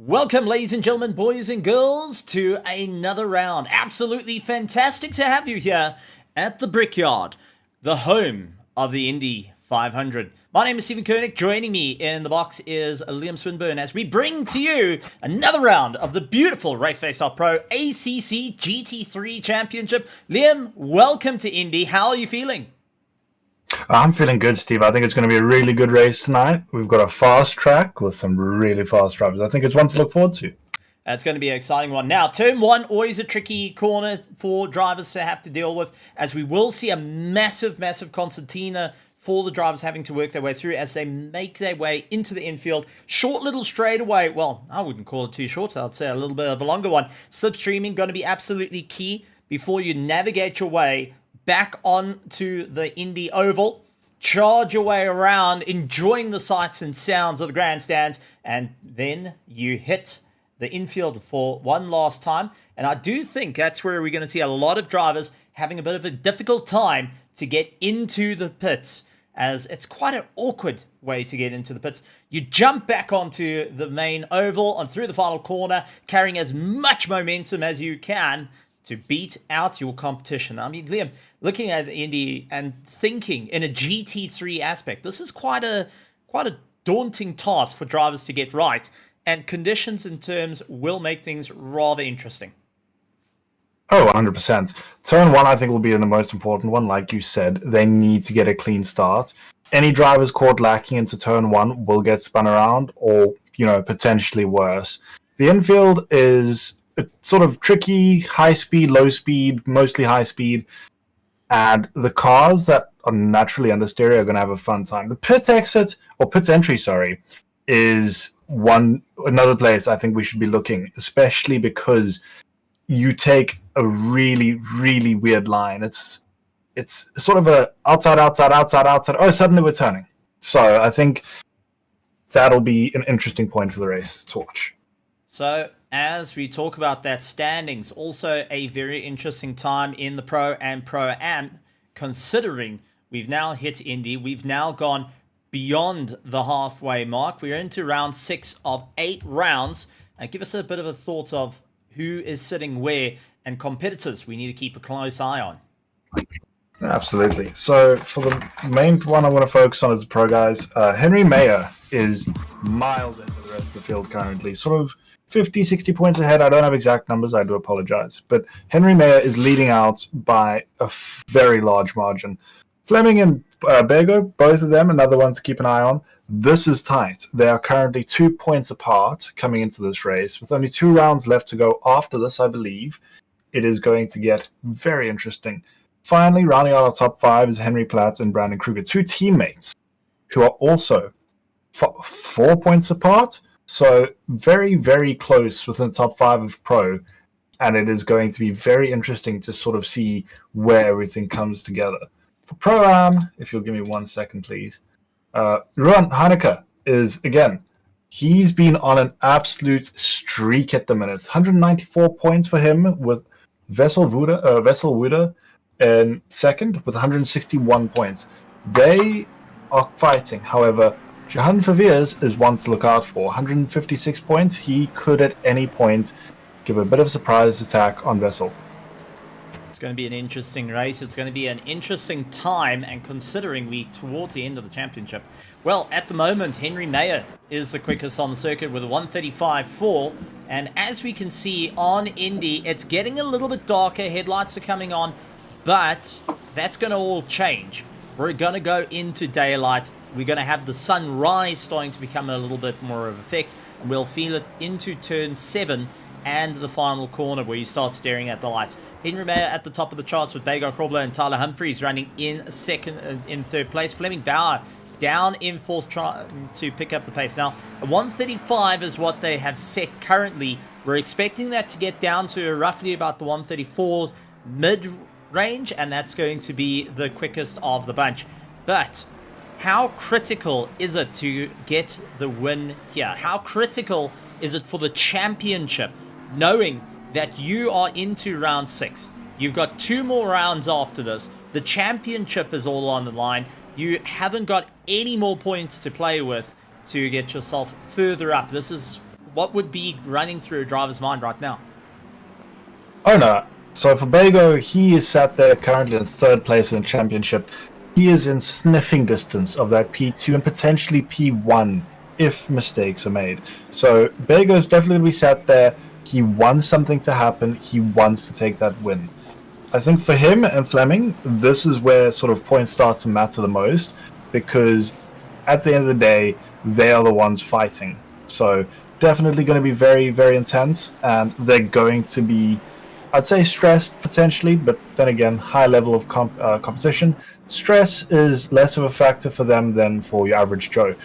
Welcome, ladies and gentlemen, boys and girls, to another round. Absolutely fantastic to have you here at the Brickyard, the home of the Indy 500. My name is Stephen Koenig. Joining me in the box is Liam Swinburne as we bring to you another round of the beautiful Raceface.Pro ACC GT3 Championship. Liam, welcome to Indy. How are you feeling? I'm feeling good, Steve. I think it's going to be a really good race tonight. We've got a fast track with some really fast drivers. I think it's one to look forward to. It's going to be an exciting one. Now, turn one, always a tricky corner for drivers to have to deal with, as we will see a massive concertina for the drivers having to work their way through as they make their way into the infield. Short little straightaway. Well, I wouldn't call it too short. I'd say a little bit of a longer one. Slipstreaming going to be absolutely key before you navigate your way back onto the Indy Oval, charge your way around, enjoying the sights and sounds of the grandstands, and then you hit the infield for one last time. And I do think that's where we're going to see a lot of drivers having a bit of a difficult time to get into the pits, as it's quite an awkward way to get into the pits. You jump back onto the main oval and through the final corner, carrying as much momentum as you can to beat out your competition. I mean, Liam, looking at Indy and thinking in a GT3 aspect, this is quite a daunting task for drivers to get right, and conditions in terms will make things rather interesting. Oh, 100%. Turn one, I think, will be the most important one. Like you said, they need to get a clean start. Any drivers caught lacking into turn one will get spun around or, potentially worse. The infield is sort of tricky, high speed, low speed, mostly high speed, and the cars that are naturally understeer are going to have a fun time. The pit entry, is another place I think we should be looking, especially because you take a really weird line. It's sort of a outside. Oh, suddenly we're turning. So I think that'll be an interesting point for the race to watch. So as we talk about that standings, also a very interesting time in the Pro and Pro-Am, considering we've now hit Indy. We've now gone beyond the halfway mark. We're into round 6 of 8 rounds. Give us a bit of a thought of who is sitting where and competitors we need to keep a close eye on. Absolutely. So for the main one I want to focus on is the Pro guys. Henry Mayer is miles into the rest of the field currently, sort of 50, 60 points ahead. I don't have exact numbers. I do apologize. But Henry Mayer is leading out by a very large margin. Fleming and Bego, both of them, another one to keep an eye on. This is tight. They are currently 2 points apart coming into this race. With only 2 rounds left to go after this, I believe, it is going to get very interesting. Finally, rounding out our top 5 is Henry Platt and Brandon Kruger, 2 teammates who are also 4 points apart. So very close within the top 5 of Pro, and it is going to be very interesting to sort of see where everything comes together. For Pro-Am, if you'll give me 1 second, please. Ruan Heineke is, again, he's been on an absolute streak at the minute. 194 points for him, with Vessel Wuda in second with 161 points. They are fighting, however. Johan Verveers is one to look out for. 156 points. He could at any point give a bit of a surprise attack on Vessel. It's going to be an interesting race. It's going to be an interesting time, and considering we towards the end of the championship. Well, at the moment, Henry Mayer is the quickest on the circuit with a 135.4. And as we can see on Indy, it's getting a little bit darker. Headlights are coming on, but that's going to all change. We're going to go into daylight. We're going to have the sunrise starting to become a little bit more of effect, and we'll feel it into turn 7 and the final corner where you start staring at the lights. Henry Mayer at the top of the charts with Bagar Krobler and Tyler Humphries running in third place. Fleming Bauer down in 4th, trying to pick up the pace. Now, a 135 is what they have set currently. We're expecting that to get down to roughly about the 134 mid-range, and that's going to be the quickest of the bunch. But how critical is it to get the win here? How critical is it for the championship, knowing that you are into round 6? You've got 2 more rounds after this. The championship is all on the line. You haven't got any more points to play with to get yourself further up. This is what would be running through a driver's mind right now? Oh no. So for Bego, he is sat there currently in third place in the championship. He is in sniffing distance of that P2 and potentially P1 if mistakes are made. So Bego's definitely going to be sat there. He wants something to happen. He wants to take that win. I think for him and Fleming, this is where sort of points start to matter the most, because at the end of the day, they are the ones fighting. So definitely going to be very, very intense, and they're going to be, I'd say, stressed potentially, but then again, high level of competition. Stress is less of a factor for them than for your average Joe,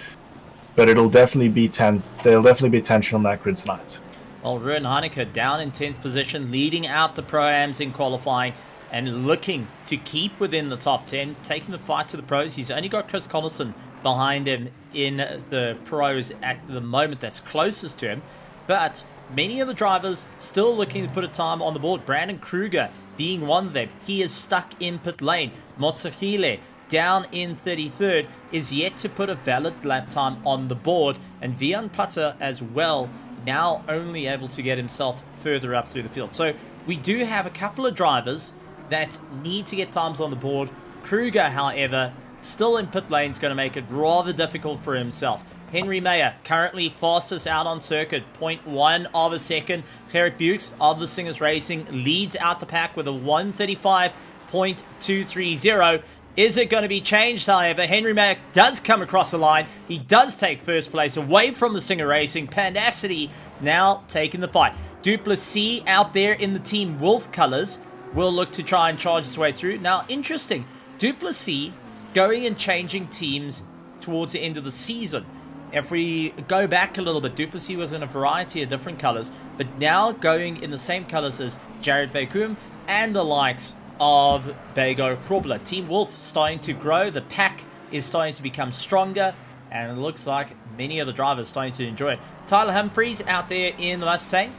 but it'll definitely be there'll definitely be tension on that grid tonight. Well, Ruin Heineke down in 10th position, leading out the Pro-Ams in qualifying and looking to keep within the top 10, taking the fight to the pros. He's only got Chris Collison behind him in the pros at the moment that's closest to him, but many of the drivers still looking to put a time on the board. Brandon Kruger being one of them. He is stuck in pit lane. Motsahile down in 33rd is yet to put a valid lap time on the board, and Vian Putter as well, now only able to get himself further up through the field. So we do have a couple of drivers that need to get times on the board. Kruger, however, still in pit lane, is going to make it rather difficult for himself. Henry Mayer, currently fastest out on circuit, 0.1 of a second. Gerrit Bukes of the Singers Racing leads out the pack with a 1:35.230. Is it going to be changed, however? Henry Mayer does come across the line. He does take first place away from the Singer Racing. Pandacity now taking the fight. Duplessis out there in the Team Wolf colors will look to try and charge his way through. Now, interesting. Duplessis going and changing teams towards the end of the season. If we go back a little bit, Duplessis was in a variety of different colors, but now going in the same colors as Jared Bekum and the likes of Bego Frobler. Team Wolf starting to grow, the pack is starting to become stronger, and it looks like many of the drivers starting to enjoy it. Tyler Humphries out there in the Mustang.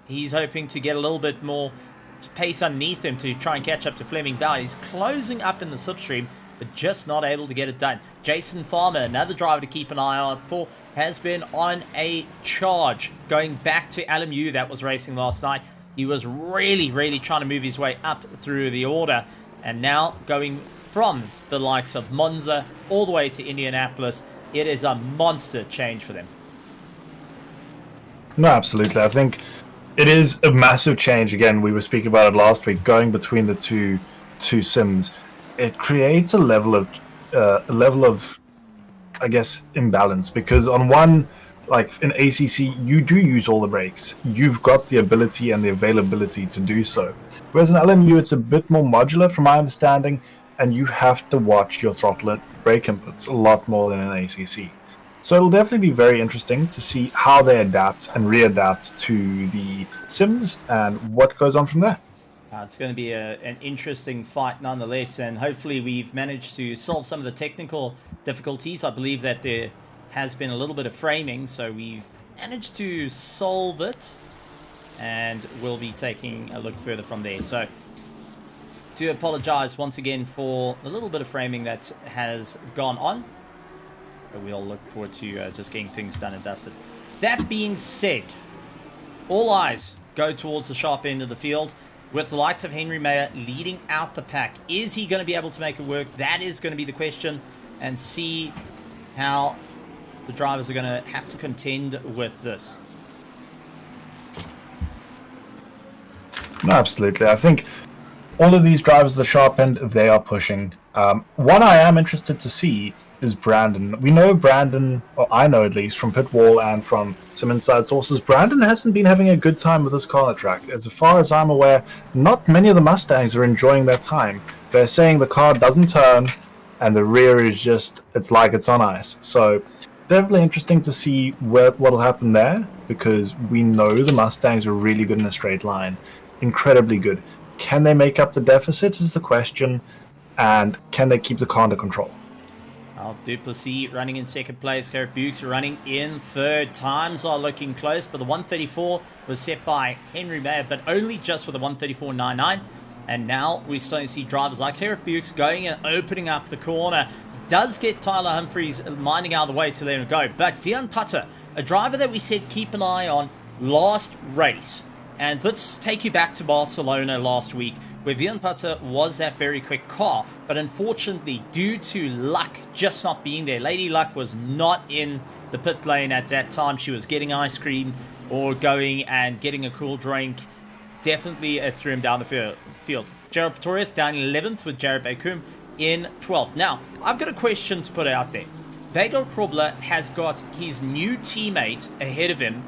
He's hoping to get a little bit more pace underneath him to try and catch up to Fleming Bauer. He's closing up in the slipstream, but just not able to get it done. Jason Farmer, another driver to keep an eye out for, has been on a charge. Going back to LMU that was racing last night, he was really trying to move his way up through the order, and now going from the likes of Monza all the way to Indianapolis, it is a monster change for them. No, absolutely. I think it is a massive change. Again, we were speaking about it last week, going between the two sims. It creates a level of I guess imbalance, because on one, like in ACC, you do use all the brakes. You've got the ability and the availability to do so. Whereas in LMU, it's a bit more modular from my understanding, and you have to watch your throttle and brake inputs a lot more than in ACC. So it'll definitely be very interesting to see how they adapt and readapt to the sims and what goes on from there. It's going to be an interesting fight nonetheless, and hopefully we've managed to solve some of the technical difficulties. I believe that there has been a little bit of framing, so we've managed to solve it, and we'll be taking a look further from there. So do apologize once again for the little bit of framing that has gone on, but we all look forward to just getting things done and dusted. That being said, all eyes go towards the sharp end of the field, with the likes of Henry Mayer leading out the pack. Is he going to be able to make it work? That is going to be the question, and see how the drivers are going to have to contend with this. No, absolutely. I think all of these drivers at the sharp end, they are pushing. One I am interested to see is Brandon. We know Brandon, or I know at least, from pit wall and from some inside sources, Brandon hasn't been having a good time with this car on the track. As far as I'm aware, not many of the Mustangs are enjoying their time. They're saying the car doesn't turn, and the rear is just, it's like it's on ice. So definitely interesting to see what'll happen there, because we know the Mustangs are really good in a straight line. Incredibly good. Can they make up the deficits is the question, and can they keep the car under control? Duplessis running in second place. Gerrit Bukes running in third. Times are looking close, but the 1:34 was set by Henry Mayer, but only just with a 1:34.99. And now we're starting to see drivers like Gerrit Bukes going and opening up the corner. does get Tyler Humphries minding out of the way to let him go. But Vian Putter, a driver that we said keep an eye on last race. And let's take you back to Barcelona last week, where Vian Putter was that very quick car. But unfortunately, due to luck just not being there, Lady Luck was not in the pit lane at that time. She was getting ice cream or going and getting a cool drink. Definitely threw him down the field. Jared Pretorius down 11th with Jared Bakum in 12th. Now, I've got a question to put out there. Bagel Krobler has got his new teammate ahead of him,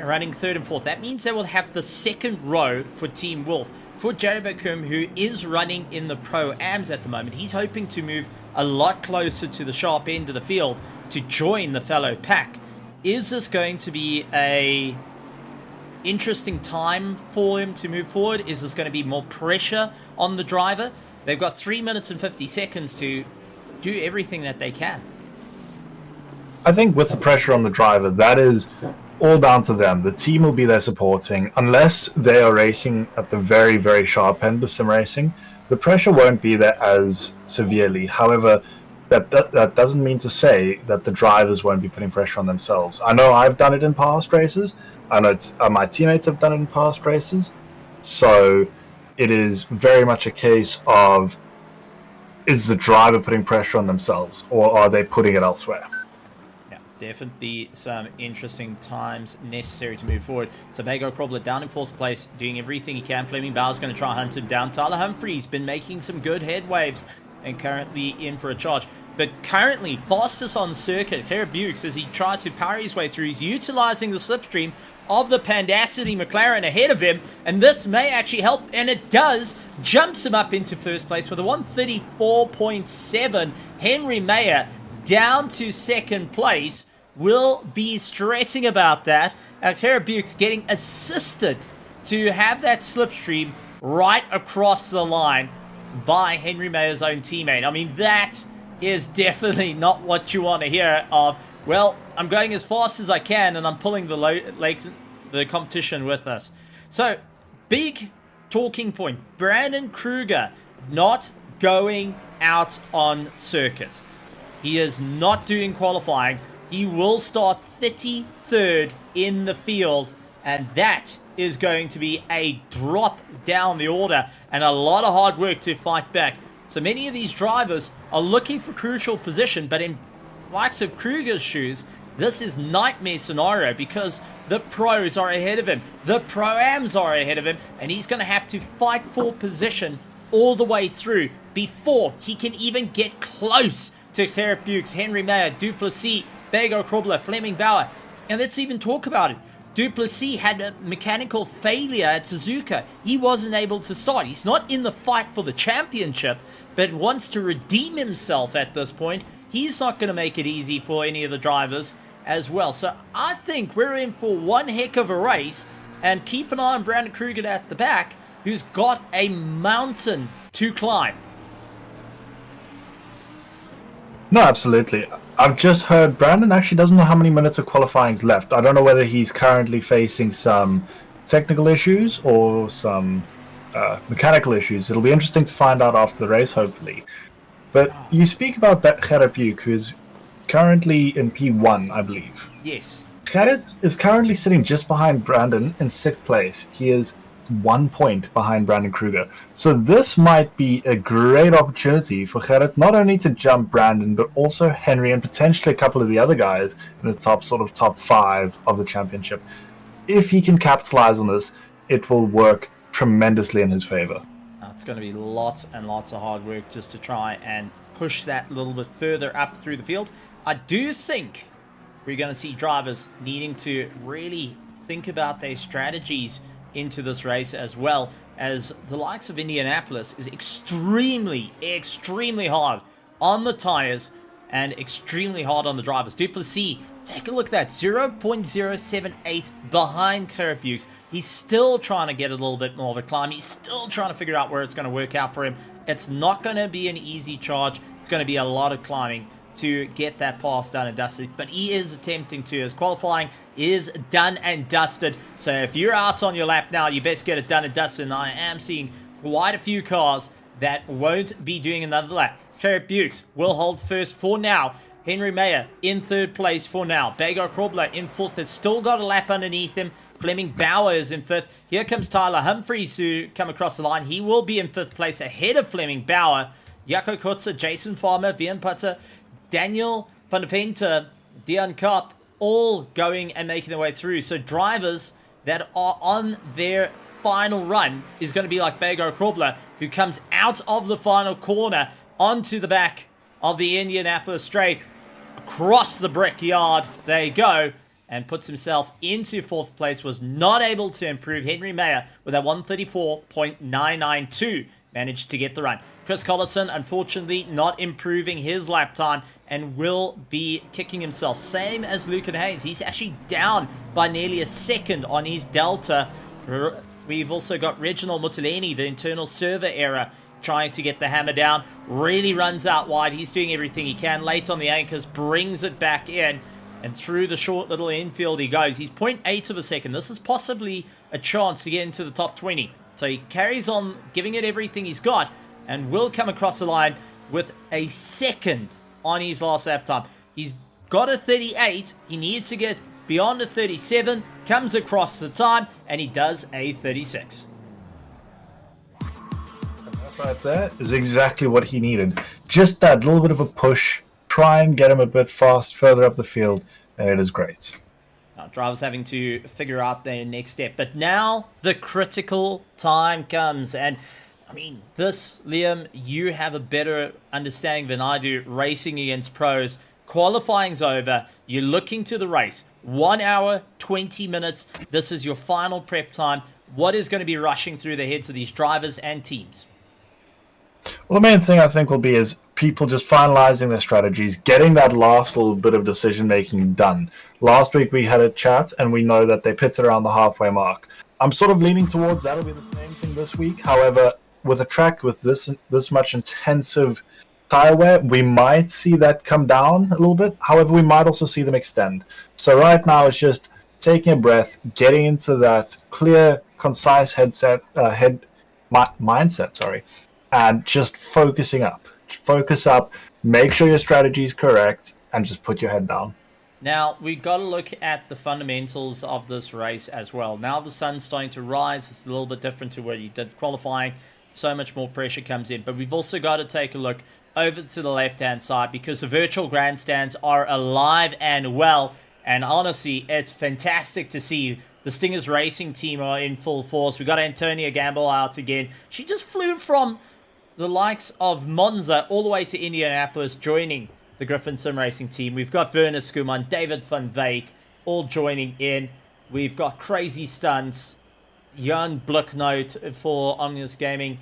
running 3rd and 4th. That means they will have the 2nd row for Team Wolf. For Jared Bakum, who is running in the Pro-Ams at the moment, he's hoping to move a lot closer to the sharp end of the field to join the fellow pack. Is this going to be a interesting time for him to move forward? Is this going to be more pressure on the driver? They've got 3 minutes and 50 seconds to do everything that they can. I think with the pressure on the driver, that is all down to them. The team will be there supporting. Unless they are racing at the very, very sharp end of sim racing, the pressure won't be there as severely. However, that doesn't mean to say that the drivers won't be putting pressure on themselves. I know I've done it in past races. I know my teammates have done it in past races. So it is very much a case of, is the driver putting pressure on themselves, or are they putting it elsewhere? Yeah, definitely some interesting times necessary to move forward. So Bago Krobler down in 4th place, doing everything he can. Fleming Bauer's going to try and hunt him down. Tyler Humphries been making some good head waves and currently in for a charge. But currently, fastest on circuit, Gerrit Bukes, as he tries to power his way through, he's utilizing the slipstream of the Pandacity McLaren ahead of him, and this may actually help, and it does. Jumps him up into 1st place with a 134.7. Henry Mayer down to 2nd place. Will be stressing about that. Gerrit Bukes getting assisted to have that slipstream right across the line by Henry Mayer's own teammate. I mean, that is definitely not what you want to hear of, well, I'm going as fast as I can and I'm pulling the competition with us. So, big talking point. Brandon Kruger not going out on circuit. He is not doing qualifying. He will start 33rd in the field, and that is going to be a drop down the order and a lot of hard work to fight back. So many of these drivers are looking for crucial position, but in likes of Kruger's shoes, this is nightmare scenario because the pros are ahead of him, the pro-ams are ahead of him, and he's going to have to fight for position all the way through before he can even get close to Gerrit Bukes, Henry Mayer, Duplessis, Bago Krobler, Fleming Bauer. And let's even talk about it. Duplessis had a mechanical failure at Suzuka. He wasn't able to start. He's not in the fight for the championship, but wants to redeem himself at this point. He's not going to make it easy for any of the drivers as well. So I think we're in for one heck of a race, and keep an eye on Brandon Kruger at the back, who's got a mountain to climb. No, absolutely. I've just heard Brandon actually doesn't know how many minutes of qualifying is left. I don't know whether he's currently facing some technical issues or some mechanical issues. It'll be interesting to find out after the race, hopefully. But you speak about Gerrit Bukes, who's currently in P1, I believe. Yes. Gerrit is currently sitting just behind Brandon in 6th place. He is 1 point behind Brandon Kruger. So this might be a great opportunity for Gerrit not only to jump Brandon, but also Henry and potentially a couple of the other guys in the top 5 of the championship. If he can capitalize on this, it will work tremendously in his favor. It's going to be lots and lots of hard work just to try and push that a little bit further up through the field. I do think we're going to see drivers needing to really think about their strategies into this race, as well as the likes of Indianapolis is extremely hard on the tires and extremely hard on the drivers. Duplessis, take a look at that, 0.078 behind Gerrit Bukes. He's still trying to get a little bit more of a climb. He's still trying to figure out where it's going to work out for him. It's not going to be an easy charge. It's going to be a lot of climbing to get that pass done and dusted, but he is attempting to. His qualifying is done and dusted, so if you're out on your lap now, you best get it done and dusted. And I am seeing quite a few cars that won't be doing another lap. Kurt Bukes will hold first for now. Henry Mayer in third place for now. Beggar Krobler in fourth, has still got a lap underneath him. Fleming Bauer is in fifth. Here comes Tyler Humphries to come across the line. He will be in fifth place ahead of Fleming Bauer. Jaco Kutzer, Jason Farmer, Vian Putter, Daniel van der Venter, Dion Kopp, all going and making their way through. So drivers that are on their final run is going to be like Beggar Krobler, who comes out of the final corner onto the back of the Indianapolis straight. Across the Brickyard they go, and puts himself into fourth place. Was not able to improve. Henry Mayer with a 134.992 managed to get the run. Chris Collison, unfortunately, not improving his lap time and will be kicking himself. Same as Lucan Haynes. He's actually down by nearly a second on his delta. We've also got Reginald Mutileni, the internal server error, trying to get the hammer down. Really runs out wide. He's doing everything he can. Late on the anchors, brings it back in. And through the short little infield he goes. He's 0.8 of a second. This is possibly a chance to get into the top 20. So he carries on giving it everything he's got and will come across the line with a second on his last lap time. He's got a 38. He needs to get beyond a 37. Comes across the time and he does a 36. That right there is exactly what he needed. Just that little bit of a push. Try and get him a bit further up the field, and it is great. Now, drivers having to figure out their next step. But now the critical time comes. And, I mean, this, Liam, you have a better understanding than I do racing against pros. Qualifying's over. You're looking to the race. 1 hour, 20 minutes. This is your final prep time. What is going to be rushing through the heads of these drivers and teams? Well, the main thing I think will be is people just finalizing their strategies, getting that last little bit of decision-making done. Last week we had a chat, and we know that they pitted around the halfway mark. I'm sort of leaning towards that'll be the same thing this week. However, with a track with this much intensive tire wear, we might see that come down a little bit. However, we might also see them extend. So right now it's just taking a breath, getting into that clear, concise mindset, and just focusing up. Focus up, make sure your strategy is correct, and just put your head down. Now, we've got to look at the fundamentals of this race as well. Now the sun's starting to rise. It's a little bit different to where you did qualifying. So much more pressure comes in. But we've also got to take a look over to the left-hand side because the virtual grandstands are alive and well. And honestly, it's fantastic to see the Stingers racing team are in full force. We've got Antonia Gamble out again. She just flew from the likes of Monza all the way to Indianapolis, joining the Griffin Sim Racing team. We've got Werner Skuman, David van Veek, all joining in. We've got Crazy Stunts, Jan Bluknote for Omnius Gaming.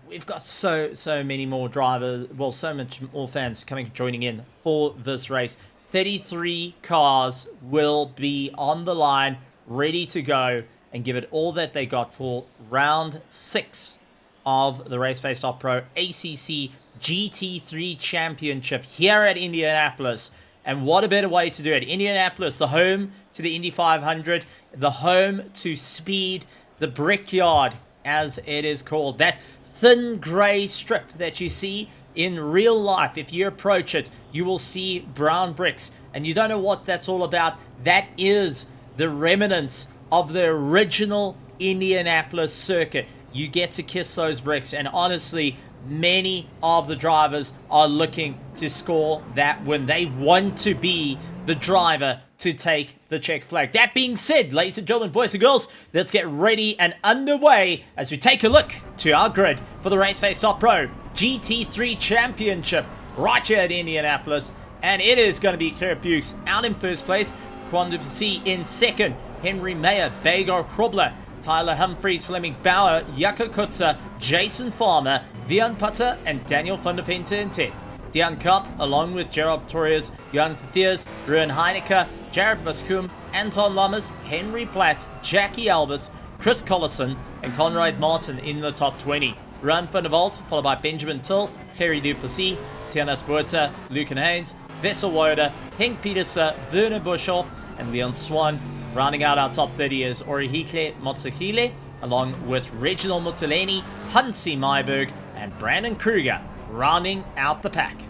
We've got so many more drivers, well, so much more fans joining in for this race. 33 cars will be on the line, ready to go, and give it all that they got for round 6 of the Raceface.Pro ACC GT3 Championship here at Indianapolis. And what a better way to do it. Indianapolis, the home to the Indy 500, the home to speed, the Brickyard, as it is called. That thin grey strip that you see in real life. If you approach it, you will see brown bricks. And you don't know what that's all about. That is the remnants of the original Indianapolis circuit. You get to kiss those bricks, and honestly, many of the drivers are looking to score that win. They want to be the driver to take the check flag. That being said, ladies and gentlemen, boys and girls, let's get ready and underway as we take a look to our grid for the Raceface.Pro GT3 Championship right here at Indianapolis. And it is going to be Kurt Bukes out in first place, Quantum C in second, Henry Mayer, Beggar Krobler, Tyler Humphries, Fleming Bauer, Jaco Kutzer, Jason Farmer, Vian Putter, and Daniel van der Venter in 10th. Dion Kopp, along with Gerard Torres, Jan Verveers, Ruan Heineke, Jared Bascom, Anton Lammers, Henry Platt, Jackie Alberts, Chris Collison, and Conrad Martin in the top 20. Ruan van der Walt, followed by Benjamin Till, Kerry Duplessis, Tianas Buerta, Lucan Haynes, Vessel Woda, Henk Petersen, Werner Buschhoff, and Leon Swan. Rounding out our top 30 is Orihikle Motsohile, along with Reginald Mutileni, Hansi Myberg, and Brandon Kruger. rounding out the pack.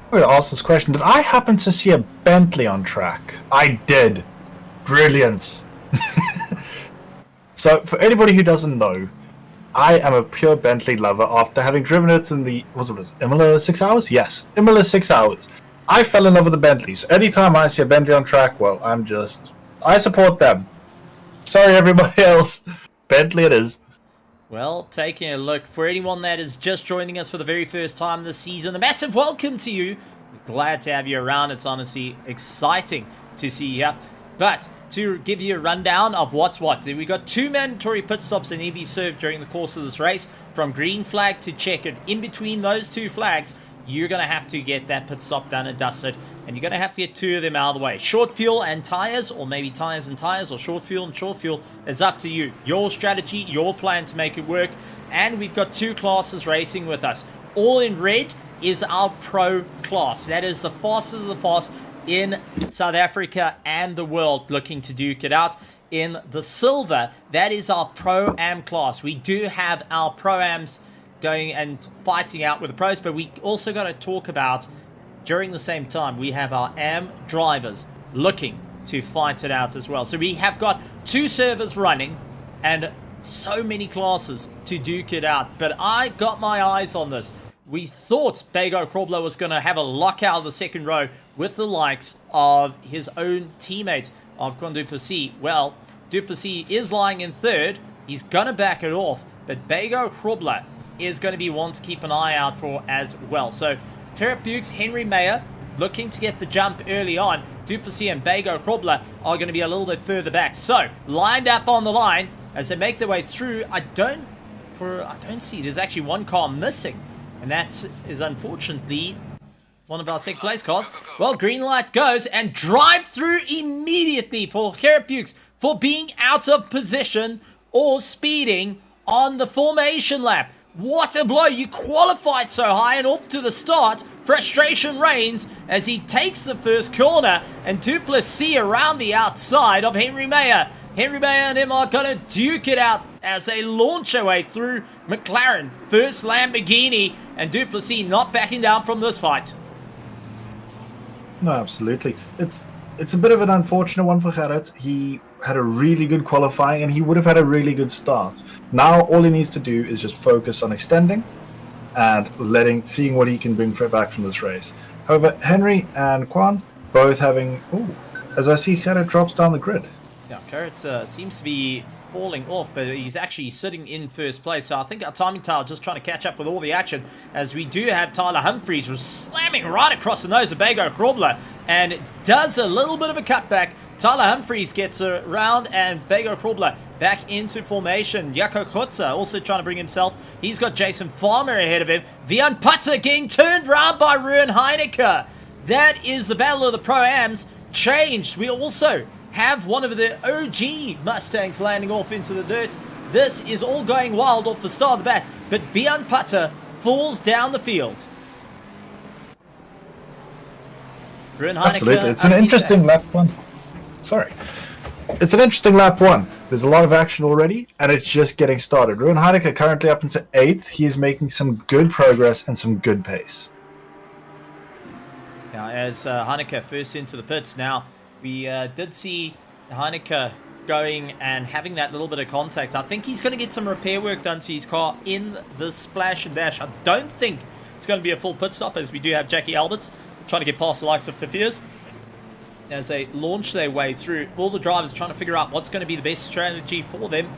I'm going to ask this question. Did I happen to see a Bentley on track? I did. Brilliant. So, for anybody who doesn't know, I am a pure Bentley lover after having driven it in the, Imola 6 hours? Yes, Imola 6 hours. I fell in love with the Bentleys. Anytime I see a Bentley on track, well, I support them. Sorry, everybody else. Bentley it is. Well, taking a look, for anyone that is just joining us for the very first time this season, a massive welcome to you. Glad to have you around. It's honestly exciting to see you. But to give you a rundown of what's what, we got 2 mandatory pit stops that need to be served during the course of this race, from green flag to checkered. In between those 2 flags, you're going to have to get that pit stop done and dusted, and you're going to have to get 2 of them out of the way. Short fuel and tires, or maybe tires and tires, or short fuel and short fuel, is up to you. Your strategy, your plan to make it work. And we've got 2 classes racing with us. All in red is our pro class. That is the fastest of the fast in South Africa and the world, looking to duke it out. In the silver, that is our pro-am class. We do have our pro-ams going and fighting out with the pros, but we also got to talk about, during the same time, we have our am drivers looking to fight it out as well. So we have got 2 servers running and so many classes to duke it out, but I got my eyes on this. We thought Bago Krobler was going to have a lockout of the second row with the likes of his own teammate of Con Duplessis. Well, Duplessis is lying in third. He's going to back it off, but Bago Krobler is going to be one to keep an eye out for as well. So, Kurt Bukes, Henry Mayer looking to get the jump early on. Duplessis and Bago Krobler are going to be a little bit further back. So, lined up on the line as they make their way through. I don't see, there's actually 1 car missing. And that is unfortunately one of our second place cars. Well, green light goes and drive through immediately for Gerrit Bukes for being out of position or speeding on the formation lap. What a blow. You qualified so high and off to the start. Frustration reigns as he takes the first corner and Duplessis around the outside of Henry Mayer. Henry Mayer and him are going to duke it out as they launch their way through McLaren. First Lamborghini, and Duplessis not backing down from this fight. No, absolutely. It's a bit of an unfortunate one for Gerrit. He had a really good qualifying and he would have had a really good start. Now all he needs to do is just focus on extending and seeing what he can bring back from this race. However, Henry and Kwan both having... as I see Gerrit drops down the grid. Yeah, Gerrit seems to be falling off, but he's actually sitting in first place. So I think our timing tower just trying to catch up with all the action, as we do have Tyler Humphries slamming right across the nose of Bago Krobler and does a little bit of a cutback. Tyler Humphries gets around and Bago Krobler back into formation. Jaco Kotze also trying to bring himself. He's got Jason Farmer ahead of him. Vian Putter getting turned round by Ruan Heineke. That is the battle of the Pro-Ams changed. We also have one of the OG Mustangs landing off into the dirt. This is all going wild off the start of the bat, but Vian Putter falls down the field. Absolutely, it's an interesting lap 1. Sorry. It's an interesting lap 1. There's a lot of action already, and it's just getting started. Ruan Heineke currently up into 8th. He is making some good progress and some good pace. Now, as Heineke first into the pits now, we did see Heineke going and having that little bit of contact. I think he's going to get some repair work done to his car in the splash and dash. I don't think it's going to be a full pit stop, as we do have Jackie Alberts trying to get past the likes of Fifiers. As they launch their way through, all the drivers are trying to figure out what's going to be the best strategy for them.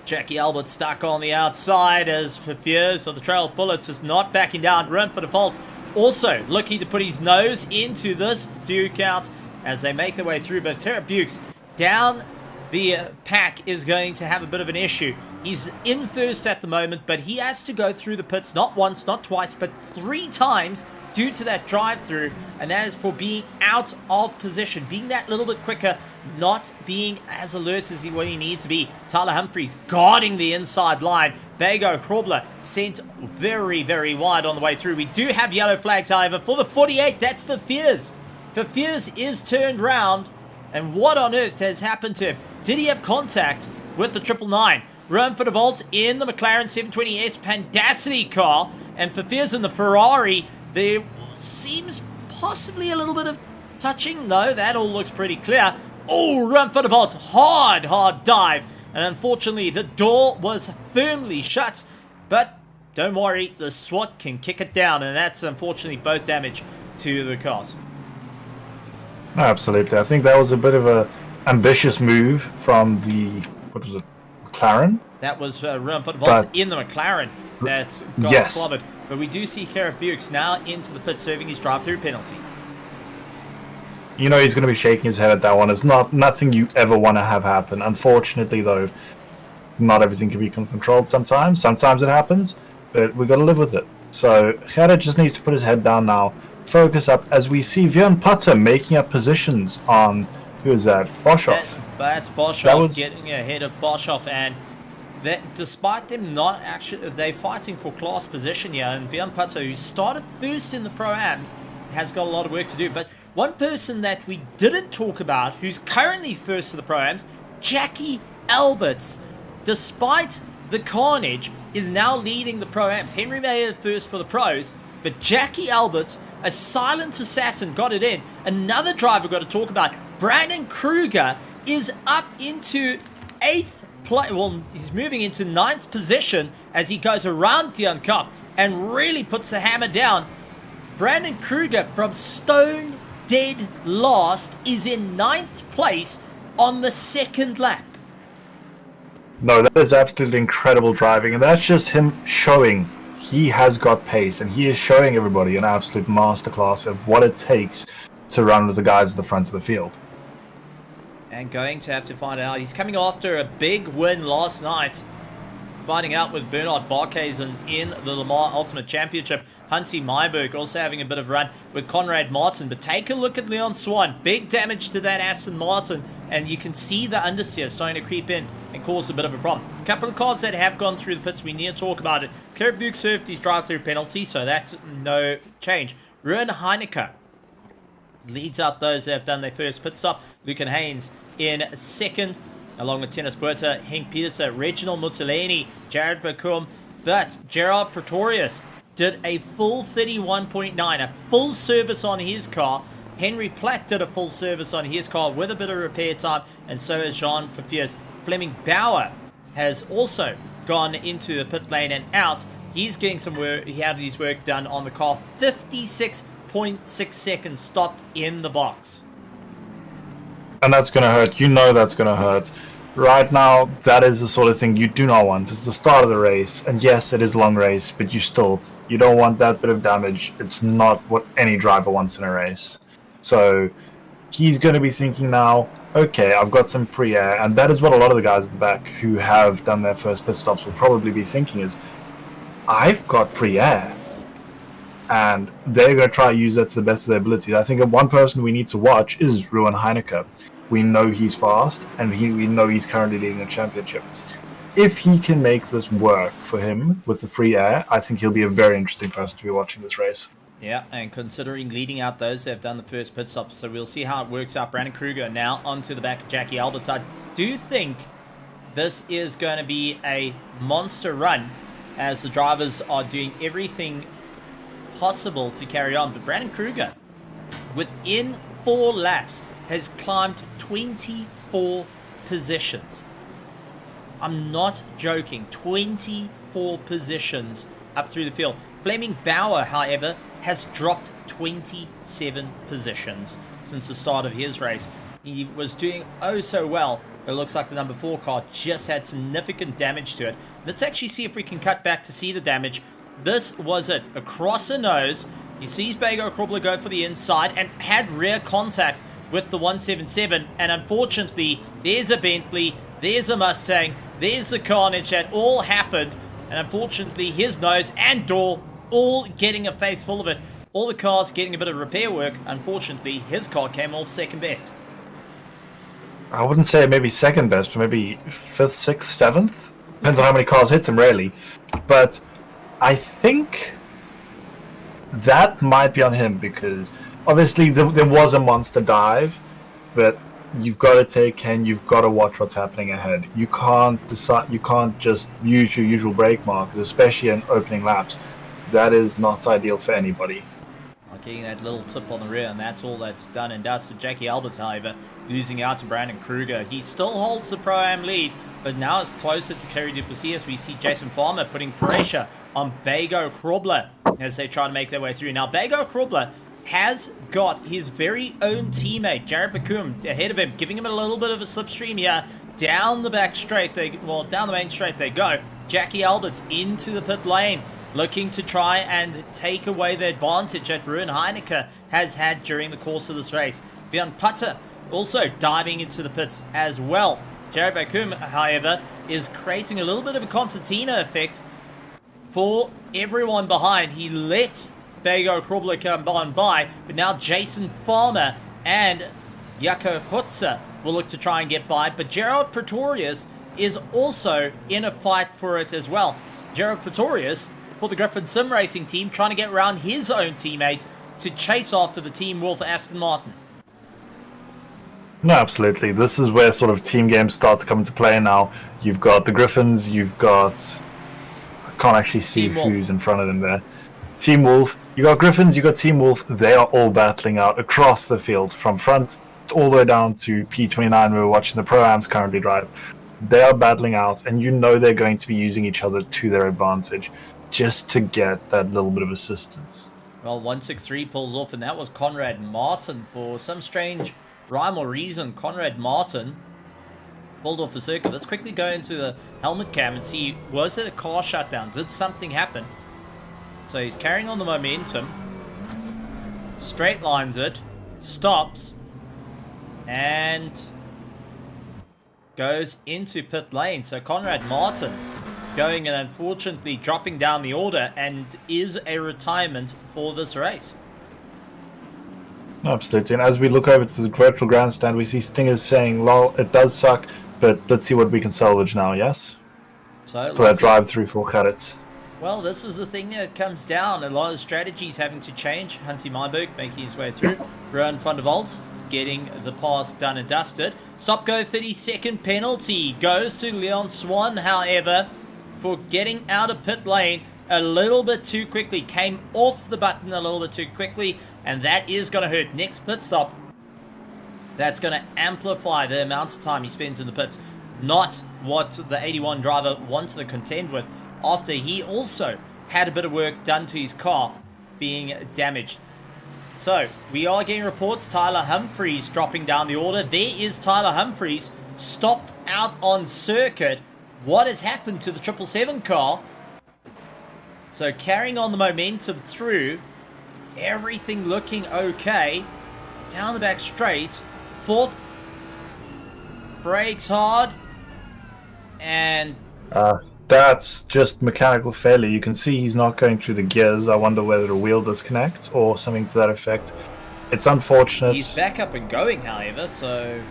Jackie Alberts stuck on the outside as Fifiers of the Trail Bullets is not backing down. Run for default. Also looking to put his nose into this duke out as they make their way through, but Gerrit Bukes down the pack is going to have a bit of an issue. He's in first at the moment, but he has to go through the pits not once, not twice, but 3 times due to that drive-through, and that is for being out of position, being that little bit quicker, not being as alert as what he needs to be. Tyler Humphries guarding the inside line. Bago Krobler sent very, very wide on the way through. We do have yellow flags, however, for the 48. That's for Fears. Fifiers is turned round, and what on earth has happened to him? Did he have contact with the 999? Run for the vault in the McLaren 720S Pandacity car. And for Fears in the Ferrari, there seems possibly a little bit of touching. No, that all looks pretty clear. Oh, run for the vault. Hard dive. And unfortunately, the door was firmly shut. But don't worry, the SWAT can kick it down. And that's unfortunately both damage to the cars. Absolutely. I think that was a bit of a ambitious move from the, what was it, McLaren? That was run for the vault in the McLaren that got clobbered. But we do see Garrett Bukes now into the pit serving his drive-through penalty. You know he's going to be shaking his head at that one. It's nothing you ever want to have happen. Unfortunately, though, not everything can be controlled sometimes. Sometimes it happens, but we've got to live with it. So Gerrit just needs to put his head down now, focus up, as we see Björn Putter making up positions on, who is that? Boshoff. That's Boshoff getting ahead of Boshoff, and that despite them not actually, they're fighting for class position here, and Björn Putter, who started first in the Pro-Ams, has got a lot of work to do. But one person that we didn't talk about, who's currently first to the Pro-Ams, Jackie Alberts, despite the carnage, is now leading the Pro-Ams. Henry Mayer first for the Pros, but Jackie Alberts, a silent assassin, got it in. Another driver got to talk about, Brandon Kruger, is up into 8th place. Well, he's moving into 9th position as he goes around Dion Cup and really puts the hammer down. Brandon Kruger from Stone Dead Last is in 9th place on the 2nd lap. No, that is absolutely incredible driving, and that's just him showing he has got pace, and he is showing everybody an absolute masterclass of what it takes to run with the guys at the front of the field. And going to have to find out. He's coming after a big win last night. Finding out with Bernard Barkhuizen in the Le Mans Ultimate Championship. Hansi Meiberg also having a bit of run with Conrad Martin. But take a look at Leon Swan. Big damage to that Aston Martin. And you can see the understeer starting to creep in and cause a bit of a problem. A couple of cars that have gone through the pits, we need to talk about it. Garrett Bukes served his drive-through penalty, so that's no change. Ruben Heineke leads out those that have done their first pit stop. Lucan Haynes in 2nd, along with Tennis Puerta, Henk Petersen, Reginald Mutileni, Jared Bacum. But Gerard Pretorius did a full 31.9, a full service on his car. Henry Platt did a full service on his car with a bit of repair time, and so has Jean Verfiers. Fleming Bauer has also gone into the pit lane and out. He's getting some work. He had his work done on the car. 56.6 seconds stopped in the box. And that's going to hurt. You know that's going to hurt. Right now, that is the sort of thing you do not want. It's the start of the race. And yes, it is a long race, but you don't want that bit of damage. It's not what any driver wants in a race. So he's going to be thinking now, okay, I've got some free air. And that is what a lot of the guys at the back who have done their first pit stops will probably be thinking is, I've got free air. And they're going to try to use that to the best of their abilities. I think one person we need to watch is Ruben Heineke. We know he's fast, and we know he's currently leading a championship. If he can make this work for him with the free air, I think he'll be a very interesting person to be watching this race. Yeah, and considering leading out those that have done the first pit stop, so we'll see how it works out. Brandon Kruger now onto the back of Jackie Alberts. I do think this is going to be a monster run as the drivers are doing everything possible to carry on. But Brandon Kruger, within 4 laps, has climbed 24 positions. I'm not joking. 24 positions up through the field. Fleming Bauer, however, has dropped 27 positions since the start of his race. He was doing oh so well, but it looks like the number 4 car just had significant damage to it. Let's actually see if we can cut back to see the damage. This was it. Across the nose, he sees Bago Krobler go for the inside and had rear contact with the 177, and unfortunately, there's a Bentley, there's a Mustang, there's the carnage that all happened, and unfortunately, his nose and door all getting a face full of it. All the cars getting a bit of repair work. Unfortunately, his car came off 2nd best. I wouldn't say maybe 2nd best, but maybe 5th, 6th, 7th. Depends on how many cars hits him, really. But I think that might be on him because obviously there was a monster dive, but you've got to take Ken. You've got to watch what's happening ahead. You can't decide. You can't just use your usual brake markers, especially in opening laps. That is not ideal for anybody. Getting that little tip on the rear, and that's all that's done and dusted. Jackie Alberts, however, losing out to Brandon Kruger. He still holds the Pro-Am lead, but now is closer to Kerry Duplessis as we see Jason Farmer putting pressure on Bago Krobler as they try to make their way through. Now, Bago Krobler has got his very own teammate, Jared Bakum, ahead of him, giving him a little bit of a slipstream here. Down the back straight, down the main straight they go. Jackie Alberts into the pit lane, looking to try and take away the advantage that Ruin Heineke has had during the course of this race. Björn Putter also diving into the pits as well. Jared Bakum, however, is creating a little bit of a concertina effect for everyone behind. He let Bago Krobler come on by, but now Jason Farmer and Jaco Hutzer will look to try and get by, but Gerard Pretorius is also in a fight for it as well. Gerard Pretorius for the Griffin Sim Racing team, trying to get around his own teammate to chase after the Team Wolf Aston Martin. No, absolutely. This is where sort of team games start to come into play now. You've got the Griffins, you've got... I can't actually see who's in front of them there. Team Wolf. You got Griffins, you got Team Wolf. They are all battling out across the field, from front all the way down to P29, where we're watching the Pro-Ams currently drive. They are battling out, and you know they're going to be using each other to their advantage, just to get that little bit of assistance. Well, 163 pulls off, and that was Conrad Martin. For some strange rhyme or reason, Conrad Martin pulled off the circuit. Let's quickly go into the helmet cam and see, was it a car shutdown? Did something happen? So he's carrying on the momentum, straight lines it, stops, and goes into pit lane. So Conrad Martin going and unfortunately dropping down the order, and is a retirement for this race. Absolutely. And as we look over to the virtual grandstand, we see Stingers saying, lol, it does suck, but let's see what we can salvage now, yes? So for that drive through for Gerrit. Well, this is the thing that comes down. A lot of strategies having to change. Hansi Meiberg making his way through. Rowan van der Walt getting the pass done and dusted. Stop go 30-second penalty goes to Leon Swan, however, for getting out of pit lane a little bit too quickly. Came off the button a little bit too quickly, and that is going to hurt. Next pit stop, that's going to amplify the amount of time he spends in the pits. Not what the 81 driver wanted to contend with, after he also had a bit of work done to his car being damaged. So, we are getting reports. Tyler Humphreys dropping down the order. There is Tyler Humphreys, stopped out on circuit. What has happened to the 777 car? So, carrying on the momentum through. Everything looking okay. Down the back straight. Fourth. Brakes hard. And... that's just mechanical failure. You can see he's not going through the gears. I wonder whether a wheel disconnect or something to that effect. It's unfortunate. He's back up and going, however, so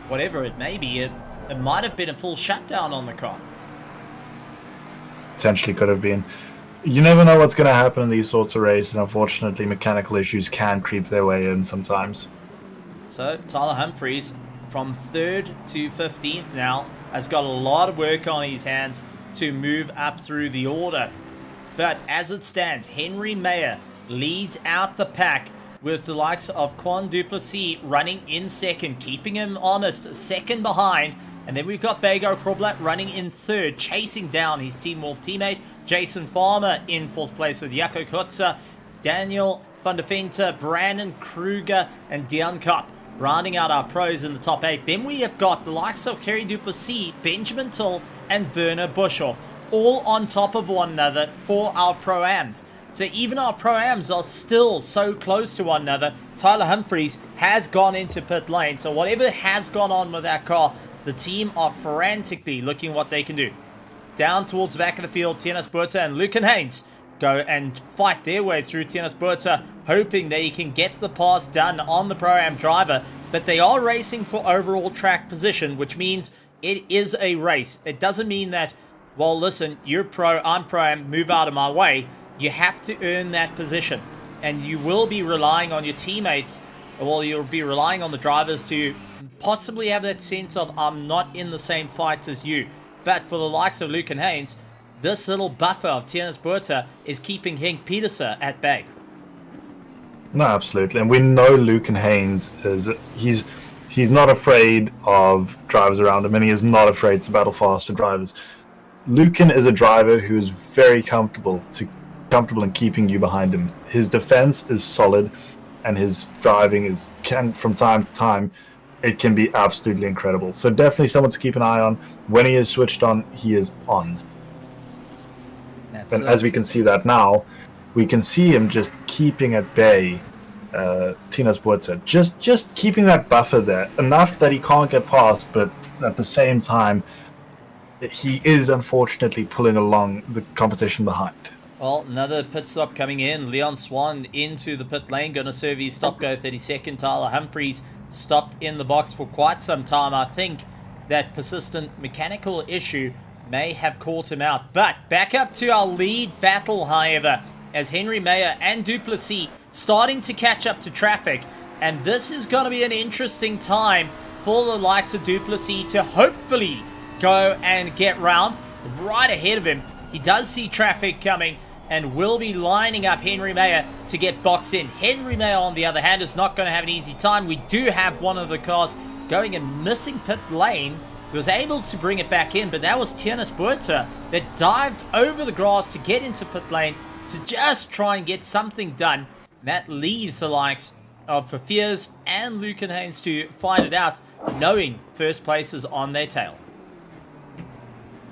whatever it may be, it might have been a full shutdown on the car. Potentially could have been. You never know what's going to happen in these sorts of races. Unfortunately, mechanical issues can creep their way in sometimes. So, Tyler Humphreys from 3rd to 15th now has got a lot of work on his hands to move up through the order. But as it stands, Henry Mayer leads out the pack with the likes of Quan Duplessis running in second, keeping him honest, second behind. And then we've got Bago Krobler running in third, chasing down his Team Wolf teammate. Jason Farmer in fourth place with Jaco Kutzer, Daniel van der Venter, Brandon Kruger, and Dion Kopp rounding out our pros in the top 8. Then we have got the likes of Kerry Duplessis, Benjamin Till, and Werner Buschhoff, all on top of one another for our Pro-Ams. So even our Pro-Ams are still so close to one another. Tyler Humphreys has gone into pit lane, so whatever has gone on with that car, the team are frantically looking what they can do. Down towards the back of the field, Tienus Buerta and Lucan Haynes go and fight their way through. Tienus Buerta hoping they can get the pass done on the Pro-Am driver, but they are racing for overall track position, which means it is a race. It doesn't mean that, well, listen, you're pro, I'm Pro-Am, move out of my way. You have to earn that position, and you will be relying on your teammates well, you'll be relying on the drivers to possibly have that sense of, I'm not in the same fight as you. But for the likes of Luke and Haynes, this little buffer of Tienus Buerta is keeping Henk Petersen at bay. No, absolutely. And we know Luke and Haynes he's not afraid of drivers around him, and he is not afraid to battle faster drivers. Lucan is a driver who is very comfortable in keeping you behind him. His defense is solid, and his driving can from time to time, it can be absolutely incredible. So definitely someone to keep an eye on. When he is switched on, he is on. And as we can see that now, we can see him just keeping at bay Tienus Buerta. Just keeping that buffer there, enough that he can't get past, but at the same time, he is unfortunately pulling along the competition behind. Well, another pit stop coming in. Leon Swan into the pit lane, going to serve his stop go 32nd. Tyler Humphries stopped in the box for quite some time. I think that persistent mechanical issue may have caught him out. But back up to our lead battle, however, as Henry Mayer and Duplessis starting to catch up to traffic. And this is going to be an interesting time for the likes of Duplessis to hopefully go and get round right ahead of him. He does see traffic coming and will be lining up Henry Mayer to get boxed in. Henry Mayer, on the other hand, is not going to have an easy time. We do have one of the cars going and missing pit lane. He was able to bring it back in, but that was Tienus Buerta that dived over the grass to get into pit lane to just try and get something done. And that leaves the likes of Fafiers and Lucan Haynes to find it out, knowing first place is on their tail.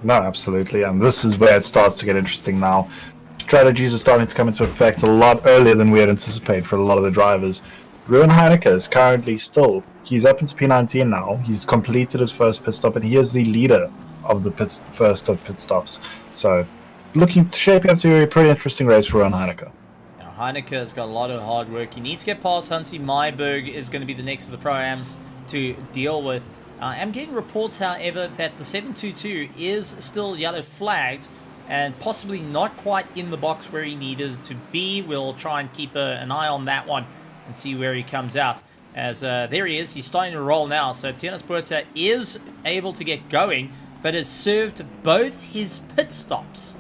No, absolutely, and this is where it starts to get interesting now. Strategies are starting to come into effect a lot earlier than we had anticipated for a lot of the drivers. Ruben Heineke is currently he's up into P19 now. He's completed his first pit stop, and he is the leader of the first of pit stops. So, shaping up to a pretty interesting race for Ruben Heineke. Now, Heineke has got a lot of hard work. He needs to get past Hansi Myberg, is going to be the next of the Pro-Ams to deal with. I'm getting reports, however, that the 722 is still yellow flagged and possibly not quite in the box where he needed to be. We'll try and keep an eye on that one and see where he comes out. As there he is, he's starting to roll now. So Tienus Buerta is able to get going, but has served both his pit stops.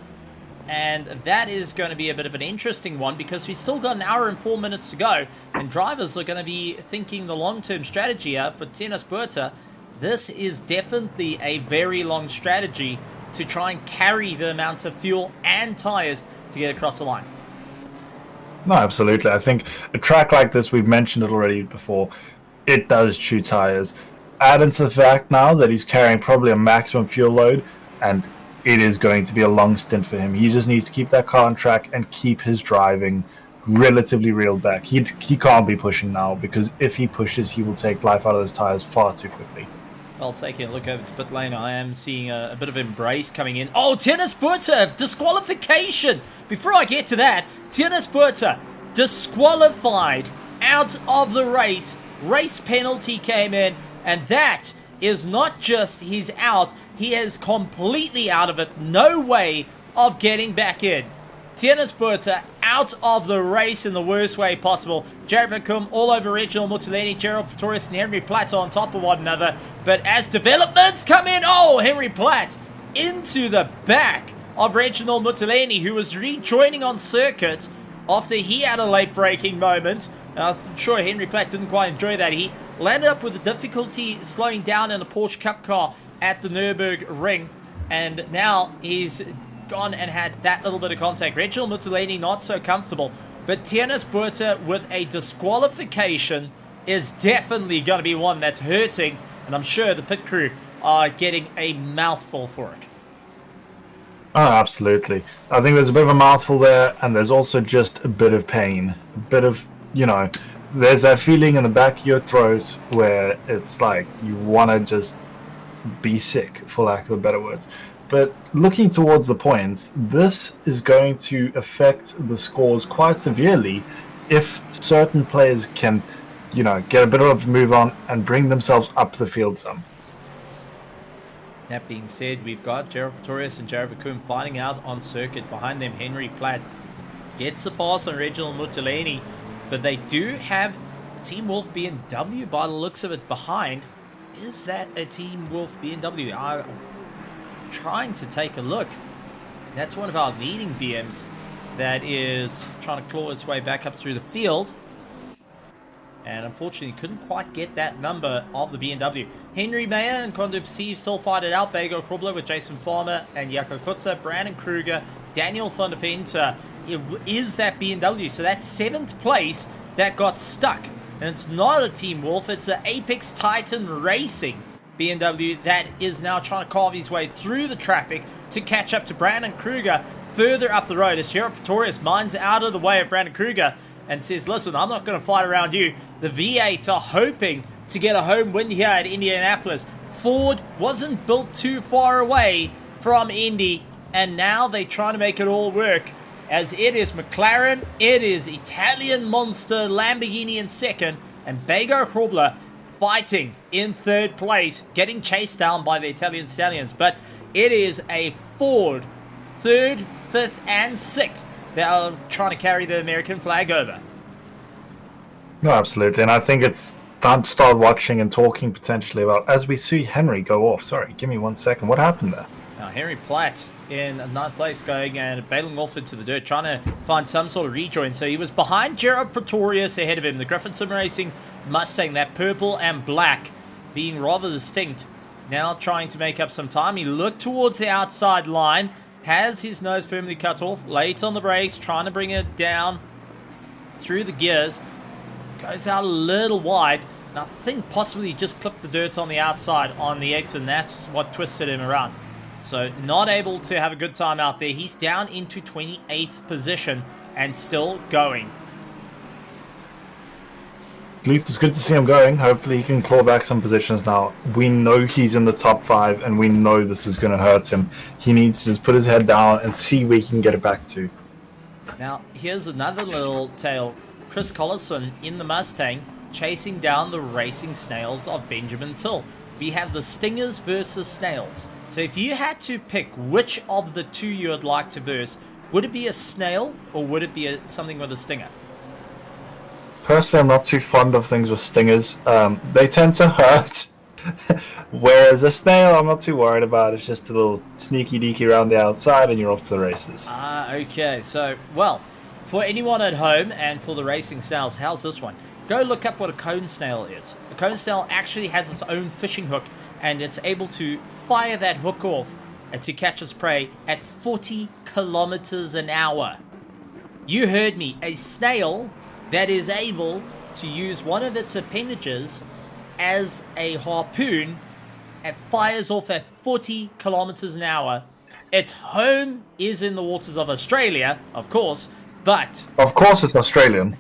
And that is going to be a bit of an interesting one because we've still got an hour and 4 minutes to go. And drivers are going to be thinking the long-term strategy here for Tienus Buerta. This is definitely a very long strategy to try and carry the amount of fuel and tires to get across the line. No, absolutely. I think a track like this, we've mentioned it already before, it does chew tires. Add into the fact now that he's carrying probably a maximum fuel load, and it is going to be a long stint for him. He just needs to keep that car on track and keep his driving relatively reeled back. He can't be pushing now, because if he pushes, he will take life out of those tires far too quickly. Well, taking a look over to pit lane, I am seeing a bit of embrace coming in. Oh, Tienus Buerta, disqualification! Before I get to that, Tienus Buerta disqualified out of the race. Race penalty came in, and that is not just he's out, he is completely out of it. No way of getting back in. Tienus Buerta out of the race in the worst way possible. Jared McComb all over Reginald Mutilini, Gerald Pretorius and Henry Platt on top of one another. But as developments come in, oh, Henry Platt into the back of Reginald Mutilini, who was rejoining on circuit after he had a late braking moment. And I'm sure Henry Platt didn't quite enjoy that. He landed up with a difficulty slowing down in a Porsche Cup car at the Nürburgring. And now he's gone and had that little bit of contact. Reginald Mutilini not so comfortable, but Tienus Buerta with a disqualification is definitely going to be one that's hurting, and I'm sure the pit crew are getting a mouthful for it. Oh, absolutely. I think there's a bit of a mouthful there, and there's also just a bit of pain. A bit of, there's that feeling in the back of your throat where it's like you want to just be sick, for lack of better words. But looking towards the points, this is going to affect the scores quite severely if certain players can, get a bit of a move on and bring themselves up the field some. That being said, we've got Gerald Pretorius and Jared McComb fighting out on circuit. Behind them, Henry Platt gets the pass on Reginald Mutilini, but they do have Team Wolf BMW, by the looks of it, behind. Is that a Team Wolf BMW? I'm trying to take a look. That's one of our leading BMs that is trying to claw its way back up through the field. And unfortunately, couldn't quite get that number of the BMW. Henry Mayer and Condor Perceive still fight it out. Bego Krubler with Jason Farmer and Jaco Kutzer, Brandon Kruger, Daniel van der Venter. It is that BMW. So that's 7th place that got stuck. And it's not a Team Wolf. It's an Apex Titan Racing BMW that is now trying to carve his way through the traffic to catch up to Brandon Kruger further up the road. As Gerald Pretorius minds out of the way of Brandon Kruger and says, listen, I'm not going to fight around you. The V8s are hoping to get a home win here at Indianapolis. Ford wasn't built too far away from Indy, and now they're trying to make it all work. As it is McLaren, it is Italian monster Lamborghini in 2nd, and Bego Krubler fighting in 3rd place, getting chased down by the Italian Stallions. But it is a Ford 3rd, 5th, and 6th that are trying to carry the American flag over. No, absolutely. And I think it's time to start watching and talking potentially about, as we see Henry go off. Sorry, give me 1 second. What happened there? Now, Henry Platt in 9th place going and bailing off into the dirt, trying to find some sort of rejoin. So he was behind Gerald Pretorius ahead of him. The Griffin Sim Racing Mustang, that purple and black, being rather distinct. Now trying to make up some time. He looked towards the outside line. Has his nose firmly cut off, late on the brakes, trying to bring it down through the gears. Goes out a little wide, and I think possibly just clipped the dirt on the outside on the exit, and that's what twisted him around. So not able to have a good time out there. He's down into 28th position and still going. At least it's good to see him going. Hopefully he can claw back some positions now. We know he's in the top 5, and we know this is going to hurt him. He needs to just put his head down and see where he can get it back to. Now, here's another little tale. Chris Collison in the Mustang chasing down the racing snails of Benjamin Till. We have the Stingers versus Snails. So if you had to pick which of the two you would like to verse, would it be a snail or would it be something with a stinger? Personally, I'm not too fond of things with stingers. They tend to hurt. Whereas a snail, I'm not too worried about. It's just a little sneaky deaky around the outside and you're off to the races. Okay. So, well, for anyone at home and for the racing snails, how's this one? Go look up what a cone snail is. A cone snail actually has its own fishing hook, and it's able to fire that hook off to catch its prey at 40 kilometers an hour. You heard me. A snail that is able to use one of its appendages as a harpoon and fires off at 40 kilometers an hour. Its home is in the waters of Australia, of course, but... Of course it's Australian.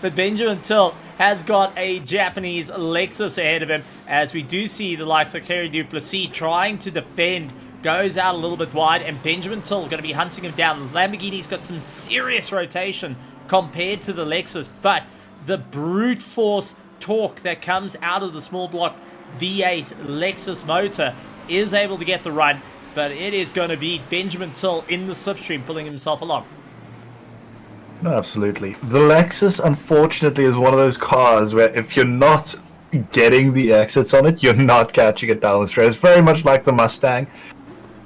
But Benjamin Till has got a Japanese Lexus ahead of him, as we do see the likes of Kerry Duplessis trying to defend. Goes out a little bit wide, and Benjamin Till going to be hunting him down. Lamborghini's got some serious rotation compared to the Lexus, but the brute force torque that comes out of the small block V8 Lexus motor is able to get the run, but it is going to be Benjamin Till in the slipstream pulling himself along. No, absolutely. The Lexus, unfortunately, is one of those cars where if you're not getting the exits on it, you're not catching it down the straight. It's very much like the Mustang.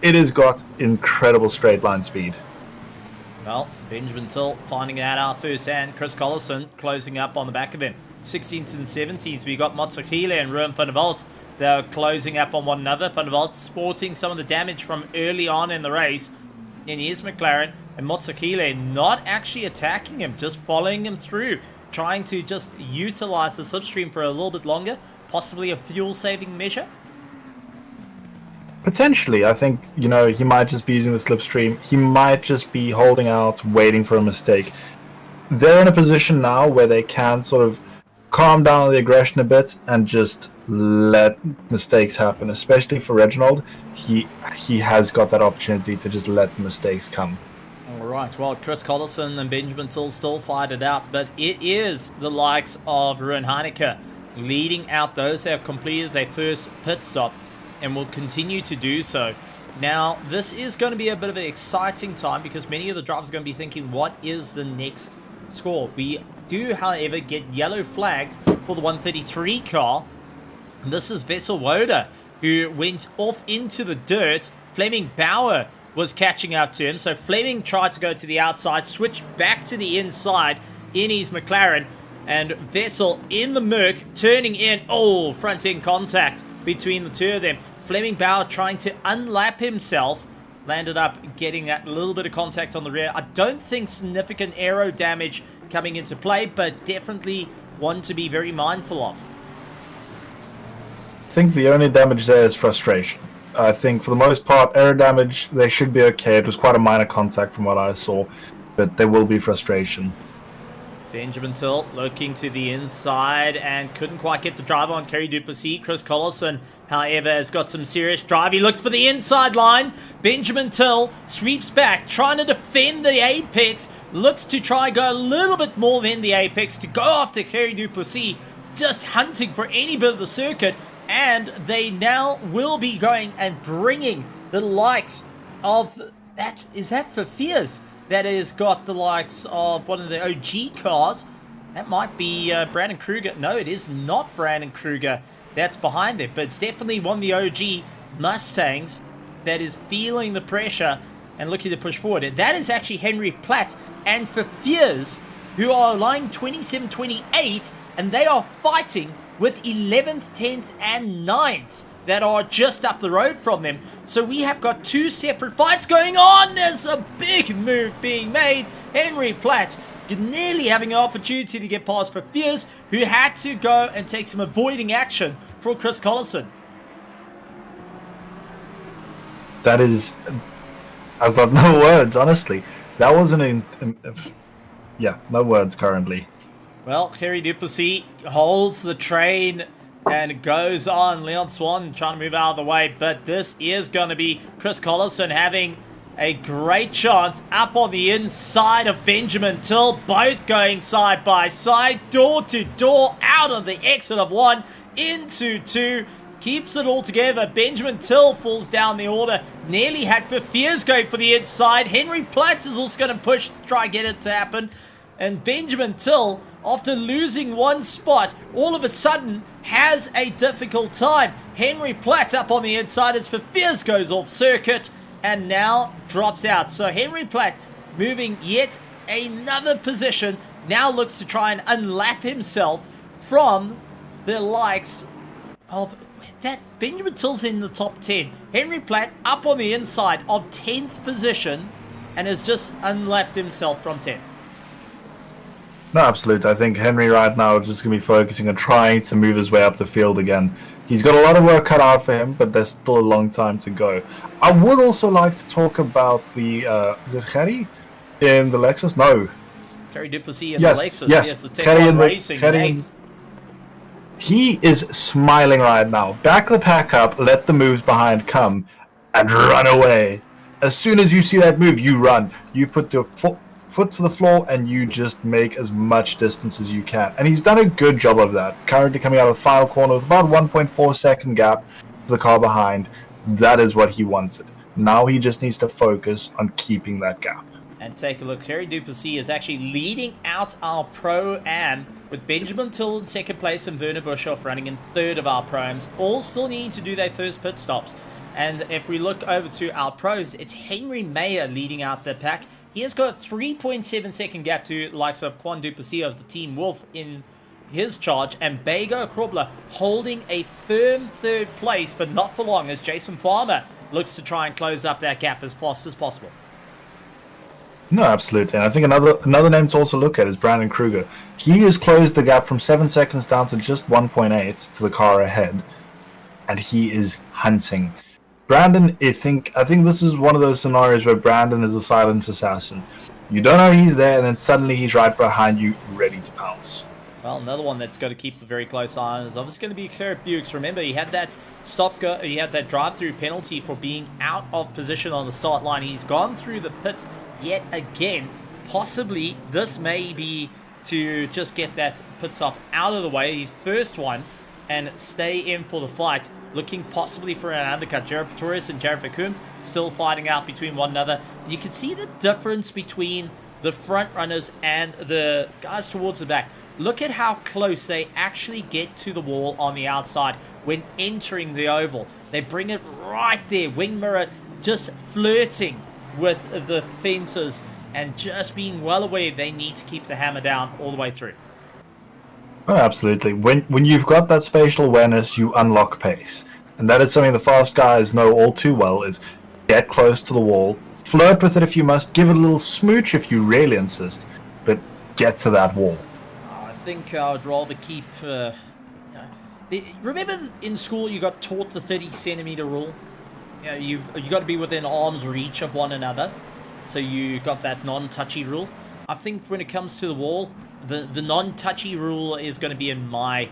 It has got incredible straight line speed. Well, Benjamin Till finding that out firsthand. Chris Collison closing up on the back of him. 16th and 17th, we got Motsakile and Ruben van der Walt. They're closing up on one another. Van der Walt sporting some of the damage from early on in the race. And here's McLaren, and Motsakile not actually attacking him, just following him through, trying to just utilize the slipstream for a little bit longer, possibly a fuel-saving measure. Potentially, I think, you know, he might just be using the slipstream. He might just be holding out, waiting for a mistake. They're in a position now where they can sort of calm down the aggression a bit and just let mistakes happen, especially for Reginald. He has got that opportunity to just let the mistakes come. All right, well, Chris Collison and Benjamin Till still fight it out, but it is the likes of Ruben Heineke leading out those that have completed their first pit stop and will continue to do so. Now, this is going to be a bit of an exciting time because many of the drivers are going to be thinking, what is the next score? We do, however, get yellow flags for the 133 car. And this is Vessel Woda, who went off into the dirt. Fleming Bauer was catching up to him. So Fleming tried to go to the outside, switched back to the inside in his McLaren. And Vessel in the Merc, turning in. Oh, front end contact between the two of them. Fleming Bauer trying to unlap himself. Landed up getting that little bit of contact on the rear. I don't think significant aero damage coming into play, but definitely one to be very mindful of. I think the only damage there is frustration. I think for the most part, aero damage, they should be okay. It was quite a minor contact from what I saw, but there will be frustration. Benjamin Till looking to the inside and couldn't quite get the drive on Kerry Duplessis. Chris Collison, however, has got some serious drive. He looks for the inside line. Benjamin Till sweeps back, trying to defend the apex. Looks to try go a little bit more than the apex to go after Kerry Duplessis. Just hunting for any bit of the circuit. And they now will be going and bringing the likes of that. Is that for Fears? That has got the likes of one of the OG cars. That might be Brandon Kruger. No, it is not Brandon Kruger that's behind it. But it's definitely one of the OG Mustangs that is feeling the pressure and looking to push forward. And that is actually Henry Platt and for Fears, who are lying 27-28. And they are fighting with 11th, 10th, and 9th. That are just up the road from them. So we have got two separate fights going on. There's a big move being made. Henry Platt nearly having an opportunity to get past for Fears, who had to go and take some avoiding action for Chris Collison. That is... I've got no words, honestly. That wasn't... Yeah, no words currently. Well, Kerry Duplessis holds the train and goes on. Leon Swan trying to move out of the way, but this is going to be Chris Collison having a great chance up on the inside of Benjamin Till. Both going side by side, door to door, out of the exit of one, into two. Keeps it all together. Benjamin Till falls down the order. Nearly had for Fears going for the inside. Henry Platt is also going to push to try and get it to happen. And Benjamin Till, after losing one spot, all of a sudden has a difficult time. Henry Platt up on the inside as for Fears goes off circuit and now drops out. So Henry Platt moving yet another position, now looks to try and unlap himself from the likes of that. Benjamin Till's in the top 10. Henry Platt up on the inside of 10th position and has just unlapped himself from 10th. No, absolutely. I think Henry right now is just going to be focusing on trying to move his way up the field again. He's got a lot of work cut out for him, but there's still a long time to go. I would also like to talk about the... is it Gerry in the Lexus? No. Kerry Duplessis in the Lexus. Yes, the Tech 1 Racing. He is smiling right now. Back the pack up, let the moves behind come, and run away. As soon as you see that move, you run. You put your foot to the floor and you just make as much distance as you can, and he's done a good job of that. Currently coming out of the final corner with about 1.4 second gap to the car behind. That is what he wanted. Now he just needs to focus on keeping that gap. And take a look, Kerry Duplessis is actually leading out our Pro-Am with Benjamin Till in second place and Werner Buschhoff running in third of our Pro-Ams. All still need to do their first pit stops. And if we look over to our pros, it's Henry Mayer leading out the pack. He has got a 3.7 second gap to the likes of Quan Duplessis of the Team Wolf in his charge, and Bego Krobler holding a firm third place, but not for long as Jason Farmer looks to try and close up that gap as fast as possible. No, absolutely. And I think another name to also look at is Brandon Kruger. He has closed the gap from 7 seconds down to just 1.8 to the car ahead, and he is hunting. Brandon, I think this is one of those scenarios where Brandon is a silent assassin. You don't know he's there, and then suddenly he's right behind you, ready to pounce. Well, another one that's got to keep a very close eye on is obviously going to be Gerrit Bukes. Remember, he had that he had that drive-through penalty for being out of position on the start line. He's gone through the pit yet again. Possibly this may be to just get that pit stop out of the way, his first one, and stay in for the fight. Looking possibly for an undercut. Jared Pretorius and Jared Bakum still fighting out between one another. You can see the difference between the front runners and the guys towards the back. Look at how close they actually get to the wall on the outside when entering the oval. They bring it right there. Wing mirror just flirting with the fences and just being well aware they need to keep the hammer down all the way through. Oh, absolutely. When you've got that spatial awareness, you unlock pace. And that is something the fast guys know all too well, is get close to the wall, flirt with it if you must, give it a little smooch if you really insist, but get to that wall. I think I would rather keep... remember in school you got taught the 30-centimeter rule? You've got to be within arm's reach of one another. So you got that non-touchy rule. I think when it comes to the wall, the non-touchy rule is going to be in my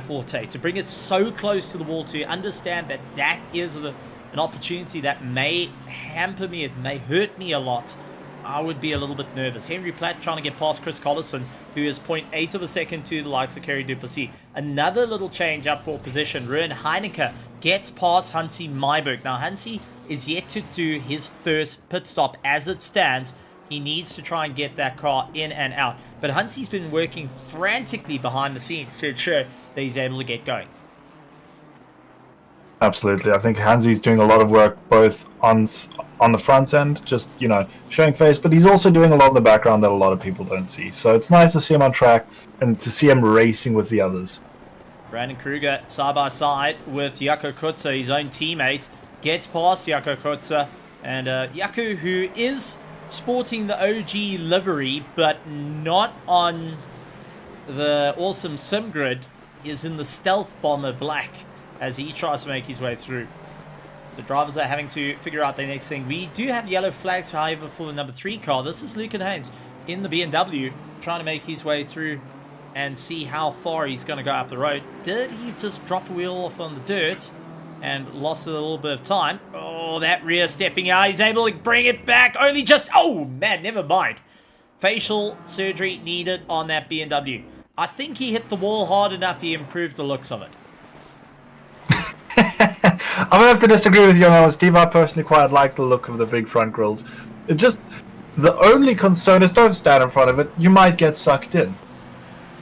forte. To bring it so close to the wall, to understand that that is an opportunity that may hamper me, it may hurt me a lot, I would be a little bit nervous. Henry Platt trying to get past Chris Collison, who is 0.8 of a second to the likes of Kerry Duplessis. Another little change up for position. Ruan Heineke gets past Hansi Myberg. Now, Hansi is yet to do his first pit stop as it stands. He needs to try and get that car in and out. But Hansi's been working frantically behind the scenes to ensure that he's able to get going. Absolutely. I think Hansi's doing a lot of work both on the front end, just, showing face, but he's also doing a lot in the background that a lot of people don't see. So it's nice to see him on track and to see him racing with the others. Brandon Kruger side by side with Jaco Kutzer, his own teammate, gets past Jaco Kutzer, and Jaco, who is sporting the OG livery, but not on the awesome sim grid, is in the Stealth Bomber black as he tries to make his way through. So drivers are having to figure out their next thing. We do have yellow flags, however, for the number 3 car. This is Lucan Haynes in the BMW, trying to make his way through and see how far he's going to go up the road. Did he just drop a wheel off on the dirt and lost a little bit of time? Oh, that rear stepping out. He's able to bring it back. Only just... Oh, man, never mind. Facial surgery needed on that BMW. I think he hit the wall hard enough. He improved the looks of it. I'm going to have to disagree with you on that one, Steve. I personally quite like the look of the big front grills. It just... The only concern is don't stand in front of it. You might get sucked in.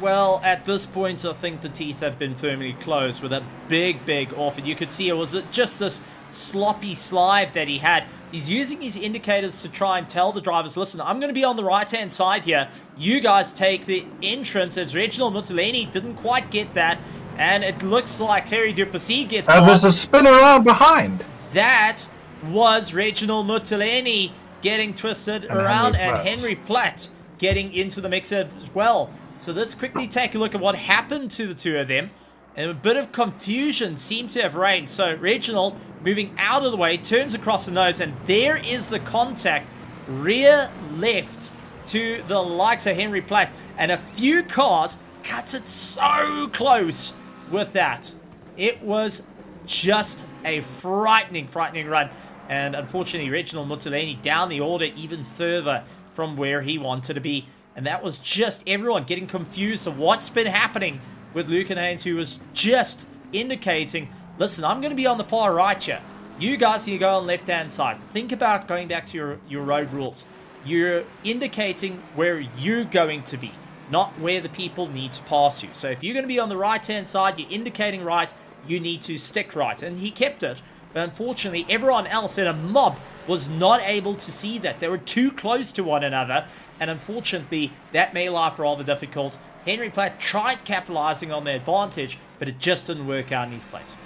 Well, at this point, I think the teeth have been firmly closed with a big off. And you could see it was just this sloppy slide that he had. He's using his indicators to try and tell the drivers, listen, I'm going to be on the right-hand side here. You guys take the entrance. As Reginald Mutileni didn't quite get that. And it looks like Harry Duplessis gets past. And there's a spin around behind. That was Reginald Mutileni getting twisted around, and Henry Platt getting into the mix as well. So let's quickly take a look at what happened to the two of them. And a bit of confusion seemed to have reigned. So Reginald moving out of the way, turns across the nose, and there is the contact rear left to the likes of Henry Platt. And a few cars cuts it so close with that. It was just a frightening run. And unfortunately, Reginald Mutileni down the order even further from where he wanted to be. And that was just everyone getting confused of what's been happening with Lucan Haynes, who was just indicating, listen, I'm going to be on the far right here. You guys can go on the left-hand side. Think about going back to your road rules. You're indicating where you're going to be, not where the people need to pass you. So if you're going to be on the right-hand side, you're indicating right, you need to stick right. And he kept it. But unfortunately, everyone else in a mob was not able to see that. They were too close to one another. And unfortunately, that made life rather difficult. Henry Platt tried capitalizing on the advantage, but it just didn't work out in his place.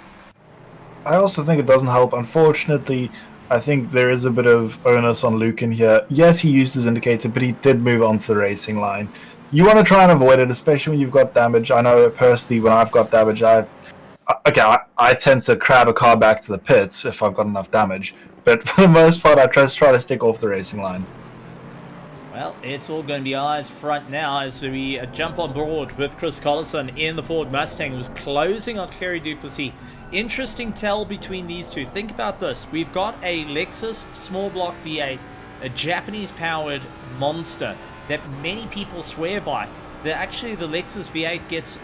I also think it doesn't help. Unfortunately, I think there is a bit of onus on Lucan here. Yes, he used his indicator, but he did move onto the racing line. You want to try and avoid it, especially when you've got damage. I know personally, when I've got damage, I tend to crab a car back to the pits if I've got enough damage. But for the most part, I just try to stick off the racing line. Well, it's all going to be eyes front now as we jump on board with Chris Collison in the Ford Mustang, who was closing on Kerry Duplessis. Interesting tell between these two. Think about this. We've got a Lexus small block V8, a Japanese-powered monster that many people swear by. Actually, the Lexus V8 gets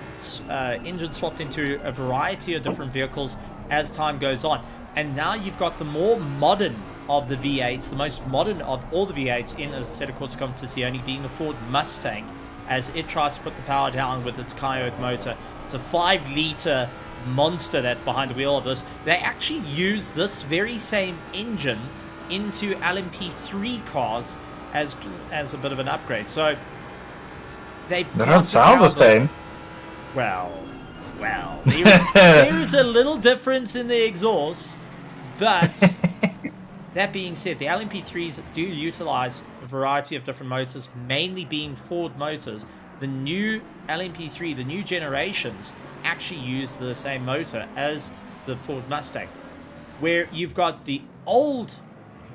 engine swapped into a variety of different vehicles as time goes on. And now you've got the more modern of the V8s, the most modern of all the V8s in a set of quarter competizione, being the Ford Mustang, as it tries to put the power down with its Coyote motor. It's a 5-liter monster that's behind the wheel of this. They actually use this very same engine into LMP3 cars as a bit of an upgrade. So they don't sound the same. Well, there is a little difference in the exhaust, but that being said, the LMP3s do utilize a variety of different motors, mainly being Ford motors. The new LMP3, the new generations, actually use the same motor as the Ford Mustang, where you've got the old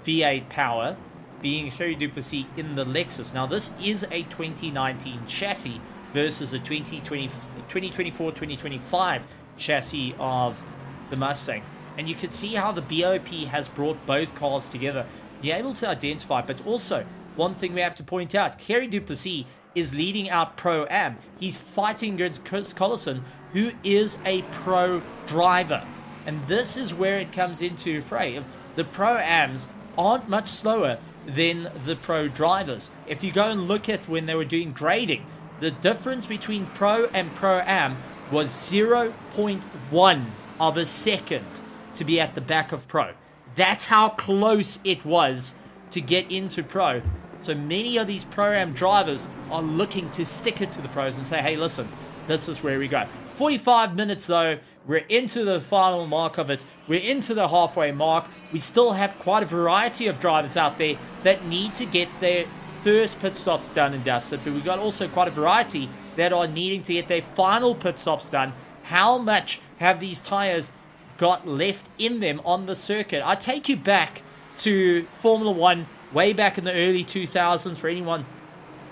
V8 power being Thierry Duplessis in the Lexus. Now, this is a 2019 chassis versus a 2024-2025 chassis of the Mustang. And you can see how the BOP has brought both cars together. You're able to identify, but also, one thing we have to point out, Thierry Duplessis is leading our Pro-Am. He's fighting against Chris Collison, who is a pro driver. And this is where it comes into fray. If the Pro-Ams aren't much slower than the pro drivers. If you go and look at when they were doing grading, the difference between Pro and Pro-Am was 0.1 of a second to be at the back of Pro. That's how close it was to get into Pro. So many of these Pro-Am drivers are looking to stick it to the pros and say, hey, listen, this is where we go. 45 minutes though, we're into the final mark of it. We're into the halfway mark. We still have quite a variety of drivers out there that need to get their first pit stops done and dusted, but we've got also quite a variety that are needing to get their final pit stops done. How much have these tires got left in them on the circuit? I take you back to Formula One way back in the early 2000s. For anyone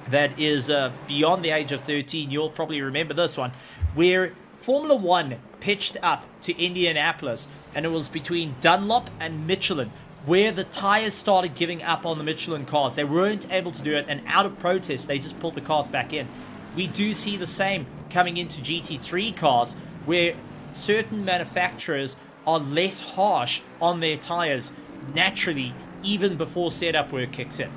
that is beyond the age of 13, you'll probably remember this one, where Formula One pitched up to Indianapolis, and it was between Dunlop and Michelin, where the tires started giving up on the Michelin cars. They weren't able to do it, and out of protest, they just pulled the cars back in. We do see the same coming into GT3 cars, where certain manufacturers are less harsh on their tires naturally, even before setup work kicks in.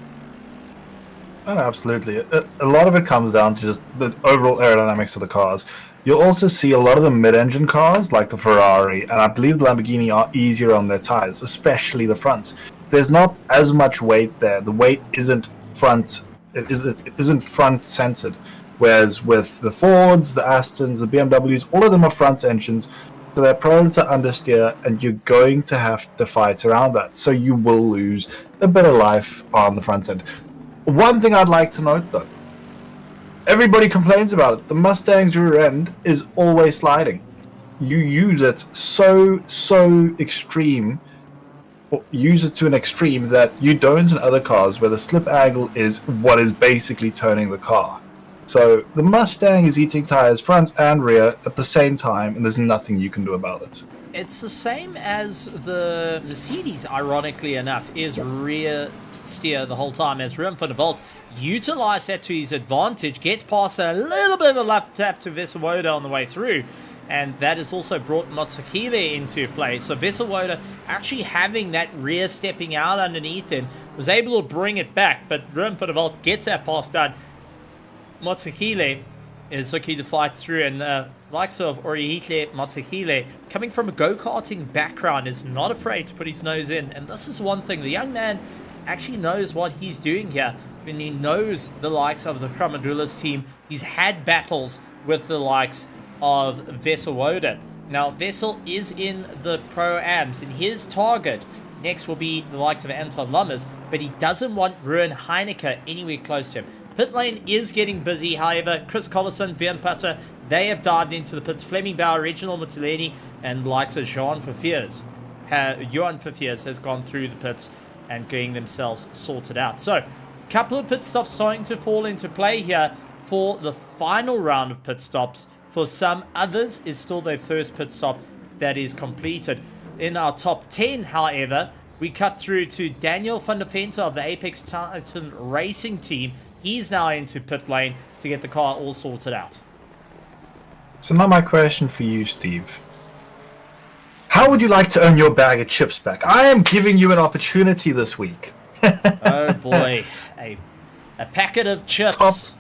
Oh, absolutely. A lot of it comes down to just the overall aerodynamics of the cars. You'll also see a lot of the mid-engine cars, like the Ferrari, and I believe the Lamborghini, are easier on their tires, especially the fronts. There's not as much weight there. The weight isn't front centered. Whereas with the Fords, the Astons, the BMWs, all of them are front engines, so they're prone to understeer, and you're going to have to fight around that. So you will lose a bit of life on the front end. One thing I'd like to note, though, everybody complains about it. The Mustang's rear end is always sliding. You use it so extreme, or use it to an extreme that you don't in other cars, where the slip angle is what is basically turning the car. So the Mustang is eating tires front and rear at the same time, and there's nothing you can do about it. It's the same as the Mercedes, ironically enough, is rear steer the whole time, as Ruben van der Velde utilized that to his advantage, gets past a little bit of a left tap to Vesselwoda on the way through, and that has also brought Matsuhile into play. So Vesselwoda actually having that rear stepping out underneath him was able to bring it back, but Ruben van der Velde gets that pass done. Matsuhile is looking to fight through, and the likes of Orihile Matsuhile, coming from a go-karting background, is not afraid to put his nose in. And this is one thing, the young man actually knows what he's doing here. When he knows the likes of the Kramadulas team, he's had battles with the likes of Vesselwoda. Now, Vessel is in the Pro-Ams, and his target next will be the likes of Anton Lammers, but he doesn't want Ruben Heineke anywhere close to him. Pit lane is getting busy, however. Chris Collison, Vian Putter, they have dived into the pits. Fleming Bauer, Reginald Mutileni, and the likes of Johan Verveers has gone through the pits and getting themselves sorted out. So, a couple of pit stops starting to fall into play here for the final round of pit stops. For some others, it's still their first pit stop that is completed. In our top 10, however, we cut through to Daniel van der Vente of the Apex Titan Racing team. He's now into pit lane to get the car all sorted out. So now my question for you, Steve. How How would you like to earn your bag of chips back? I am giving you an opportunity this week. Oh boy, a packet of chips.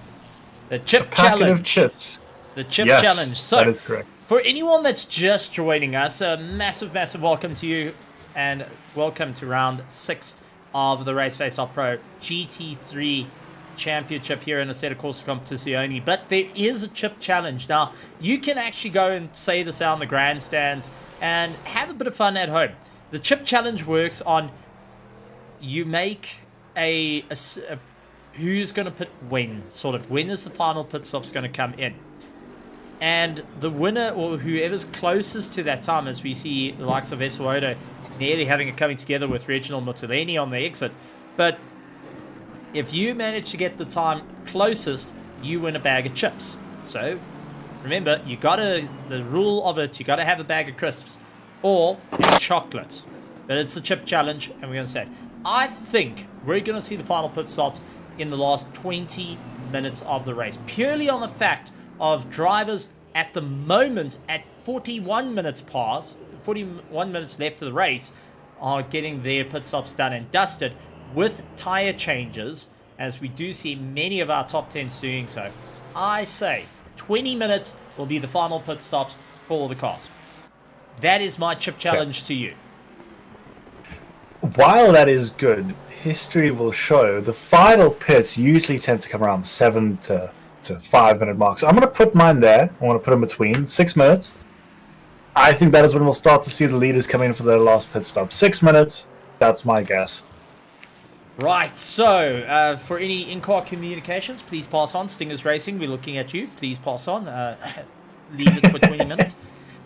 The chip Packet challenge. of chips. The chip Yes, challenge. So, that is correct. for anyone that's just joining us, a massive, massive welcome to you, and welcome to round 6 of the Raceface.Pro GT3 Championship here in the Assetto Corsa Competizione. But there is a chip challenge. Now, you can actually go and say this out in the grandstands and have a bit of fun at home. The chip challenge works on you make a who's going to pit when, sort of. When is the final pit stop's going to come in? And the winner, or whoever's closest to that time, as we see the likes of S22 nearly having it coming together with Reginald Mutilini on the exit. But if you manage to get the time closest, you win a bag of chips. So remember, the rule of it, you got to have a bag of crisps or chocolate. But it's a chip challenge, and we're going to say, I think we're going to see the final pit stops in the last 20 minutes of the race, purely on the fact of drivers at the moment at 41 minutes left of the race are getting their pit stops done and dusted with tire changes, as we do see many of our top 10s doing so. I say 20 minutes will be the final pit stops for all the cars. That is my chip challenge to you. While that is good, history will show the final pits usually tend to come around 7 to 5 minute marks. I'm going to put mine there. I want to put them between 6 minutes. I think that is when we'll start to see the leaders come in for their last pit stop. 6 minutes, that's my guess. Right, so for any in-car communications, please pass on. Stingers Racing, we're looking at you. Please pass on. Leave it for 20 minutes.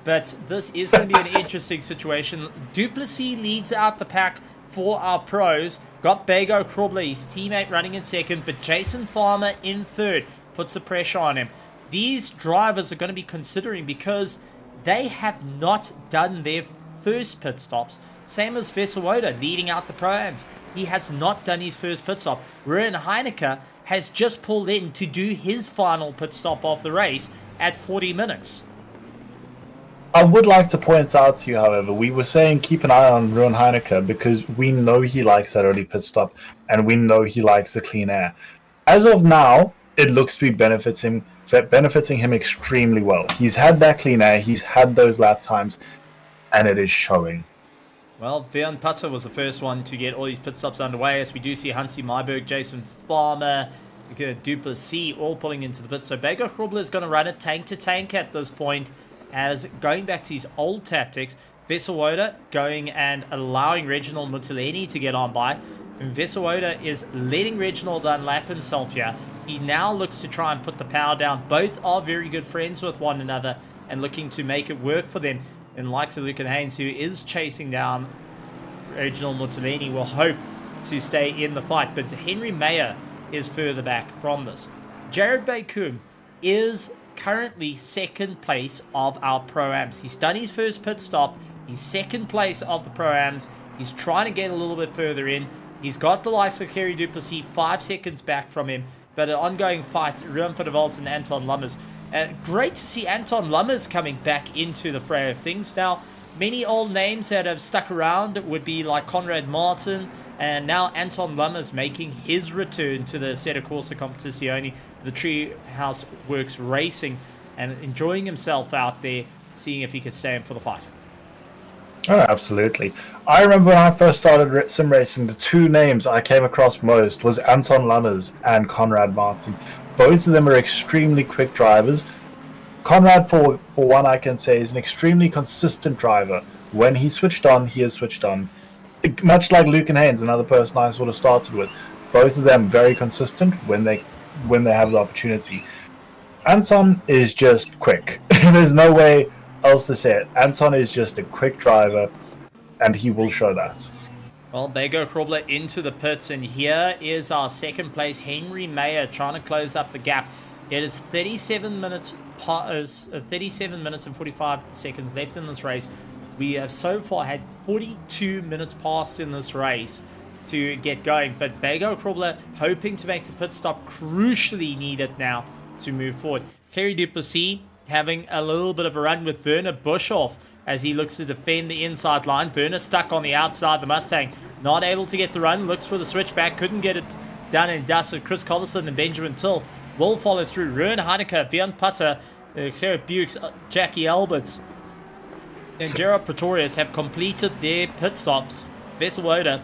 But this is going to be an interesting situation. Duplessis leads out the pack for our pros. Got Bego Krobler, his teammate, running in second, but Jason Farmer in third. Puts the pressure on him. These drivers are going to be considering, because they have not done their first pit stops. Same as Vesselwoda leading out the Pro-Ams. He has not done his first pit stop. Ruben Heineke has just pulled in to do his final pit stop of the race at 40 minutes. I would like to point out to you, however, we were saying keep an eye on Ruben Heineke because we know he likes that early pit stop and we know he likes the clean air. As of now, it looks to be benefiting him extremely well. He's had that clean air, he's had those lap times, and it is showing. Well, Veon Putter was the first one to get all these pit stops underway, as we do see Hansi Myberg, Jason Farmer, Duplessis all pulling into the pit. So Bego Krobler is going to run it tank to tank at this point, as going back to his old tactics, Vesselwoda going and allowing Reginald Mutilini to get on by. And Vesselwoda is letting Reginald unlap himself here. He now looks to try and put the power down. Both are very good friends with one another and looking to make it work for them. And likes of Lucan Haynes, who is chasing down Reginald Mutilini, will hope to stay in the fight. But Henry Mayer is further back from this. Jared Bakum is currently second place of our Pro-Ams. He's done his first pit stop. He's second place of the Pro-Ams. He's trying to get a little bit further in. He's got the likes of Kerry Duplessis 5 seconds back from him. But an ongoing fight, Ruben van der Walt and Anton Lummers. Great to see Anton Lummers coming back into the fray of things. Now, many old names that have stuck around would be like Conrad Martin, and now Anton Lummers making his return to the Assetto Corsa Competizione, the Treehouse Works Racing, and enjoying himself out there, seeing if he could stay in for the fight. Oh, absolutely. I remember when I first started sim racing, the two names I came across most was Anton Lummers and Conrad Martin. Both of them are extremely quick drivers. Conrad, for one, I can say, is an extremely consistent driver. When he switched on, he is switched on. Much like Lucan Haynes, another person I sort of started with. Both of them very consistent when they have the opportunity. Anton is just quick. There's no way else to say it. Anton is just a quick driver, and he will show that. Well, Bego Krobler into the pits, and here is our second place, Henry Mayer, trying to close up the gap. It is 37 minutes and 45 seconds left in this race. We have so far had 42 minutes passed in this race to get going, but Bego Krobler hoping to make the pit stop, crucially needed now to move forward. Kerry Duplessis having a little bit of a run with Werner Buschhoff as he looks to defend the inside line. Werner stuck on the outside. The Mustang not able to get the run. Looks for the switchback. Couldn't get it done and dusted. Chris Collison and Benjamin Till will follow through. Ruan Heineke, Vian Putter, Gerrit Bukes, Jackie Alberts, and Gerard Pretorius have completed their pit stops. Vesselwoda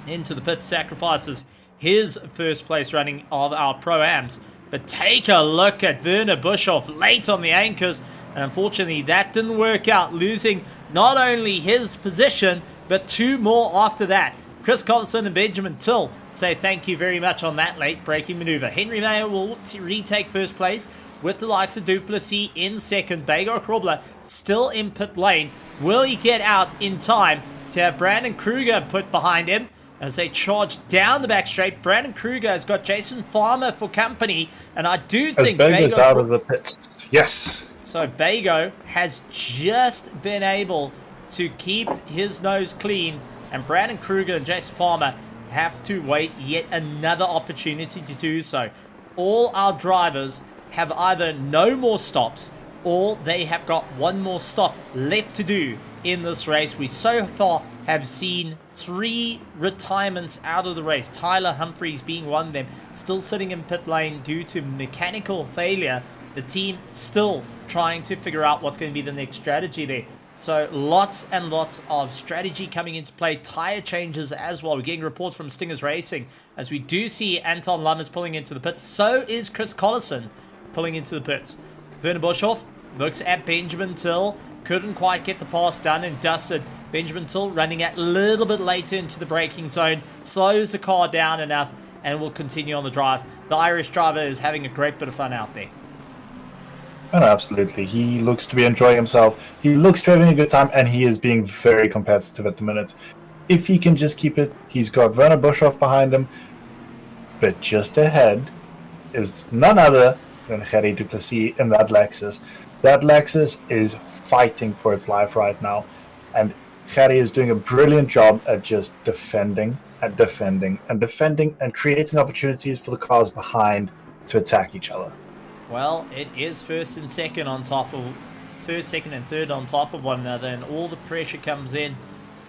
into the pit sacrifices his first place running of our Pro-Ams. But take a look at Werner Buschhoff late on the anchors. And unfortunately, that didn't work out, losing not only his position, but 2 more after that. Chris Collison and Benjamin Till say thank you very much on that late braking maneuver. Henry Mayer will retake first place with the likes of Duplessis in second. Bagar Krobler still in pit lane. Will he get out in time to have Brandon Kruger put behind him as they charge down the back straight? Brandon Kruger has got Jason Farmer for company, and I do think Bago's out of the pits. Yes. So Bago has just been able to keep his nose clean, and Brandon Kruger and Jason Farmer have to wait yet another opportunity to do so. All our drivers have either no more stops or they have got one more stop left to do in this race. We so far have seen 3 retirements out of the race. Tyler Humphreys being one of them, still sitting in pit lane due to mechanical failure. The team still trying to figure out what's going to be the next strategy there. So lots and lots of strategy coming into play. Tire changes as well. We're getting reports from Stingers Racing as we do see Anton Lummers pulling into the pits. So is Chris Collison pulling into the pits. Werner Buschhoff looks at Benjamin Till. Couldn't quite get the pass done and dusted. Benjamin Till running a little bit later into the braking zone. Slows the car down enough and will continue on the drive. The Irish driver is having a great bit of fun out there. Oh, absolutely. He looks to be enjoying himself. He looks to be having a good time, and he is being very competitive at the minute. If he can just keep it, he's got Werner Buschhoff behind him, but just ahead is none other than Gerrit Duplessis in that Lexus. That Lexus is fighting for its life right now, and Gerrit is doing a brilliant job at just defending and defending and defending and creating opportunities for the cars behind to attack each other. Well, it is first and second, second and third on top of one another, and all the pressure comes in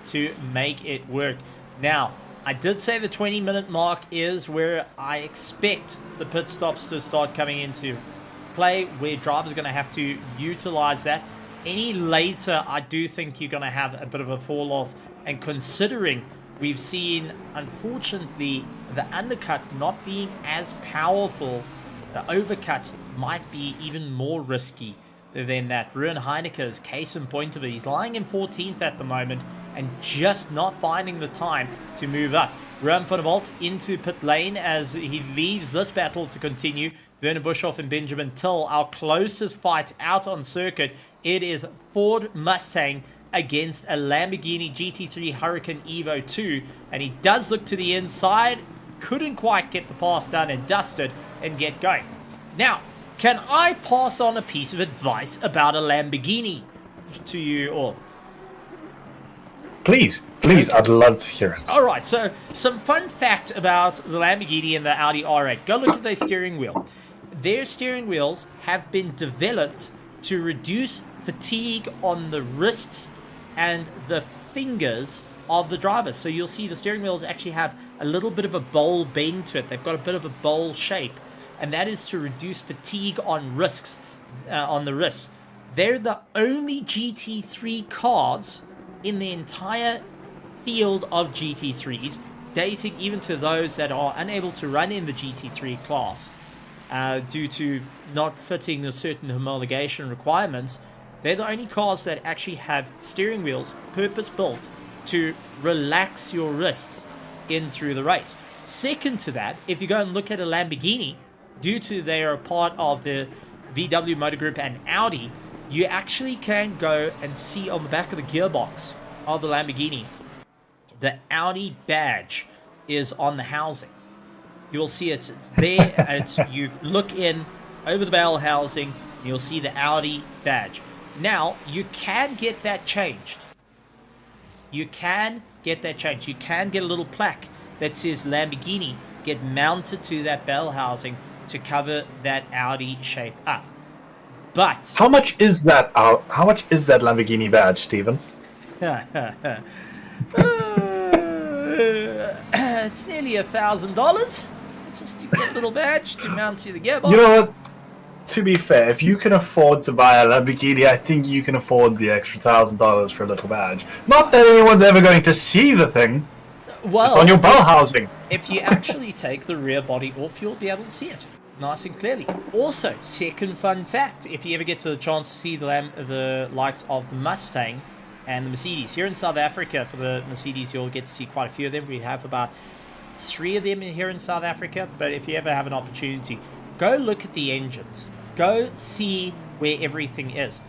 to make it work. Now, I did say the 20-minute mark is where I expect the pit stops to start coming into play, where drivers are going to have to utilize that. Any later, I do think you're going to have a bit of a fall off, and considering we've seen, unfortunately, the undercut not being as powerful, the overcut might be even more risky than that. Ruan Heineke's case in point of it. He's lying in 14th at the moment and just not finding the time to move up. Ruan van der Walt into pit lane as he leaves this battle to continue. Werner Buschhoff and Benjamin Till, our closest fight out on circuit. It is Ford Mustang against a Lamborghini GT3 Hurricane Evo 2, and he does look to the inside. Couldn't quite get the pass done and dusted and get going. Now, can I pass on a piece of advice about a Lamborghini to you all? Please, okay. I'd love to hear it. Alright, so some fun fact about the Lamborghini and the Audi R8. Go look at their steering wheel. Their steering wheels have been developed to reduce fatigue on the wrists and the fingers of the driver. So you'll see the steering wheels actually have a little bit of a bowl bend to it. They've got a bit of a bowl shape, and that is to reduce fatigue on wrists, on the wrists. They're the only GT3 cars in the entire field of GT3s, dating even to those that are unable to run in the GT3 class due to not fitting the certain homologation requirements. They're the only cars that actually have steering wheels purpose-built to relax your wrists in through the race. Second to that, if you go and look at a Lamborghini, due to they are a part of the VW Motor Group and Audi, you actually can go and see on the back of the gearbox of the Lamborghini, the Audi badge is on the housing. You will see it's there. You look in over the bell housing, you'll see the Audi badge. Now, you can get that changed. You can get that changed. You can get a little plaque that says Lamborghini, get mounted to that bell housing to cover that Audi shape up. But How much is that? How much is that Lamborghini badge, Stephen? It's nearly $1,000. Just to get a little badge to mount to the gearbox. You know what? To be fair, if you can afford to buy a Lamborghini, I think you can afford the extra $1,000 for a little badge. Not that anyone's ever going to see the thing. Well, it's on your bow housing. If you actually take the rear body off, you'll be able to see it nice and clearly. Also, second fun fact, if you ever get to the chance to see the likes of the Mustang and the Mercedes. Here in South Africa, for the Mercedes, you'll get to see quite a few of them. We have about 3 of them here in South Africa, but if you ever have an opportunity, go look at the engines. Go see where everything is.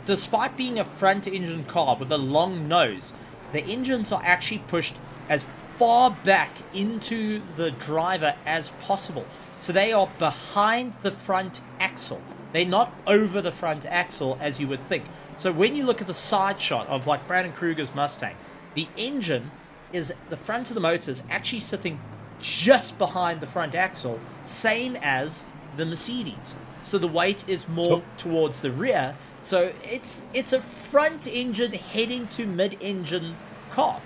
Despite being a front engine car with a long nose, the engines are actually pushed as far back into the driver as possible. So they are behind the front axle. They're not over the front axle as you would think. So when you look at the side shot of like Brandon Kruger's Mustang, the engine is, the front of the motor is actually sitting just behind the front axle, same as the Mercedes. So the weight is more towards the rear. So it's a front engine heading to mid-engine car.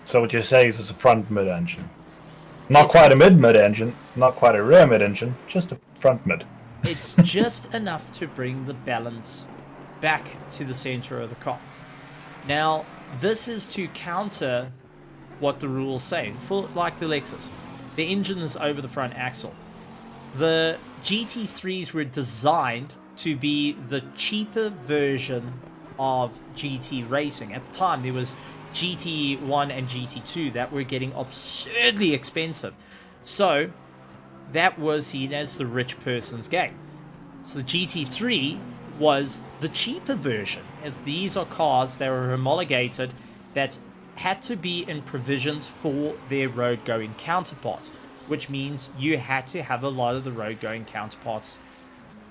So what you're saying is it's a front mid-engine. Not quite a mid-engine, not quite a rear mid-engine, just a front mid. It's just enough to bring the balance back to the center of the car. Now, this is to counter what the rules say. For like the Lexus, the engine is over the front axle. The GT3s were designed to be the cheaper version of GT racing. At the time, there was GT1 and GT2 that were getting absurdly expensive. So that was seen as the rich person's game. So the GT3 was the cheaper version. These are cars that were homologated that had to be in provisions for their road-going counterparts, which means you had to have a lot of the road-going counterparts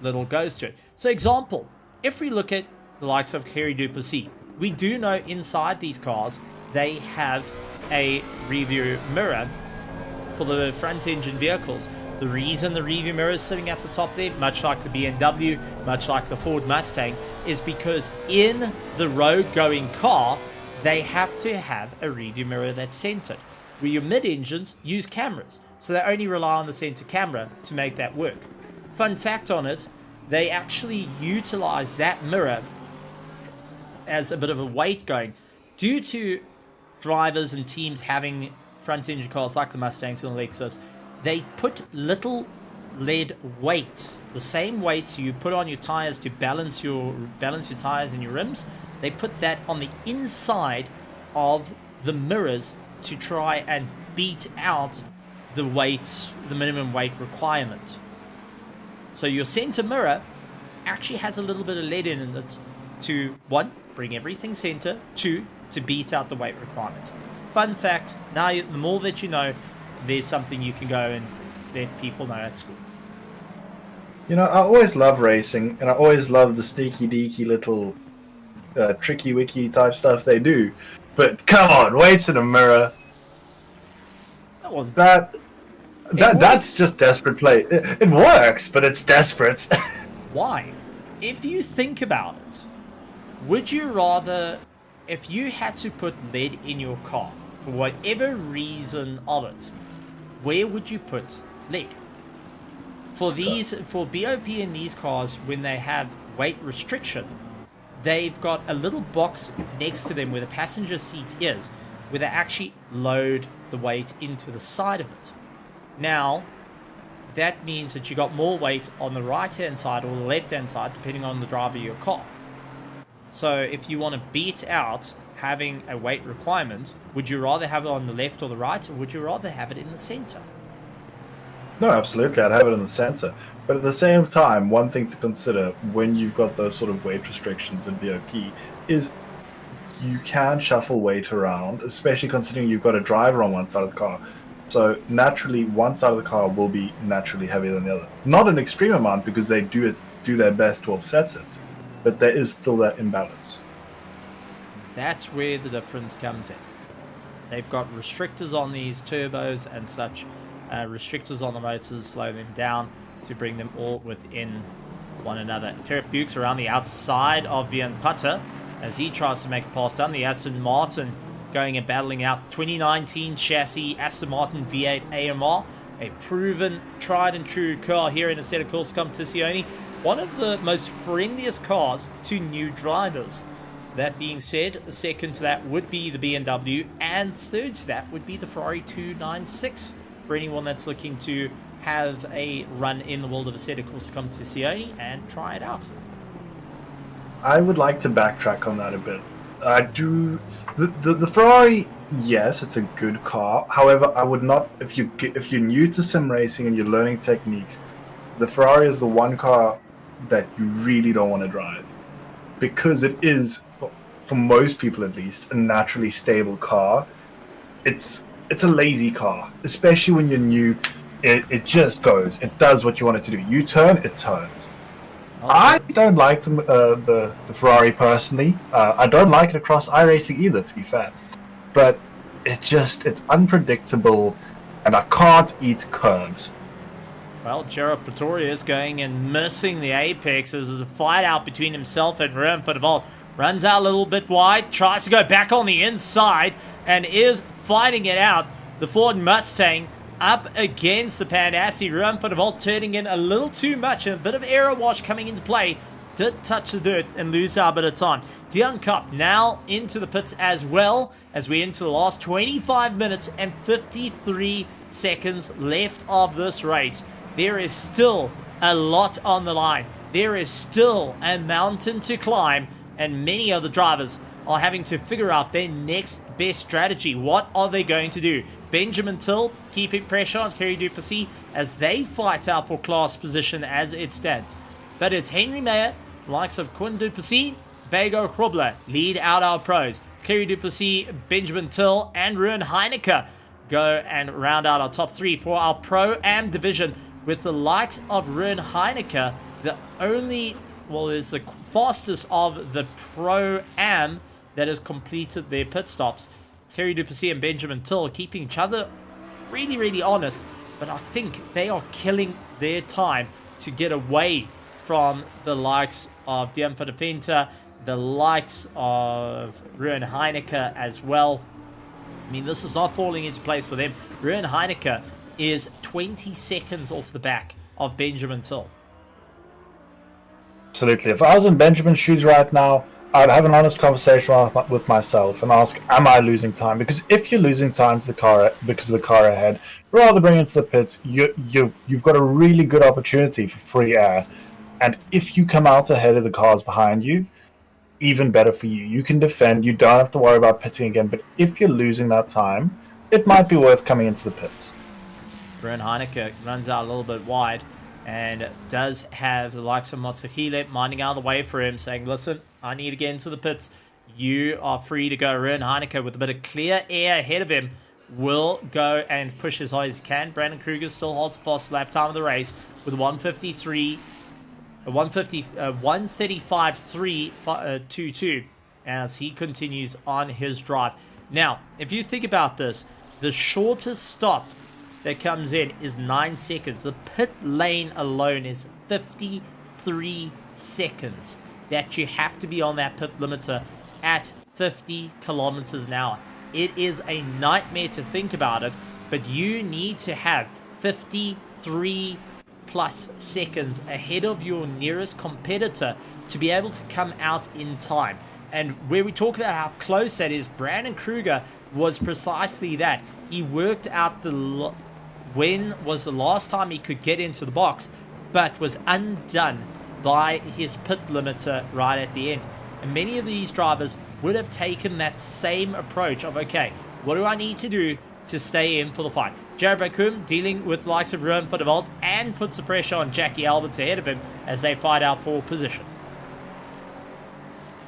little goes to it. So example, if we look at the likes of Kerry Duplessis, we do know inside these cars they have a rear view mirror for the front engine vehicles. The reason the rear view mirror is sitting at the top there, much like the BMW, much like the Ford Mustang, is because in the road-going car, they have to have a rear view mirror that's centered. Where your mid-engines use cameras, so they only rely on the center camera to make that work. Fun fact on it, they actually utilize that mirror as a bit of a weight going. Due to drivers and teams having front engine cars like the Mustangs and the Lexus, they put little lead weights, the same weights you put on your tires to balance your tires and your rims. They put that on the inside of the mirrors to try and beat out the weight, the minimum weight requirement. So your center mirror actually has a little bit of lead in it to, 1, bring everything center, 2, to beat out the weight requirement. Fun fact, now the more that you know, there's something you can go and let people know at school. You know, I always love racing, and I always love the sneaky deaky little tricky wiki type stuff they do. But come on, weights in a mirror. Well, that's just desperate play. It works, but it's desperate. Why? If you think about it, would you rather, if you had to put lead in your car for whatever reason of it, where would you put lead? For BOP in these cars, when they have weight restriction, they've got a little box next to them where the passenger seat is, where they actually load the weight into the side of it. Now, that means that you got more weight on the right-hand side or the left-hand side, depending on the driver of your car. So if you want to beat out having a weight requirement, would you rather have it on the left or the right, or would you rather have it in the center? No, absolutely. I'd have it in the center. But at the same time, one thing to consider when you've got those sort of weight restrictions in BOP is you can shuffle weight around, especially considering you've got a driver on one side of the car. So naturally, one side of the car will be naturally heavier than the other. Not an extreme amount, because they do their best to offset it, but there is still that imbalance. That's where the difference comes in. They've got restrictors on these turbos and such, restrictors on the motors, slow them down to bring them all within one another. Philip Bukes around the outside of Vian Putter as he tries to make a pass down. The Aston Martin going and battling out 2019 chassis Aston Martin V8 AMR, a proven, tried and true car here in the set of course competizione. One of the most friendliest cars to new drivers. That being said, second to that would be the BMW, and third to that would be the Ferrari 296 for anyone that's looking to have a run in the world of Assetto Corsa Competizione and try it out. I would like to backtrack on that a bit. I do the Ferrari. Yes, it's a good car. However, I would not, if you're new to sim racing and you're learning techniques, the Ferrari is the one car that you really don't want to drive, because it is, for most people at least, a naturally stable car. It's a lazy car, especially when you're new. It just goes. It does what you want it to do. You turn, it turns. Okay. I don't like the Ferrari personally. I don't like it across iRacing either, to be fair. But it's unpredictable, and I can't eat curbs. Well, Gerard Pretorius going and missing the apex as there's a fight out between himself and Ruan van der Walt. Runs out a little bit wide, tries to go back on the inside, and is fighting it out. The Ford Mustang up against the Pandassi. Ruan van der Walt turning in a little too much, and a bit of error wash coming into play. Did touch the dirt and lose our bit of time. Dion Cup now into the pits as well as we enter the last 25 minutes and 53 seconds left of this race. There is still a lot on the line. There is still a mountain to climb, and many of the drivers are having to figure out their next best strategy. What are they going to do? Benjamin Till keeping pressure on Kerry Duplessis as they fight out for class position as it stands. But it's Henry Mayer, likes of Quinn Duplessis, Bago Hrobler lead out our pros. Kerry Duplessis, Benjamin Till, and Ruan Heineke go and round out our top three for our Pro-Am division, with the likes of Ruan Heineke, the only, well, is the fastest of the Pro-Am that has completed their pit stops. Kerry Duplessis and Benjamin Till keeping each other really, really honest, but I think they are killing their time to get away from the likes of Dian van der Venter, the likes of Ruan Heineke as well. I mean, this is not falling into place for them. Ruan Heineke is 20 seconds off the back of Benjamin Till. Absolutely. If I was in Benjamin's shoes right now, I'd have an honest conversation with myself and ask, am I losing time? Because if you're losing time to the car because of the car ahead, rather bring it to the pits, you've got a really good opportunity for free air. And if you come out ahead of the cars behind you, even better for you. You can defend. You don't have to worry about pitting again. But if you're losing that time, it might be worth coming into the pits. Ruan Heineke runs out a little bit wide and does have the likes of Matsuhile minding out of the way for him, saying, listen, I need to get into the pits. You are free to go. Ruan Heineke, with a bit of clear air ahead of him, will go and push as hard as he can. Brandon Kruger still holds the fastest lap time of the race with 135.322 as he continues on his drive. Now, if you think about this, the shortest stop that comes in is 9 seconds. The pit lane alone is 53 seconds that you have to be on that pit limiter at 50 kilometers an hour. It is a nightmare to think about it, but you need to have 53 plus seconds ahead of your nearest competitor to be able to come out in time. And where we talk about how close that is, Brandon Kruger was precisely that. He worked out when was the last time he could get into the box, but was undone by his pit limiter right at the end. And many of these drivers would have taken that same approach of, okay, what do I need to do to stay in for the fight? Jared Bakum dealing with the likes of Ruan van der Walt and puts the pressure on Jackie Alberts ahead of him as they fight out for position.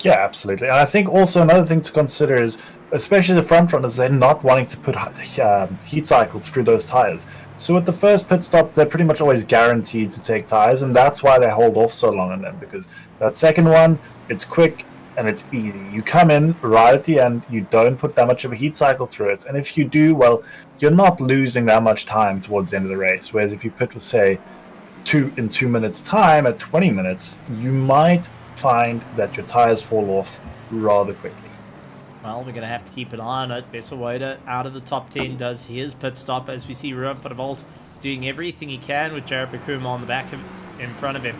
Yeah, absolutely. And I think also another thing to consider is, especially the front runners, they're not wanting to put heat cycles through those tires. So at the first pit stop, they're pretty much always guaranteed to take tires, and that's why they hold off so long on them, because that second one, it's quick and it's easy. You come in right at the end, you don't put that much of a heat cycle through it, and if you do, well, you're not losing that much time towards the end of the race. Whereas if you pit with, say, in 2 minutes time at 20 minutes, you might find that your tires fall off rather quickly. Well, we're going to have to keep an eye on it. Vesselwader out of the top 10 does his pit stop as we see Ruben van der Walt doing everything he can with Jared Bakuma on the back of, in front of him,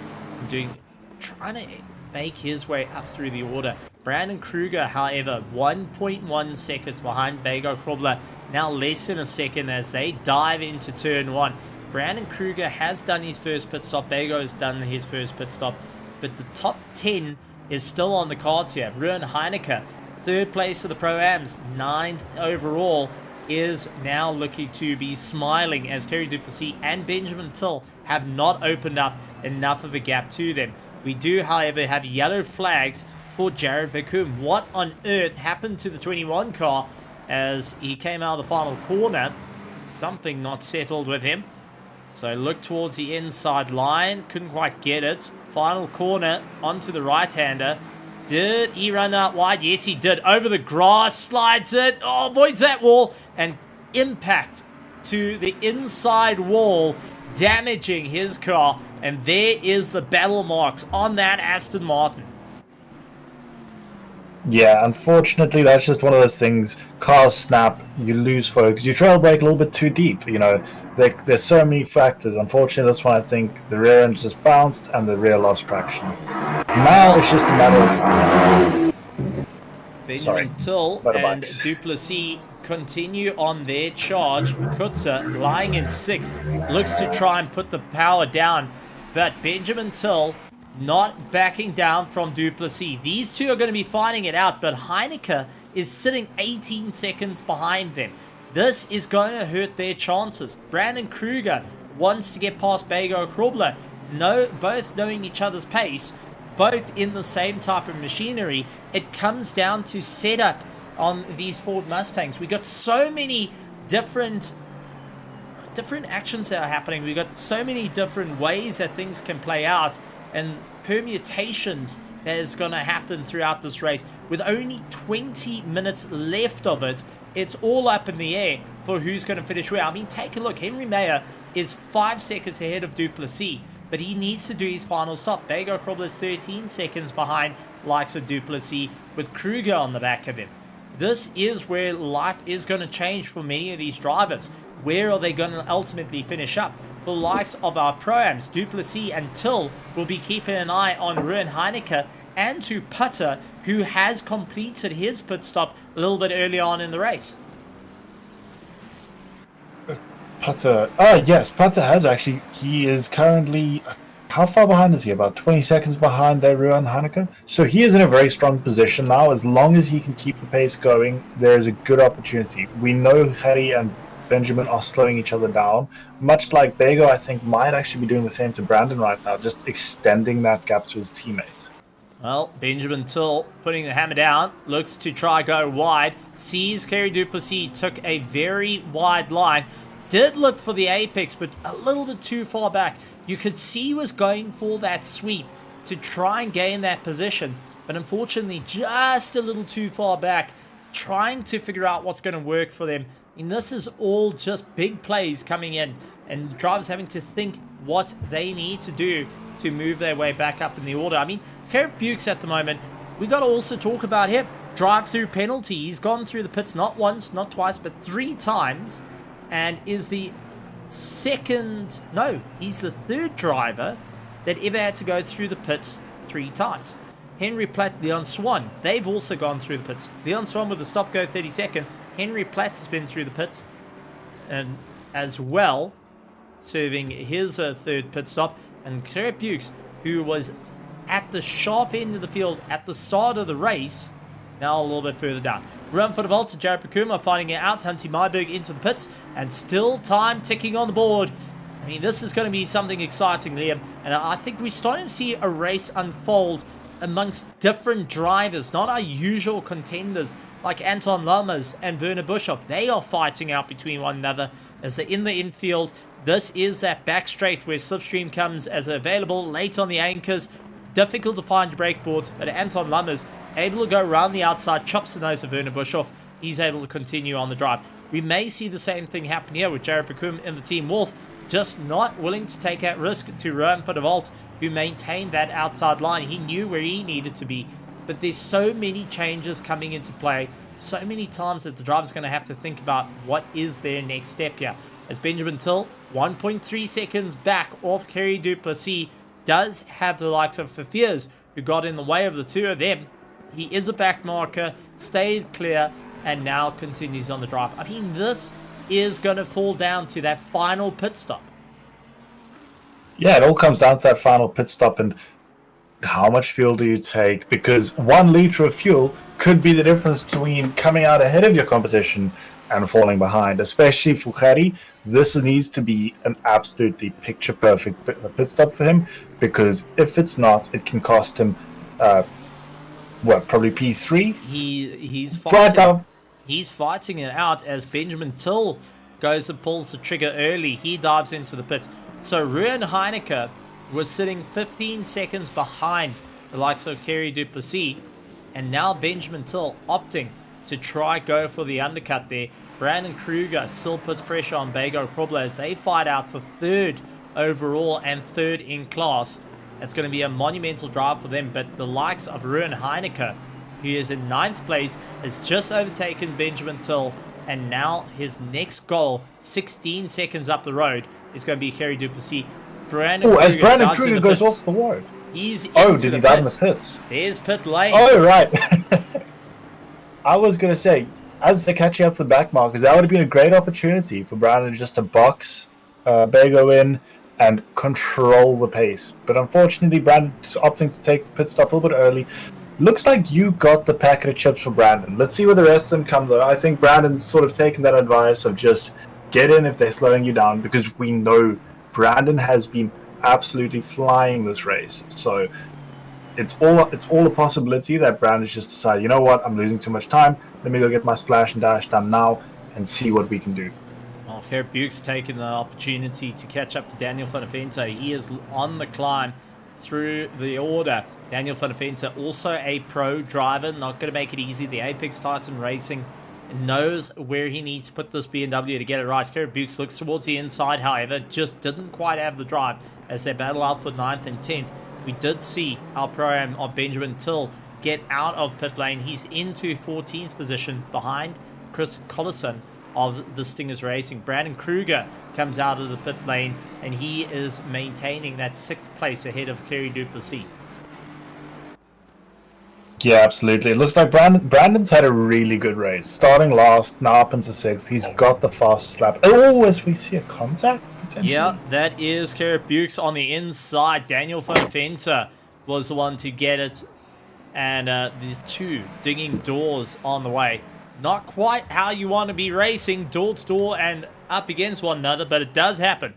trying to make his way up through the order. Brandon Kruger, however, 1.1 seconds behind Bego Krobler, now less than a second as they dive into turn 1. Brandon Kruger has done his first pit stop, Bego has done his first pit stop, but the top 10 is still on the cards here. Ruben Heineke, 3rd place of the Pro-Ams, 9th overall, is now looking to be smiling as Kerry Duplessis and Benjamin Till have not opened up enough of a gap to them. We do, however, have yellow flags for Jared Bakuma. What on earth happened to the 21 car as he came out of the final corner? Something not settled with him. So look towards the inside line. Couldn't quite get it. Final corner onto the right-hander. Did he run out wide? Yes, he did. Over the grass, slides it. Oh, avoids that wall. And impact to the inside wall, damaging his car. And there is the battle marks on that Aston Martin. Yeah, unfortunately, that's just one of those things. Cars snap, you lose focus, you trail brake a little bit too deep. You know, there's so many factors. Unfortunately, that's why I think the rear end just bounced and the rear lost traction. Now it's just a matter of Benjamin Till and Duplessis continue on their charge. Kutzer lying in 6th, looks to try and put the power down, but Benjamin Till not backing down from Duplessis. These two are going to be fighting it out, but Heineke is sitting 18 seconds behind them. This is going to hurt their chances. Brandon Kruger wants to get past Bego Krobler. Both knowing each other's pace, both in the same type of machinery. It comes down to setup on these Ford Mustangs. We got so many different actions that are happening. We got so many different ways that things can play out and permutations that is going to happen throughout this race. With only 20 minutes left of it, it's all up in the air for who's going to finish where. I mean, take a look. Henry Mayer is 5 seconds ahead of Duplessis, but he needs to do his final stop. Bego Krobler is 13 seconds behind likes of Duplessis with Kruger on the back of him. This is where life is going to change for many of these drivers. Where are they going to ultimately finish up? For the likes of our Pro-Ams, Duplessis and Till will be keeping an eye on Ruben Heineke and to Putter, who has completed his pit stop a little bit early on in the race. Putter, yes, Putter has actually. He is currently, how far behind is he? About 20 seconds behind Ruben Heineke. So he is in a very strong position now. As long as he can keep the pace going, there is a good opportunity. We know Harry and Benjamin are slowing each other down. Much like Bego, I think, might actually be doing the same to Brandon right now, just extending that gap to his teammates. Well, Benjamin Till putting the hammer down, looks to try go wide, sees Kerry Duplessis took a very wide line, did look for the apex, but a little bit too far back. You could see he was going for that sweep to try and gain that position, but unfortunately just a little too far back, trying to figure out what's going to work for them. And this is all just big plays coming in and drivers having to think what they need to do to move their way back up in the order. I mean, Garrett Bukes at the moment, we got to also talk about him. Drive-through penalty. He's gone through the pits not once, not twice, but 3 times, and is the he's the 3rd driver that ever had to go through the pits 3 times. Henry Platt, Leon Swan, they've also gone through the pits. Leon Swan with a stop-go 32nd. Henry Platt has been through the pits and as well, serving his 3rd pit stop. And Garrett Bukes, who was at the sharp end of the field at the start of the race, now a little bit further down. Ruben van der Walt to Jared Bakuma finding it out. Hansi Myberg into the pits, and still time ticking on the board. I mean, this is going to be something exciting, Liam, and I think we're starting to see a race unfold amongst different drivers, not our usual contenders like Anton Lammers and Werner Buschhoff. They are fighting out between one another as they're in the infield. This is that back straight where Slipstream comes as available late on the anchors. Difficult to find your brake boards, but Anton Lammers able to go around the outside, chops the nose of Werner Buschhoff. He's able to continue on the drive. We may see the same thing happen here with Jared Bakuma in the Team Wolf. just not willing to take that risk to Rowan van der Walt, who maintained that outside line. He knew where he needed to be, but there's so many changes coming into play, so many times that the driver's going to have to think about what is their next step here. As Benjamin Till, 1.3 seconds back off Kerry Duplessis, does have the likes of Fafirs, who got in the way of the two of them. He is a back marker, stayed clear, and now continues on the drive. I mean, this is going to fall down to that final pit stop. Yeah, it all comes down to that final pit stop and how much fuel do you take? Because 1 liter of fuel could be the difference between coming out ahead of your competition and falling behind. Especially for Gerry, this needs to be an absolutely picture-perfect pit stop for him, because if it's not, it can cost him, probably P3? He's fighting. He's fighting it out as Benjamin Till goes and pulls the trigger early. He dives into the pit. So Ruan Heineke was sitting 15 seconds behind the likes of Kerry Duplessis, and now Benjamin Till opting to try go for the undercut there. Brandon Kruger still puts pressure on Bego Krobler as they fight out for 3rd overall and 3rd in class. It's going to be a monumental drive for them, but the likes of Ruan Heineke, who is in 9th place, has just overtaken Benjamin Till, and now his next goal, 16 seconds up the road, is going to be Kerry Duplessis. As Brandon Kruger goes off the road. He's did he dive in the pits? There's pit lane. Oh, right. I was going to say, as they're catching up to the back markers, that would have been a great opportunity for Brandon just to box Bego in and control the pace. But unfortunately, Brandon's opting to take the pit stop a little bit early. Looks like you got the packet of chips for Brandon. Let's see where the rest of them come, though. I think Brandon's sort of taken that advice of just get in if they're slowing you down, because we know Brandon has been absolutely flying this race. So it's all a possibility that Brandon's just decided, you know what, I'm losing too much time. Let me go get my splash and dash done now and see what we can do. Well, Gerrit Buick's taken the opportunity to catch up to Daniel van der Vente. He is on the climb through the order. Daniel van der Vente, also a pro driver, not going to make it easy. The Apex Titan Racing knows where he needs to put this BMW to get it right. Gerrit Buick looks towards the inside, however, just didn't quite have the drive as they battle out for 9th and 10th. We did see our pro-am of Benjamin Till get out of pit lane. He's into 14th position behind Chris Collison of the Stingers Racing. Brandon Kruger comes out of the pit lane, and he is maintaining that 6th place ahead of Kerry Duplessis. Yeah, absolutely. It looks like Brandon's had a really good race. Starting last, now up into 6th. He's got the fastest lap. Oh, as we see a contact? Yeah, that is Gerrit Buick on the inside. Daniel van der Vente was the one to get it. And the two dinging doors on the way. Not quite how you want to be racing, door to door and up against one another, but it does happen.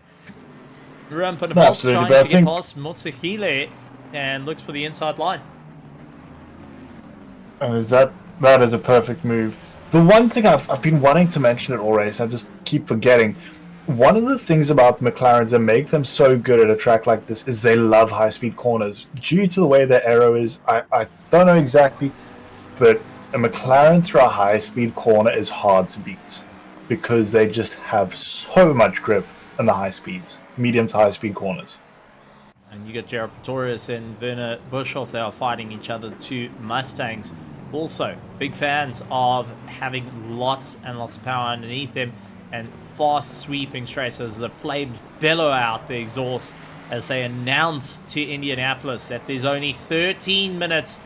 Ruan van der Walt trying to get past Motsegile and looks for the inside line. That is a perfect move. The one thing I've been wanting to mention at all race, I just keep forgetting. One of the things about the McLarens that make them so good at a track like this is they love high-speed corners. Due to the way their aero is, I don't know exactly, but a McLaren through a high-speed corner is hard to beat because they just have so much grip in the high speeds, medium to high-speed corners. And you got Jared Pretorius and Werner Buschhoff. They are fighting each other, two Mustangs. Also, big fans of having lots and lots of power underneath them and fast sweeping straights as the flames bellow out the exhaust as they announce to Indianapolis that there's only 13 minutes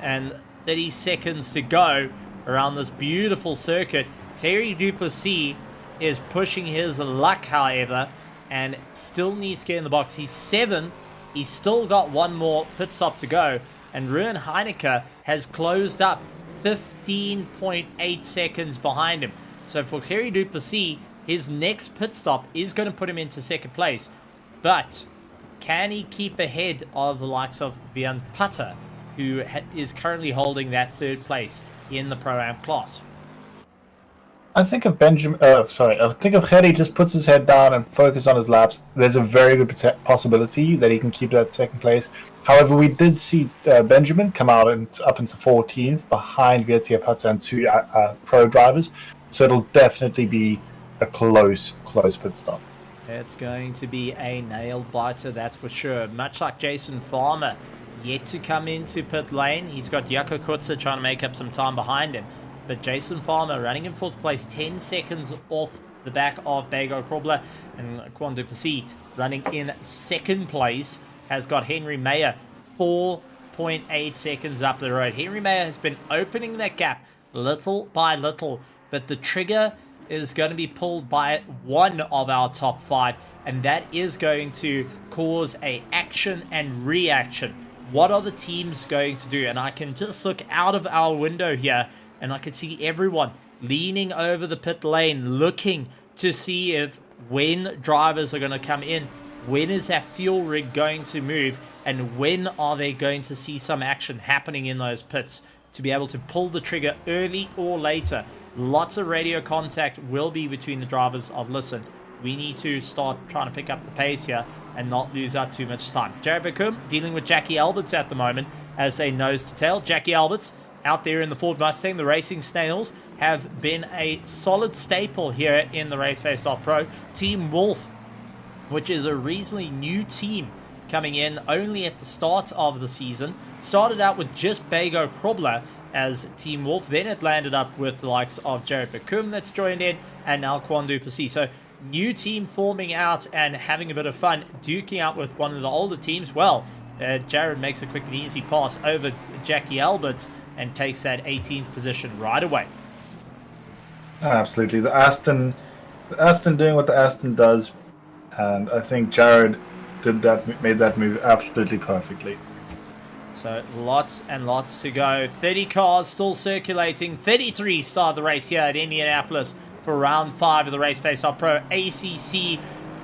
and 30 seconds to go around this beautiful circuit. Kerry Duplessis is pushing his luck, however, and still needs to get in the box. He's 7th. He's still got one more pit stop to go, and Ruan Heineke has closed up 15.8 seconds behind him. So for Kerry Duplessis, his next pit stop is going to put him into 2nd place. But can he keep ahead of the likes of Vian Putter, who is currently holding that 3rd place in the Pro-Am class? I think if Gerry just puts his head down and focuses on his laps, there's a very good possibility that he can keep that 2nd place. However, we did see Benjamin come out and up into 14th behind Viatia Putter and 2 pro drivers. So it'll definitely be a close pit stop. It's going to be a nail biter, that's for sure. Much like Jason Farmer, yet to come into pit lane. He's got Jaco Kutzer trying to make up some time behind him. But Jason Farmer running in 4th place, 10 seconds off the back of Bago Krobler. And Quan Duplessis running in 2nd place has got Henry Mayer 4.8 seconds up the road. Henry Mayer has been opening that gap little by little, but the trigger is going to be pulled by one of our top 5, and that is going to cause a action and reaction. What are the teams going to do? And I can just look out of our window here and I can see everyone leaning over the pit lane, looking to see if when drivers are going to come in, when is that fuel rig going to move, and when are they going to see some action happening in those pits to be able to pull the trigger early or later. Lots of radio contact will be between the drivers of, listen, we need to start trying to pick up the pace here and not lose out too much time. Jared Bacum dealing with Jackie Alberts at the moment as they nose to tail. Jackie Alberts out there in the Ford Mustang. The Racing Snails have been a solid staple here in the Raceface.Pro. Team Wolf, which is a reasonably new team coming in only at the start of the season, started out with just Bago Krobler as Team Wolf. Then it landed up with the likes of Jared Bacum that's joined in, and now Quan Duplessis. So new team forming out and having a bit of fun, duking out with one of the older teams. Well, Jared makes a quick and easy pass over Jackie Alberts and takes that 18th position right away. Absolutely. The Aston doing what the Aston does, and I think Jared made that move absolutely perfectly. So lots and lots to go. 30 cars still circulating. 33 start the race here at Indianapolis for round 5 of the Raceface.Pro ACC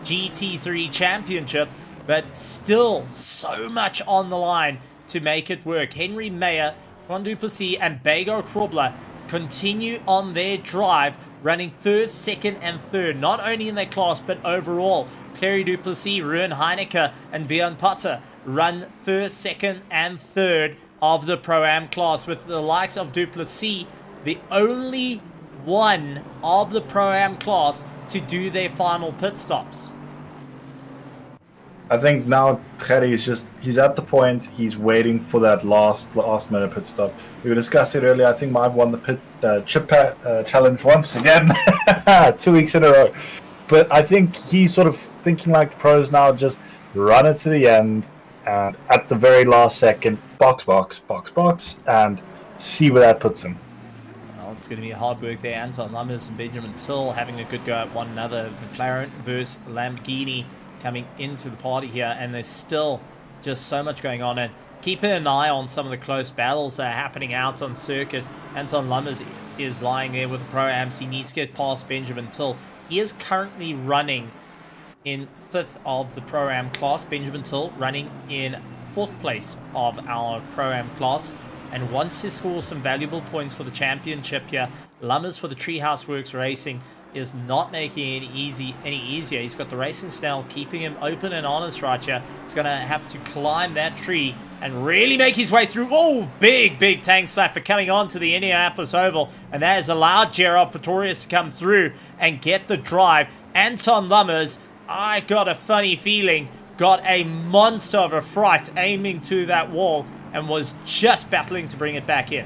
GT3 Championship. But still so much on the line to make it work. Henry Mayer, Quan Duplessis and Bago Krobler continue on their drive, running 1st, 2nd and 3rd, not only in their class but overall. Clary Duplessis, Ruan Heineke and Vian Potter run 1st, 2nd and 3rd of the Pro-Am class, with the likes of Duplessis the only one of the Pro-Am class to do their final pit stops. I think now Gerry he's at the point, he's waiting for that last minute pit stop. We discussed it earlier. I think I've won the chip challenge once again, 2 weeks in a row. But I think he's sort of thinking like the pros now, just run it to the end, and at the very last second, box, and see where that puts him. Well, it's going to be hard work there. Anton Lummers and Benjamin Till having a good go at one another. McLaren versus Lamborghini coming into the party here, and there's still just so much going on. And keeping an eye on some of the close battles that are happening out on circuit. Anton Lummers is lying there with the Pro-Ams. He needs to get past Benjamin Till. He is currently running in 5th of the Pro-Am class. Benjamin Till running in 4th place of our Pro-Am class, and wants to score some valuable points for the championship here. Lummers for the Treehouse Works Racing is not making it any easier. He's got the Racing Snail keeping him open and honest right here. He's going to have to climb that tree and really make his way through. Oh, big tank slapper coming on to the Indianapolis Oval, and that has allowed Gerard Pretorius to come through and get the drive. Anton Lummers, I got a funny feeling, got a monster of a fright aiming to that wall and was just battling to bring it back in.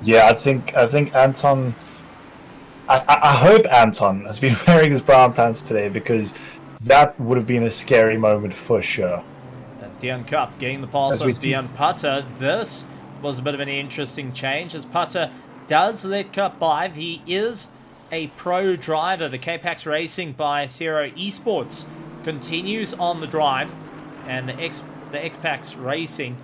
Yeah, I think Anton, I hope Anton has been wearing his brown pants today, because that would have been a scary moment for sure. Dion Cup getting the pass of Dion Putter. This was a bit of an interesting change as Putter does let Cup by. He is a pro driver. The K-Pax Racing by Zero Esports continues on the drive, and the X-Pax Racing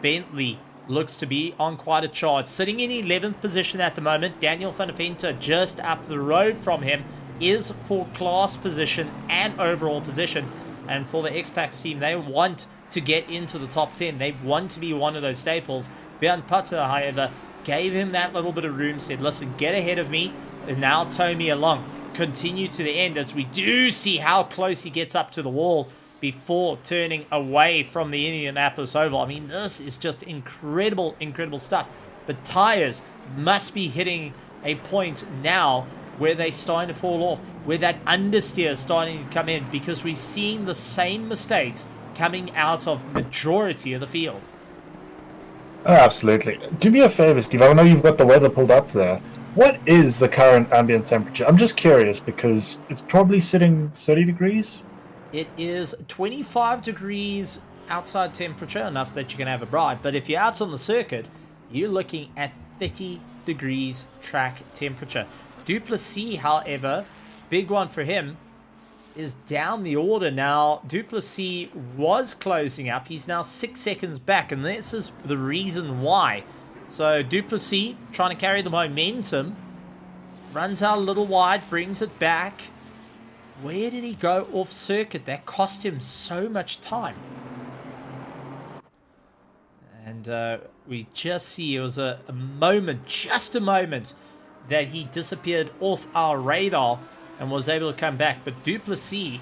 Bentley looks to be on quite a charge. Sitting in 11th position at the moment. Daniel van der Venter just up the road from him is for class position and overall position. And for the X-Pax team, they want to get into the top 10. They want to be one of those staples. Vian Putter, however, gave him that little bit of room, said, listen, get ahead of me, and now tow me along. Continue to the end, as we do see how close he gets up to the wall before turning away from the Indianapolis Oval. I mean, this is just incredible stuff. But tires must be hitting a point now where they're starting to fall off, where that understeer is starting to come in, because we're seeing the same mistakes coming out of majority of the field. Oh, absolutely. Do me a favor, Steve. I know you've got the weather pulled up there. What is the current ambient temperature? I'm just curious because it's probably sitting 30 degrees. It is 25 degrees outside temperature, enough that you can have a bride. But if you're out on the circuit, you're looking at 30 degrees track temperature. Duplessis, however, big one for him, is down the order now. Duplessis was closing up. He's now 6 seconds back, and this is the reason why. So Duplessis trying to carry the momentum, runs out a little wide, brings it back. Where did he go off circuit? That cost him so much time. And we just see it was a moment, just a moment, that he disappeared off our radar and was able to come back. But Duplessis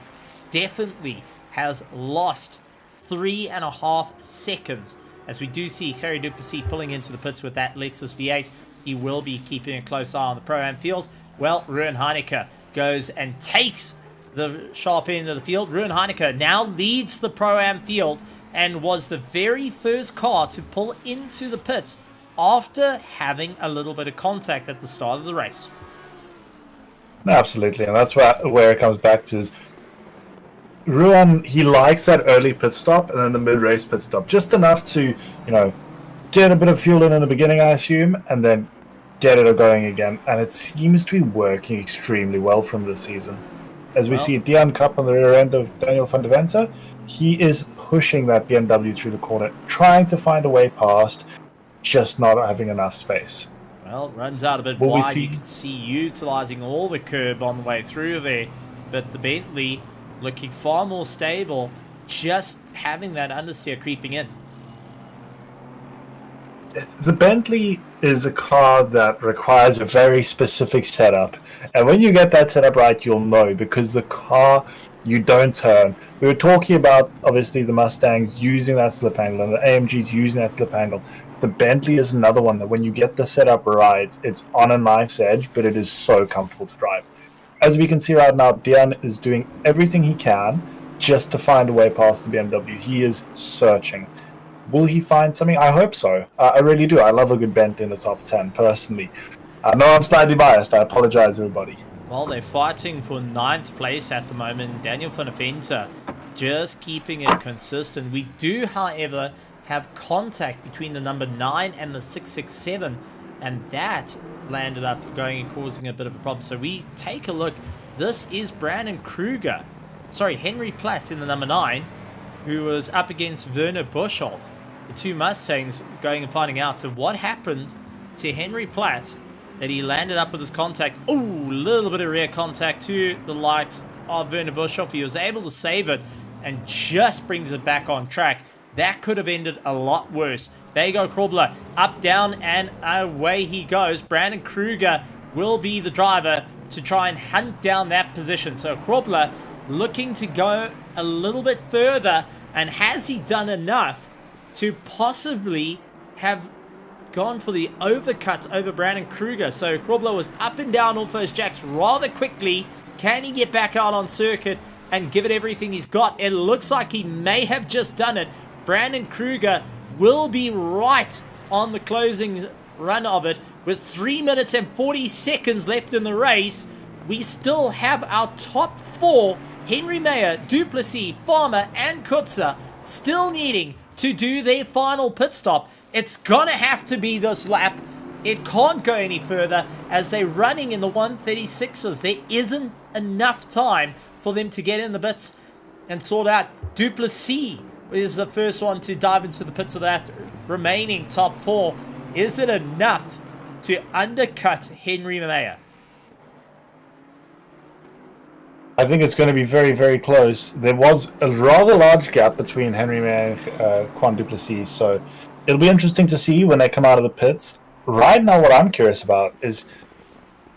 definitely has lost 3.5 seconds. As we do see Kerry Duplessis pulling into the pits with that Lexus V8. He will be keeping a close eye on the Pro-Am field. Well, Ruben Heineke goes and takes the sharp end of the field. Ruben Heineke now leads the Pro-Am field and was the very first car to pull into the pits after having a little bit of contact at the start of the race. Absolutely, and that's where it comes back to is Ruan, he likes that early pit stop and then the mid-race pit stop. Just enough to, get a bit of fuel in the beginning, I assume, and then get it going again. And it seems to be working extremely well from this season. As we see Dion Cup on the rear end of Daniel van der Venter, he is pushing that BMW through the corner, trying to find a way past, just not having enough space. Well, runs out a bit wide. You can see utilizing all the curb on the way through there, but the Bentley looking far more stable, just having that understeer creeping in. The Bentley is a car that requires a very specific setup, and when you get that setup right, you'll know, because the car, you don't turn. We were talking about, obviously, the Mustangs using that slip angle and the AMGs using that slip angle. The Bentley is another one that when you get the setup right, it's on a knife's edge, but it is so comfortable to drive. As we can see right now, Dion is doing everything he can just to find a way past the BMW. He is searching. Will he find something? I hope so. I really do. I love a good Bentley in the top 10, personally. I know I'm slightly biased. I apologize, everybody. Well, they're fighting for 9th place at the moment. Daniel van der Venter just keeping it consistent. We do, however, have contact between the number 9 and the 667, and that landed up going and causing a bit of a problem. So we take a look. This is Brandon Kruger. Sorry, Henry Platt in the number 9, who was up against Werner Buschhoff. The two Mustangs going and finding out. So what happened to Henry Platt that he landed up with his contact? Ooh, a little bit of rear contact to the likes of Werner Buschhoff. He was able to save it and just brings it back on track. That could have ended a lot worse. There you go, Krobler. Up, down, and away he goes. Brandon Kruger will be the driver to try and hunt down that position. So Krobler looking to go a little bit further. And has he done enough to possibly have gone for the overcut over Brandon Kruger? So Krobler was up and down off those jacks rather quickly. Can he get back out on circuit and give it everything he's got? It looks like he may have just done it. Brandon Kruger will be right on the closing run of it with 3 minutes and 40 seconds left in the race. We still have our top 4, Henry Mayer, Duplessis, Farmer, and Kutzer, still needing to do their final pit stop. It's gonna have to be this lap. It can't go any further as they're running in the 136s. There isn't enough time for them to get in the pits and sort out. Duplessis is the first one to dive into the pits of that remaining top 4. Is it enough to undercut Henry Mayer? I think it's going to be very, very close. There was a rather large gap between Henry Mayer and Quan Duplessis, so it'll be interesting to see when they come out of the pits. Right now, what I'm curious about is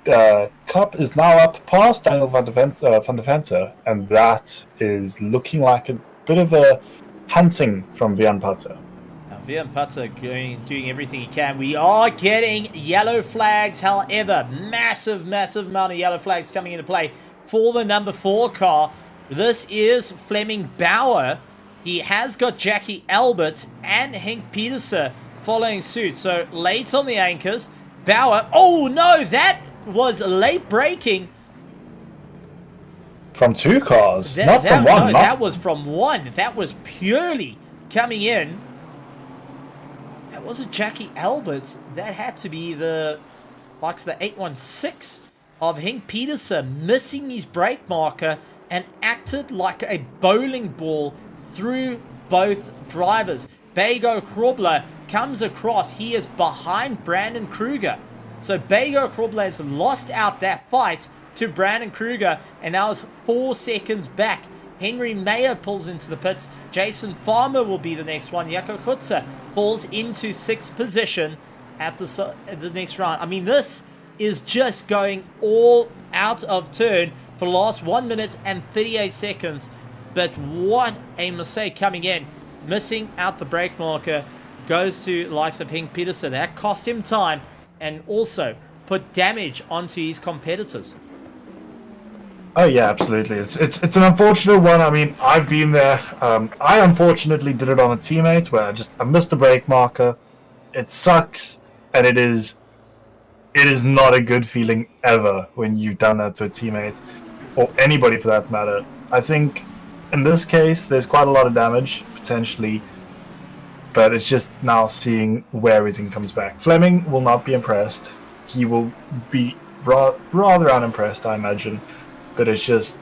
Cup is now up past Daniel van der Venter, and that is looking like a bit of a hunting from Jan Pater. Vian Putter doing everything he can. We are getting yellow flags, however. Massive amount of yellow flags coming into play for the number 4 car. This is Fleming Bauer. He has got Jackie Alberts and Henk Petersen following suit. So late on the anchors. Bauer. Oh no, that was late braking. From 2 cars, not from 1. No, that was from 1. That was purely coming in. That wasn't Jackie Alberts. That had to be the 816 of Henk Petersen missing his brake marker and acted like a bowling ball through both drivers. Bago Krobler comes across. He is behind Brandon Kruger. So Bago Krobler has lost out that fight to Brandon Kruger and now is 4 seconds back. Henry Mayer pulls into the pits. Jason Farmer will be the next one. Jaco Kutzer falls into 6th position at the next round. I mean, this is just going all out of turn for the last 1 minute and 38 seconds. But what a mistake coming in. Missing out the brake marker goes to the likes of Henk Petersen. That cost him time and also put damage onto his competitors. Oh yeah, absolutely. It's an unfortunate one. I mean, I've been there. I unfortunately did it on a teammate where I missed the brake marker. It sucks, and it is not a good feeling ever when you've done that to a teammate or anybody for that matter. I think in this case there's quite a lot of damage potentially, but it's just now seeing where everything comes back. Fleming will not be impressed. He will be rather unimpressed, I imagine. But it's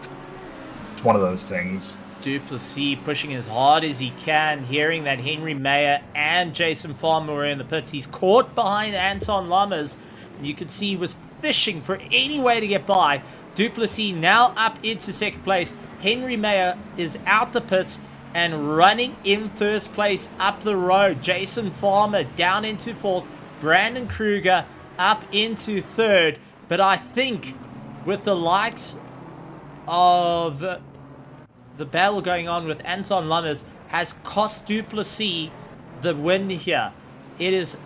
one of those things. Duplessis pushing as hard as he can, hearing that Henry Mayer and Jason Farmer were in the pits. He's caught behind Anton Lammers, and you can see he was fishing for any way to get by. Duplessis now up into 2nd place. Henry Mayer is out the pits and running in 1st place up the road. Jason Farmer down into 4th. Brandon Kruger up into 3rd. But I think with the likes of the battle going on with Anton Lammers has cost Duplessis the win here. It is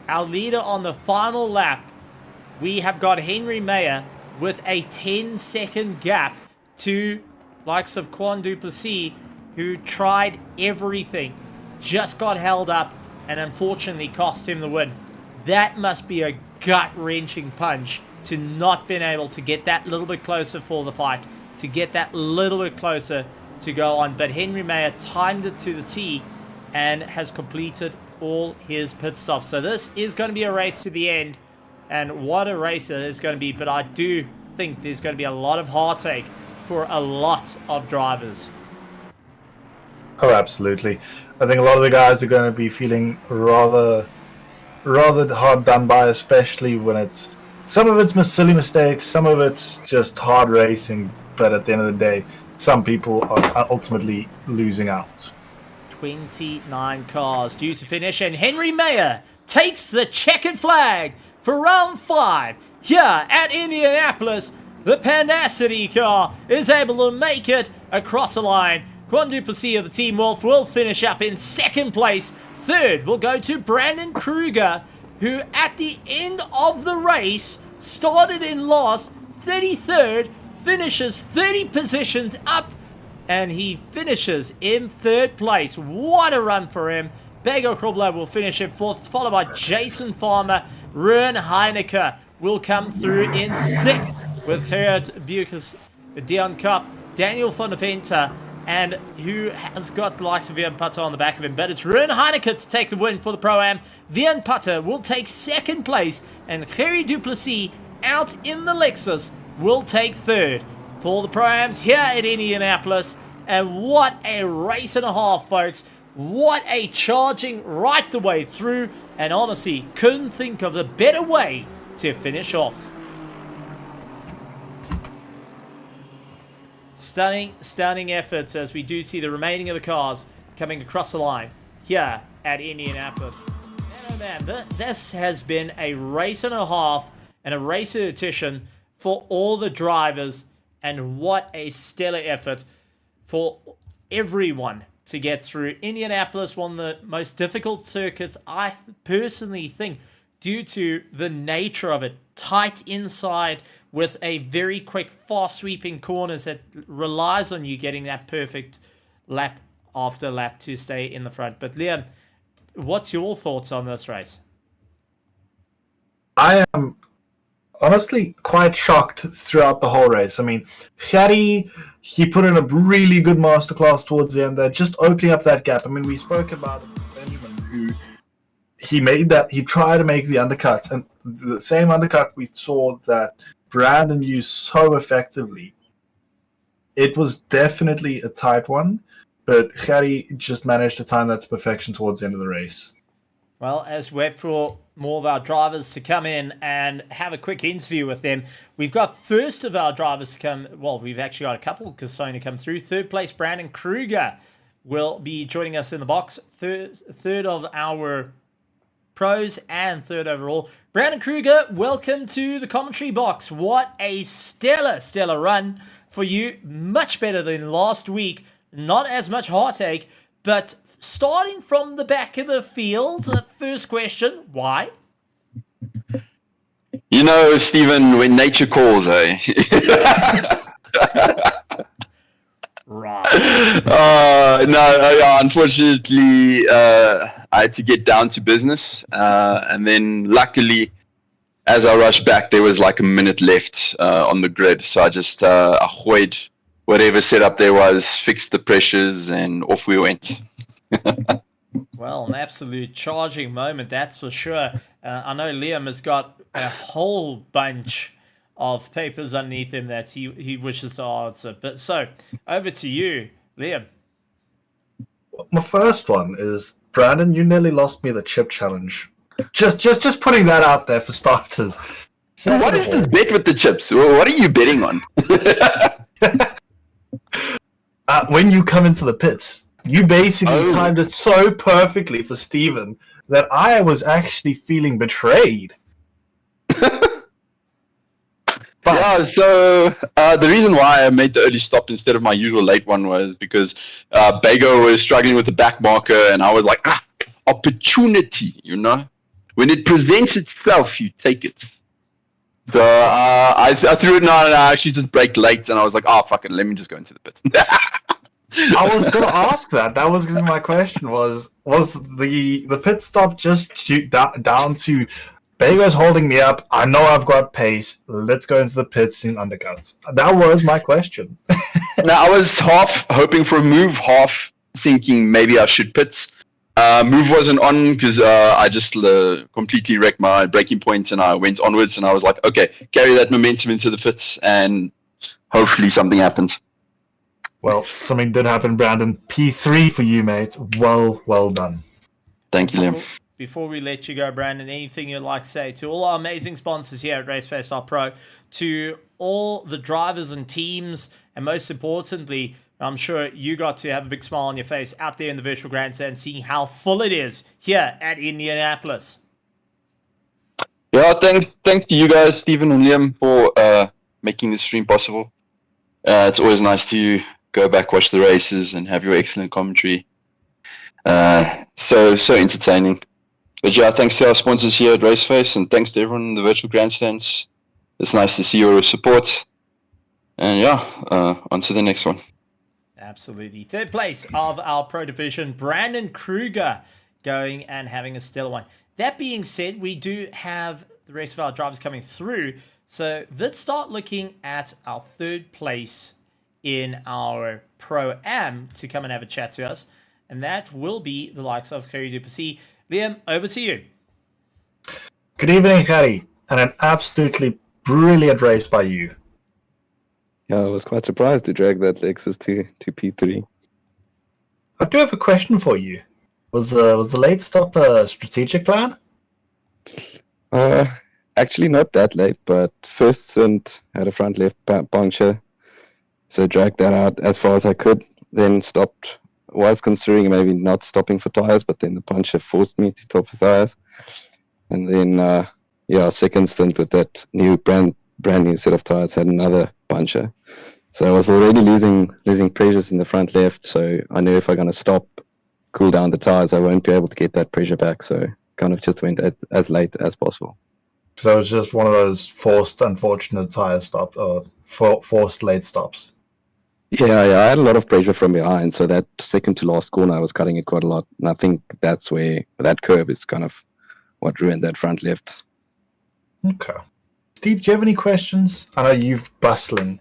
our leader on the final lap. We have got Henry Mayer with a 10-second gap to likes of Quan Duplessis, who tried everything, just got held up, and unfortunately cost him the win. That must be a gut-wrenching punch to not been able to get that little bit closer for the fight, to get that little bit closer to go on. But Henry Mayer timed it to the T and has completed all his pit stops. So this is going to be a race to the end, and what a race it is going to be. But I do think there's going to be a lot of heartache for a lot of drivers. Oh, absolutely. I think a lot of the guys are going to be feeling rather hard done by, especially when some of it's silly mistakes, some of it's just hard racing, but at the end of the day, some people are ultimately losing out. 29 cars due to finish, and Henry Mayer takes the checkered flag for round 5 here at Indianapolis. The Panacity car is able to make it across the line. Quan Duplessis of the Team Wolf will finish up in 2nd place. 3rd will go to Brandon Kruger, who at the end of the race started in last, 33rd, finishes 30 positions up, and he finishes in 3rd place. What a run for him. Bago Krobler will finish in 4th, followed by Jason Farmer. Ruan Heineke will come through in 6th, with Gerard Bucas, Dion Cup, Daniel van der Venter, and who has got the likes of Vian Putter on the back of him. But it's Ruan Heineke to take the win for the Pro-Am. Vian Putter will take 2nd place, and Gerry Duplessis out in the Lexus will take 3rd for the Pro-Ams here at Indianapolis. And what a race and a half, folks. What a charging right the way through, and honestly, couldn't think of a better way to finish off. Stunning efforts as we do see the remaining of the cars coming across the line here at Indianapolis. Man, oh man, this has been a race and a half and a race edition for all the drivers, and what a stellar effort for everyone to get through. Indianapolis, one of the most difficult circuits, I personally think, due to the nature of it. Tight inside with a very quick, fast sweeping corners that relies on you getting that perfect lap after lap to stay in the front. But Liam, what's your thoughts on this race? I am honestly quite shocked throughout the whole race. I mean, Harry, he put in a really good masterclass towards the end there, just opening up that gap. I mean, we spoke about Benjamin, who he tried to make the undercut, and the same undercut we saw that Brandon used so effectively. It was definitely a tight one, but Harry just managed to time that to perfection towards the end of the race. Well, as we wait for more of our drivers to come in and have a quick interview with them, we've got first of our drivers to come. Well, we've actually got a couple because starting to come through. Third place, Brandon Kruger will be joining us in the box. Third of our pros and third overall. Brandon Kruger, welcome to the commentary box. What a stellar run for you. Much better than last week. Not as much heartache, but starting from the back of the field, first question, why? You know, Stephen, when nature calls, eh? Right. No, unfortunately, I had to get down to business. And then luckily, as I rushed back, there was like a minute left on the grid. So I just ahoyed whatever setup there was, fixed the pressures, and off we went. Well, an absolute charging moment, that's for sure. I know Liam has got a whole bunch of papers underneath him that he wishes to answer. But so, over to you, Liam. My first one is, Brandon, you nearly lost me the chip challenge. Just putting that out there for starters. So what is this bet with the chips? What are you betting on? When you come into the pits, you basically timed it so perfectly for Steven that I was actually feeling betrayed. Yeah, so the reason why I made the early stop instead of my usual late one was because Bago was struggling with the back marker, and I was like, opportunity, you know? When it presents itself, you take it. So I threw it on, and I actually just braked late, and I was like, fuck it, let me just go into the pit. I was going to ask that. That was going to be my question, was the pit stop just down to Bago's holding me up, I know I've got pace, let's go into the pits in undercuts. That was my question. Now, I was half hoping for a move, half thinking maybe I should pit. Move wasn't on because I just completely wrecked my braking points, and I went onwards, and I was like, okay, carry that momentum into the pits, and hopefully something happens. Well, something did happen, Brandon. P3 for you, mate. Well done. Thank you, Liam. Before we let you go, Brandon, anything you'd like to say to all our amazing sponsors here at Raceface.Pro, to all the drivers and teams, and most importantly, I'm sure you got to have a big smile on your face out there in the virtual grandstand, seeing how full it is here at Indianapolis. Yeah, thanks to you guys, Stephen and Liam, for making this stream possible. It's always nice to go back, watch the races, and have your excellent commentary. So entertaining. But yeah, thanks to our sponsors here at Raceface, and thanks to everyone in the virtual grandstands. It's nice to see your support. And yeah, on to the next one. Absolutely. Third place of our Pro Division, Brandon Kruger, going and having a stellar one. That being said, we do have the rest of our drivers coming through. So let's start looking at our third place in our Pro-Am to come and have a chat to us. And that will be the likes of Harry Duplessis. Liam, over to you. Good evening, Harry, and an absolutely brilliant race by you. Yeah, I was quite surprised to drag that Lexus to P3. I do have a question for you. Was the late stop a strategic plan? Actually not that late, but first stint had a front left puncture, so dragged that out as far as I could, then stopped. Was considering maybe not stopping for tires, but then the puncture forced me to stop for tires. And then, second stint with that new brand new set of tires had another puncture. So I was already losing pressures in the front left. So I knew if I'm going to stop, cool down the tires, I won't be able to get that pressure back. So kind of just went as late as possible. So it's just one of those forced, unfortunate tire stops, or forced late stops. Yeah, I had a lot of pressure from behind. So that second to last corner, I was cutting it quite a lot. And I think that's where that curve is kind of what ruined that front left. Okay. Steve, do you have any questions? I know you've bustling.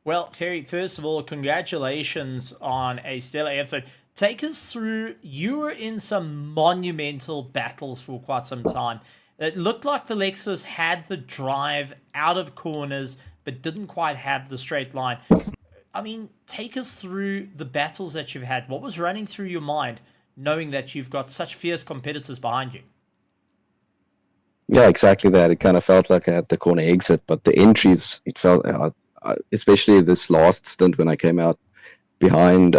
Well, Kerry, first of all, congratulations on a stellar effort. Take us through, you were in some monumental battles for quite some time. It looked like the Lexus had the drive out of corners, but didn't quite have the straight line. I mean, take us through the battles that you've had. What was running through your mind, knowing that you've got such fierce competitors behind you? Yeah, exactly that. It kind of felt like I had the corner exit, but the entries, it felt, especially this last stint when I came out behind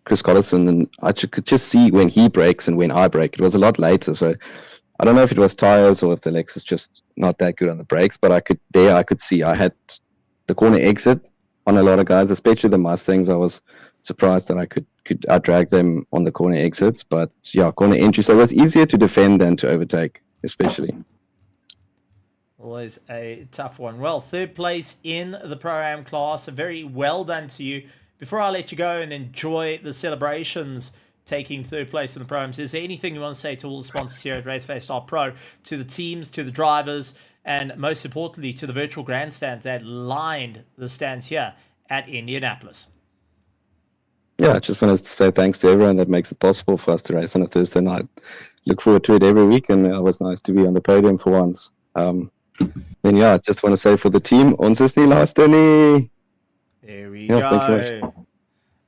Chris Collison, and I could just see when he breaks and when I break. It was a lot later, so I don't know if it was tires or if the Lexus just not that good on the brakes, but I could see I had the corner exit on a lot of guys, especially the Mustangs. I was surprised that I could drag them on the corner exits, but yeah, corner entries. So it was easier to defend than to overtake, especially. Always a tough one. Well, third place in the Pro-Am class. Very well done to you. Before I let you go and enjoy the celebrations taking third place in the Pro-Ams, is there anything you want to say to all the sponsors here at Raceface.Pro, to the teams, to the drivers, and most importantly, to the virtual grandstands that lined the stands here at Indianapolis? Yeah, I just wanted to say thanks to everyone that makes it possible for us to race on a Thursday night. Look forward to it every week, and it was nice to be on the podium for once. Then yeah, I just want to say for the team, ons is nie laaste nie. There we Yeah, thank you go.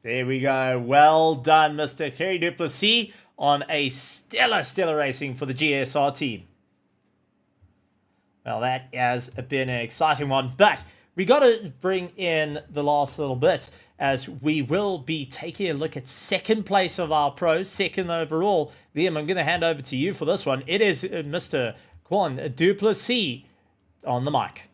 There we go. Well done, Mr. Kerry Duplessis, on a stellar racing for the GSR team. Well, that has been an exciting one, but we got to bring in the last little bit, as we will be taking a look at second place of our pros, second overall. Liam, I'm going to hand over to you for this one. It is Mr. Quan Duplessis on the mic.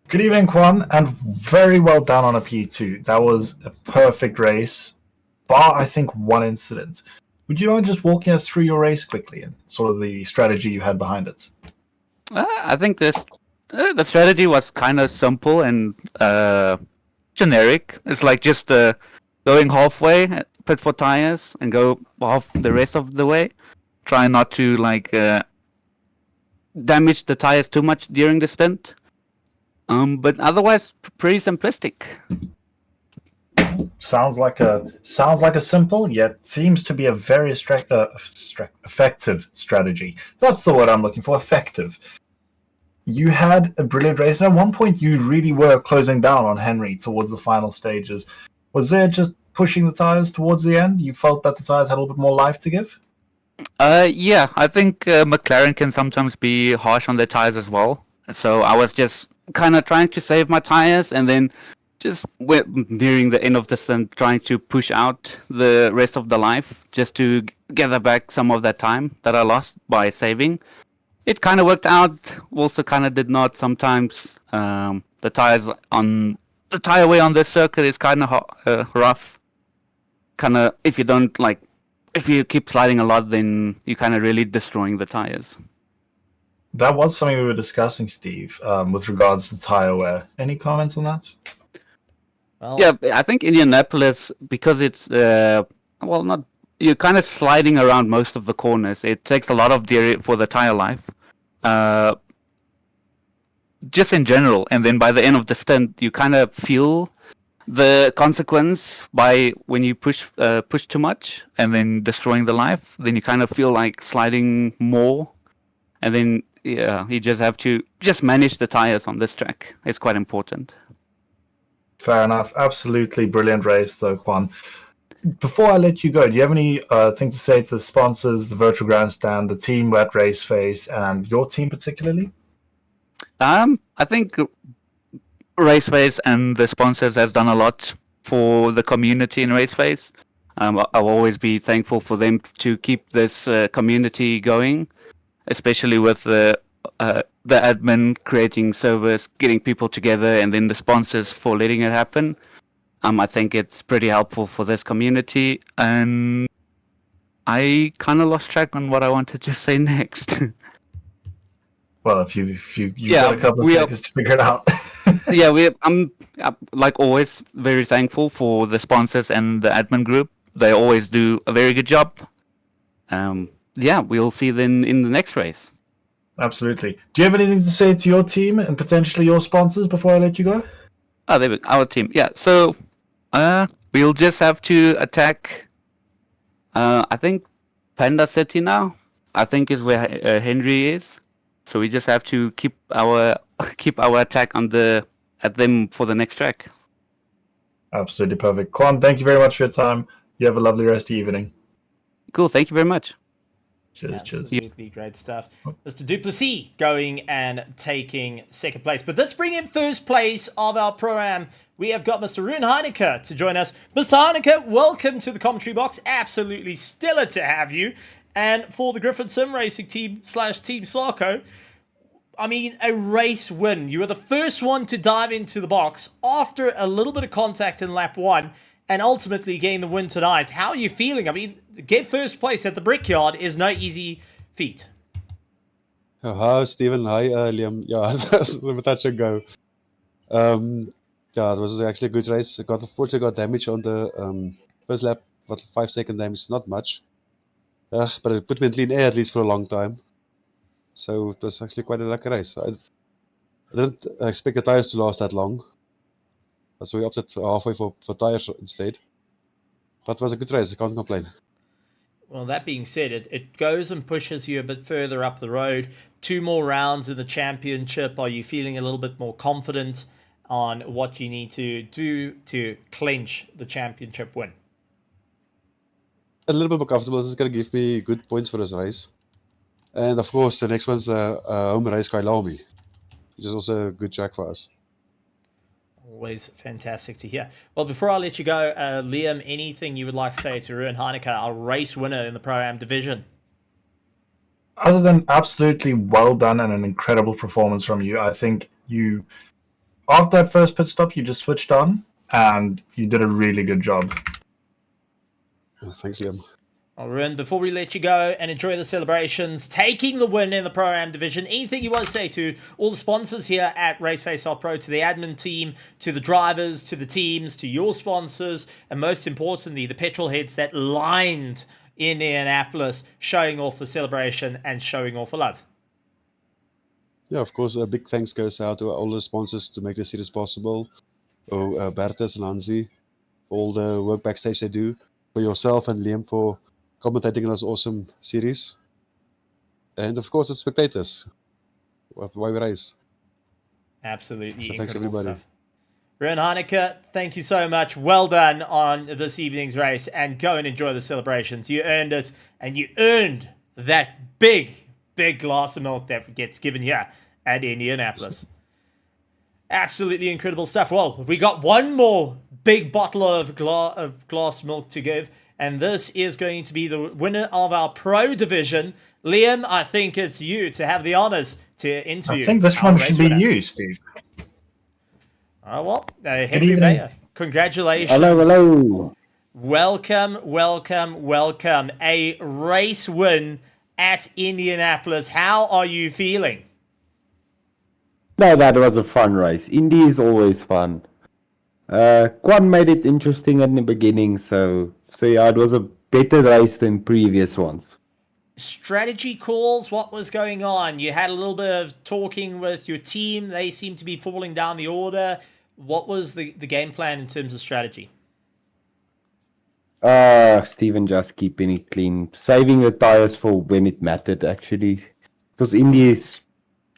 Good evening, Quan, and very well done on a P2. That was a perfect race, bar, I think, one incident. Would you mind just walking us through your race quickly and sort of the strategy you had behind it? I think the strategy was kind of simple and generic. It's like just going halfway, pit for tires, and go half the rest of the way. Try not to damage the tires too much during the stint. But otherwise, pretty simplistic. Sounds like a simple yet seems to be a very effective strategy. That's the word I'm looking for. Effective. You had a brilliant race, and at one point you really were closing down on Henry towards the final stages. Was there just pushing the tires towards the end? You felt that the tires had a little bit more life to give? Yeah, I think McLaren can sometimes be harsh on their tires as well. So I was just kind of trying to save my tires, and then just nearing the end of the stint, trying to push out the rest of the life just to gather back some of that time that I lost by saving. It kind of worked out. Also, kind of did not. Sometimes the tires on the tire way on this circuit is kind of rough. Kind of if you keep sliding a lot, then you're kind of really destroying the tires. That was something we were discussing, Steve, with regards to tire wear. Any comments on that? Well, Yeah, I think Indianapolis, because it's not, you're kind of sliding around most of the corners. It takes a lot of for the tire life, just in general. And then by the end of the stint, you kind of feel the consequence by when you push too much and then destroying the life. Then you kind of feel like sliding more, and then you just have to just manage the tires on this track. It's quite important. Fair enough. Absolutely brilliant race, though, Quan. Before I let you go, do you have any thing to say to the sponsors, the Virtual Grandstand, the team at Raceface, and your team particularly? I think Raceface and the sponsors has done a lot for the community in Raceface. I'll always be thankful for them to keep this community going, especially with the the admin creating servers, getting people together, and then the sponsors for letting it happen. I think it's pretty helpful for this community, and I kind of lost track on what I wanted to say next. Well, if you got a couple of seconds to figure it out. I'm like always very thankful for the sponsors and the admin group. They always do a very good job. We'll see them in the next race. Absolutely. Do you have anything to say to your team and potentially your sponsors before I let you go? Oh, there we go. Our team. Yeah. So, we'll just have to attack. I think Panda City now. I think is where Henry is. So we just have to keep our attack at them for the next track. Absolutely perfect. Quan, thank you very much for your time. You have a lovely rest of the evening. Cool. Thank you very much. Cheers. Absolutely great stuff. Mr. Duplessis going and taking second place. But let's bring in first place of our Pro-Am. We have got Mr. Ruben Heineke to join us. Mr. Heineke, welcome to the commentary box. Absolutely stellar to have you. And for the Griffin Sim Racing team / Team Sarko, I mean, a race win. You were the first one to dive into the box after a little bit of contact in lap 1 and ultimately gain the win tonight. How are you feeling? I mean, get first place at the Brickyard is no easy feat. Hi, Stephen. Hi, Liam. Yeah, with touch and go. It was actually a good race. Unfortunately got damage on the first lap. 5 second damage, not much. But it put me in clean air at least for a long time. So it was actually quite a lucky race. I didn't expect the tires to last that long. So we opted halfway for tires instead. But it was a good race, I can't complain. Well, that being said, it goes and pushes you a bit further up the road. 2 more rounds in the championship. Are you feeling a little bit more confident on what you need to do to clinch the championship win? A little bit more comfortable. This is going to give me good points for this race. And of course, the next one's a home race, Kailami, which is also a good track for us. Always fantastic to hear. Well, before I let you go, Liam, anything you would like to say to Ruben Heineke, our race winner in the Pro-Am division? Other than absolutely well done and an incredible performance from you, I think you, after that first pit stop, you just switched on and you did a really good job. Thanks, Liam. Well, Ruben, before we let you go and enjoy the celebrations, taking the win in the Pro-Am division, anything you want to say to all the sponsors here at Raceface.Pro, to the admin team, to the drivers, to the teams, to your sponsors, and most importantly, the petrol heads that lined Indianapolis, showing off the celebration and showing off the love? Yeah, of course, a big thanks goes out to all the sponsors to make this series possible. Bertus and Hansi, all the work backstage they do. For yourself and Liam for commentating on this awesome series. And of course, the spectators. Why we race. Absolutely so incredible thanks, everybody. stuff. Ruben Heineke, thank you so much. Well done on this evening's race, and go and enjoy the celebrations. You earned it, and you earned that big glass of milk that gets given here at Indianapolis. Absolutely incredible stuff. Well, we got one more big bottle of glass milk to give, and this is going to be the winner of our Pro division. Liam, I think it's you to have the honors to interview. I think this one should be you, Steve. Henry Mayer, congratulations. Hello. Welcome. A race win at Indianapolis. How are you feeling? No, that was a fun race. Indy is always fun. Quan made it interesting in the beginning, so yeah, it was a better race than previous ones. Strategy calls, what was going on? You had a little bit of talking with your team. They seem to be falling down the order. What was the game plan in terms of strategy? Steven just keeping it clean, saving the tires for when it mattered, actually. Because Indy is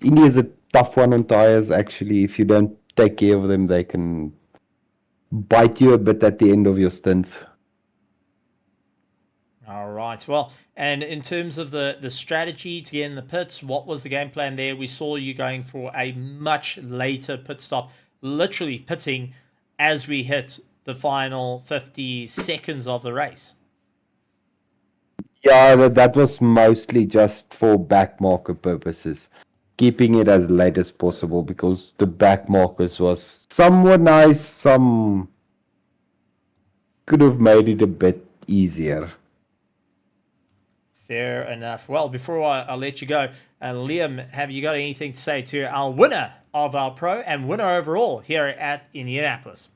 a tough one on tires, actually. If you don't take care of them, they can bite you a bit at the end of your stints. All right. Well, and in terms of the strategy to get in the pits, what was the game plan there? We saw you going for a much later pit stop, literally pitting as we hit the final 50 seconds of the race. Yeah, that was mostly just for back marker purposes. keeping it as late as possible because the back markers was somewhat nice. Some could have made it a bit easier. Fair enough. Well, before I let you go, Liam, have you got anything to say to our winner of our pro and winner overall here at Indianapolis?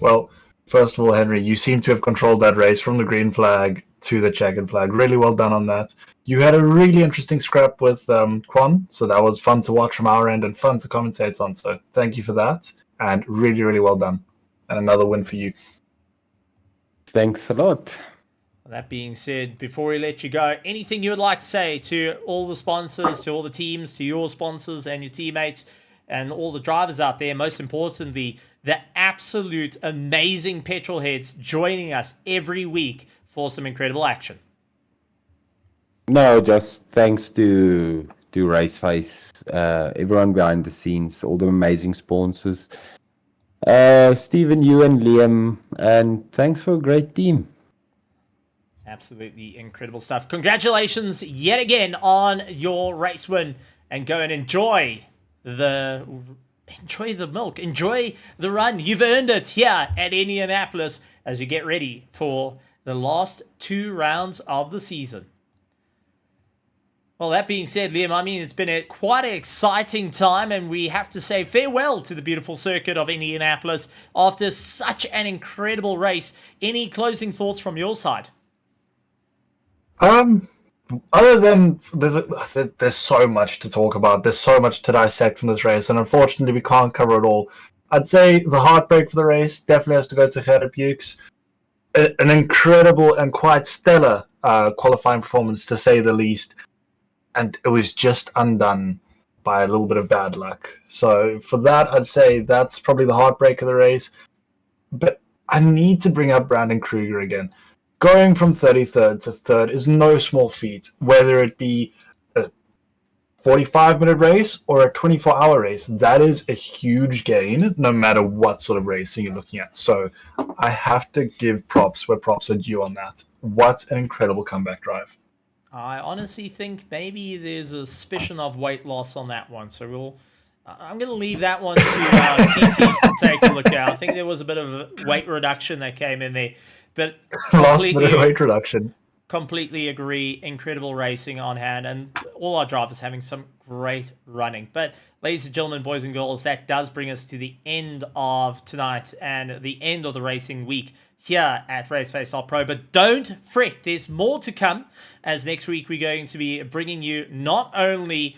Well, first of all, Henry, you seem to have controlled that race from the green flag to the checkered flag. Really well done on that. You had a really interesting scrap with Quan, so that was fun to watch from our end and fun to commentate on. So thank you for that, and really, really well done. And another win for you. Thanks a lot. That being said, before we let you go, anything you would like to say to all the sponsors, to all the teams, to your sponsors and your teammates, and all the drivers out there, most importantly, the absolute amazing petrol heads joining us every week for some incredible action? No, just thanks to Raceface, everyone behind the scenes, all the amazing sponsors, Stephen, you and Liam, and thanks for a great team. Absolutely incredible stuff. Congratulations yet again on your race win, and go and enjoy the milk, enjoy the run. You've earned it here at Indianapolis as you get ready for the last 2 rounds of the season. Well, that being said, Liam, I mean, it's been quite an exciting time, and we have to say farewell to the beautiful circuit of Indianapolis after such an incredible race. Any closing thoughts from your side? Other than there's so much to talk about, there's so much to dissect from this race, and unfortunately we can't cover it all. I'd say the heartbreak for the race definitely has to go to Gerrit Bukes. An incredible and quite stellar qualifying performance, to say the least, and it was just undone by a little bit of bad luck. So for that, I'd say that's probably the heartbreak of the race. But I need to bring up Brandon Kruger again. Going from 33rd to 3rd is no small feat, whether it be a 45-minute race or a 24-hour race. That is a huge gain, no matter what sort of racing you're looking at. So I have to give props where props are due on that. What an incredible comeback drive. I honestly think maybe there's a suspicion of weight loss on that one. So I'm going to leave that one to TCs to take a look at. I think there was a bit of a weight reduction that came in there. But last minute weight reduction. Completely agree. Incredible racing on hand, and all our drivers having some great running. But ladies and gentlemen, boys and girls, that does bring us to the end of tonight and the end of the racing week here at Raceface.Pro. But don't fret, there's more to come, as next week we're going to be bringing you not only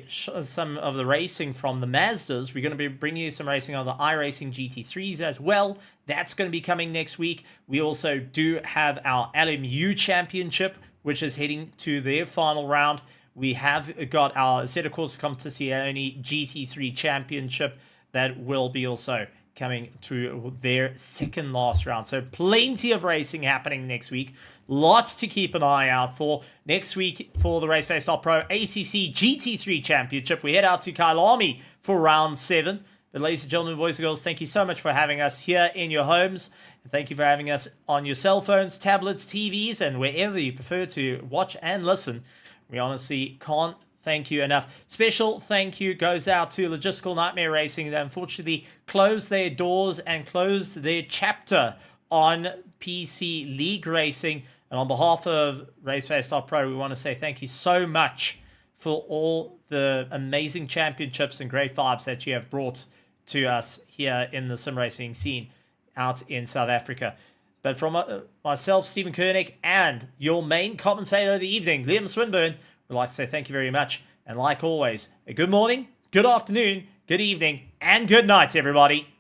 some of the racing from the Mazdas. We're going to be bringing you some racing on the iRacing GT3s as well. That's going to be coming next week. We also do have our LMU Championship, which is heading to their final round. We have got our Assetto Corsa Competizione GT3 Championship that will be also coming to their second last round. So plenty of racing happening next week. Lots to keep an eye out for. Next week for the Raceface.Pro ACC GT3 Championship, we head out to Kyalami for round 7. But ladies and gentlemen, boys and girls, thank you so much for having us here in your homes. And thank you for having us on your cell phones, tablets, TVs, and wherever you prefer to watch and listen. We honestly can't thank you enough. Special thank you goes out to Logistical Nightmare Racing that unfortunately closed their doors and closed their chapter on PC League Racing. And on behalf of Raceface.Pro, we want to say thank you so much for all the amazing championships and great vibes that you have brought to us here in the sim racing scene out in South Africa. But from myself, Stephen Koenig, and your main commentator of the evening, Liam Swinburne, we'd like to say thank you very much. And like always, a good morning, good afternoon, good evening, and good night, everybody.